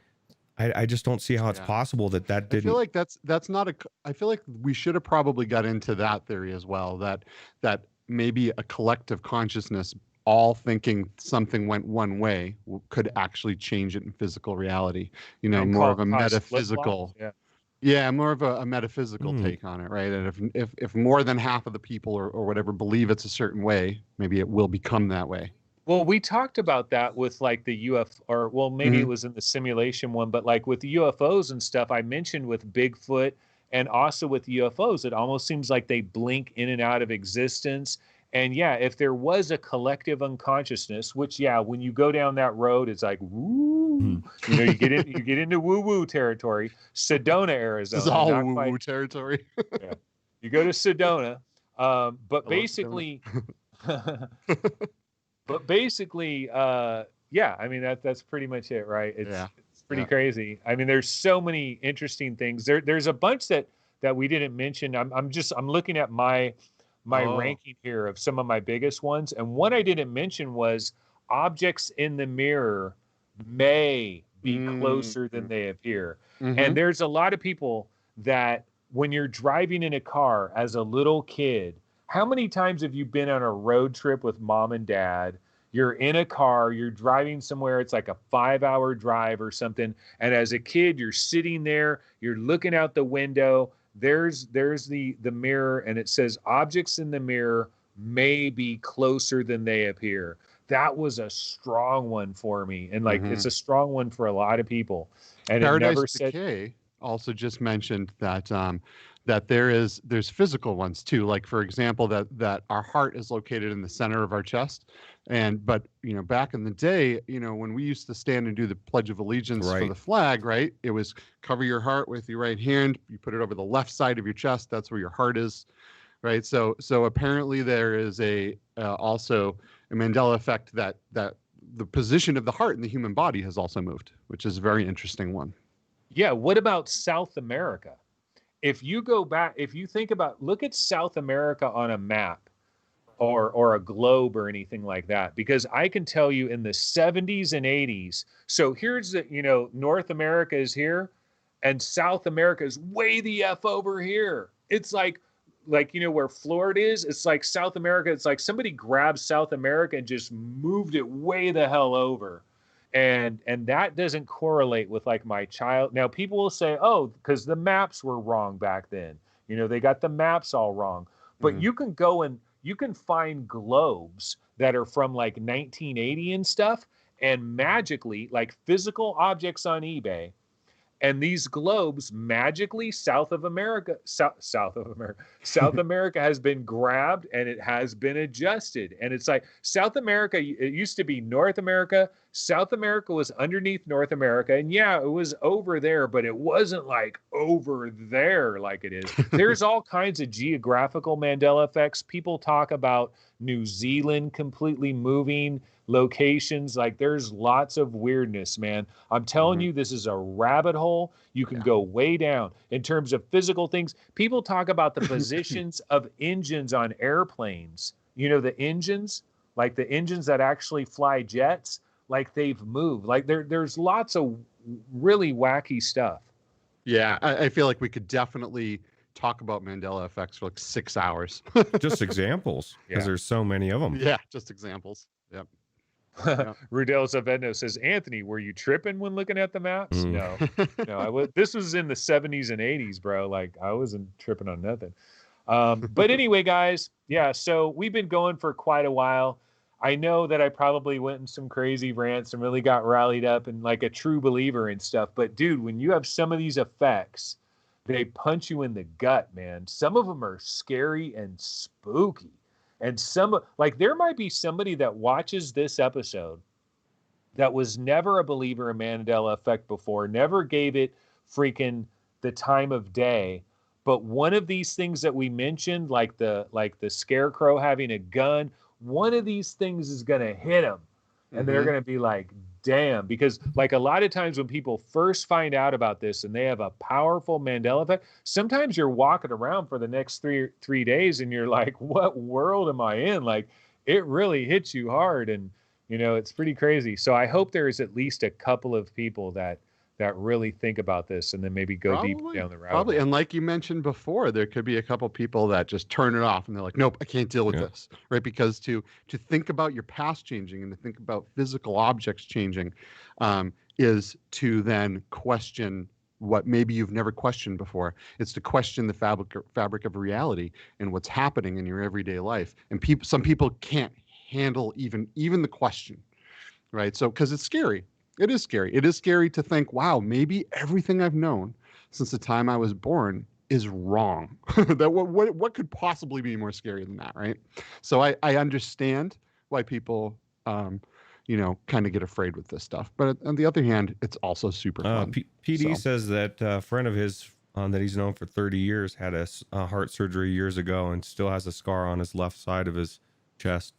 I just don't see how it's possible that didn't. I feel like that's not I feel like we should have probably got into that theory as well, that maybe a collective consciousness all thinking something went one way could actually change it in physical reality. You know, And more of a cause metaphysical. flip-flops. Yeah, more of a metaphysical take on it, right? And if more than half of the people or whatever believe it's a certain way, maybe it will become that way. Well, we talked about that with like the UFO, or well, maybe it was in the simulation one, but like with the UFOs and stuff, I mentioned with Bigfoot and also with UFOs, it almost seems like they blink in and out of existence. And yeah, if there was a collective unconsciousness, which when you go down that road, it's like woo, you know, you get into woo woo territory. Sedona, Arizona. This is all woo woo territory. Yeah. You go to Sedona, but basically. But basically, I mean, that's pretty much it, right? It's pretty crazy. I mean, there's so many interesting things. There's a bunch that we didn't mention. I'm looking at my ranking here of some of my biggest ones. And one I didn't mention was objects in the mirror may be closer than they appear. And there's a lot of people that when you're driving in a car as a little kid, how many times have you been on a road trip with mom and dad? You're in a car, you're driving somewhere, it's like a 5-hour drive or something. And as a kid, you're sitting there, you're looking out the window, there's the mirror, and it says objects in the mirror may be closer than they appear. That was a strong one for me. And like, it's a strong one for a lot of people. And Paradise it never said, Decay also just mentioned that that there's physical ones too. Like for example, that our heart is located in the center of our chest. But you know, back in the day, you know, when we used to stand and do the Pledge of Allegiance for the flag, right? It was cover your heart with your right hand. You put it over the left side of your chest. That's where your heart is, right? So apparently there is also a Mandela effect that the position of the heart in the human body has also moved, which is a very interesting one. Yeah. What about South America? If you go back, if you think about, look at South America on a map or a globe or anything like that, because I can tell you in the 70s and 80s. So here's North America is here and South America is way the F over here. It's like, where Florida is, it's like South America. It's like somebody grabbed South America and just moved it way the hell over. And that doesn't correlate with like my child. Now people will say, oh, because the maps were wrong back then. You know, they got the maps all wrong. But you can go and you can find globes that are from like 1980 and stuff, and magically, like physical objects on eBay. And these globes magically South America has been grabbed and it has been adjusted. And it's like South America, it used to be North America. South America was underneath North America. And yeah, it was over there, but it wasn't like over there like it is. There's all kinds of geographical Mandela effects. People talk about New Zealand completely moving locations. Like there's lots of weirdness, man. I'm telling you, this is a rabbit hole. You can go way down in terms of physical things. People talk about the positions of engines on airplanes. You know, the engines, like the engines that actually fly jets. like they've moved. Like there's lots of really wacky stuff. Yeah, I feel like we could definitely talk about Mandela effects for like 6 hours. Just examples, because Yeah. there's so many of them. Yeah, just examples. Yep. Rudel Zavendo says, Anthony, were you tripping when looking at the maps? No, I was. This was in the 70s and 80s, bro. Like I wasn't tripping on nothing. But anyway, guys, yeah. So we've been going for quite a while. I know that I probably went in some crazy rants and really got rallied up and like a true believer and stuff. But dude, when you have some of these effects, they punch you in the gut, man. Some of them are scary and spooky. And some, like, there might be somebody that watches this episode that was never a believer in Mandela Effect before, never gave it freaking the time of day. But one of these things that we mentioned, like the scarecrow having a gun, one of these things is going to hit them. And they're going to be like, damn. Because like a lot of times when people first find out about this and they have a powerful Mandela effect, sometimes you're walking around for the next three days and you're like, what world am I in? Like it really hits you hard. And, you know, it's pretty crazy. So I hope there is at least a couple of people that really think about this and then maybe go deep down the route. Probably. And like you mentioned before, there could be a couple people that just turn it off and they're like, nope, I can't deal with this. Right. Because to think about your past changing and to think about physical objects changing is to then question what maybe you've never questioned before. It's to question the fabric of reality and what's happening in your everyday life. And some people can't handle even the question. Right. So because it's scary. It is scary. It is scary to think, wow, maybe everything I've known since the time I was born is wrong. That what could possibly be more scary than that, right? So I understand why people, kind of get afraid with this stuff. But on the other hand, it's also super fun. PD says that a friend of his that he's known for 30 years had a heart surgery years ago and still has a scar on his left side of his chest.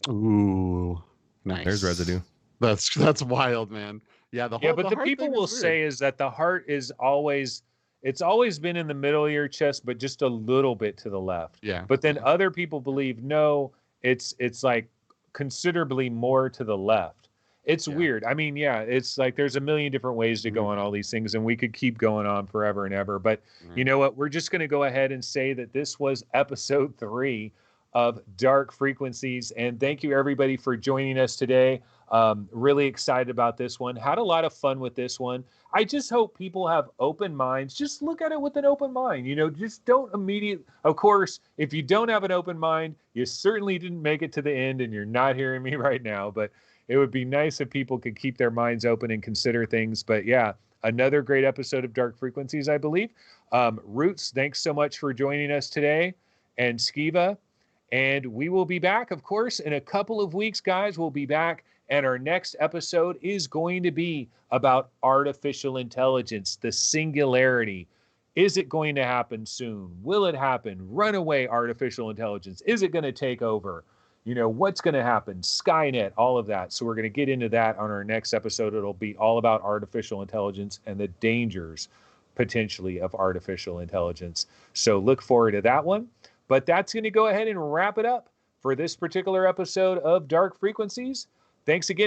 Ooh, nice. There's residue. That's wild, man. Yeah, but the people will say is that the heart is always been in the middle of your chest, but just a little bit to the left. Yeah. But then other people believe no, it's like considerably more to the left. It's weird. I mean, yeah, it's like there's a million different ways to go on all these things, and we could keep going on forever and ever. But you know what? We're just going to go ahead and say that this was episode 3 of Dark Frequencies, and thank you everybody for joining us today. Really excited about this one. Had a lot of fun with this one. I just hope people have open minds. Just look at it with an open mind. Just don't immediately. Of course, if you don't have an open mind, you certainly didn't make it to the end and you're not hearing me right now. But it would be nice if people could keep their minds open and consider things. But yeah, another great episode of Dark Frequencies, I believe. Roots, thanks so much for joining us today. And Skeva. And we will be back, of course, in a couple of weeks, guys. We'll be back. And our next episode is going to be about artificial intelligence, the singularity. Is it going to happen soon? Will it happen? Runaway artificial intelligence. Is it going to take over? What's going to happen? Skynet, all of that. So we're going to get into that on our next episode. It'll be all about artificial intelligence and the dangers potentially of artificial intelligence. So look forward to that one. But that's going to go ahead and wrap it up for this particular episode of Dark Frequencies. Thanks again.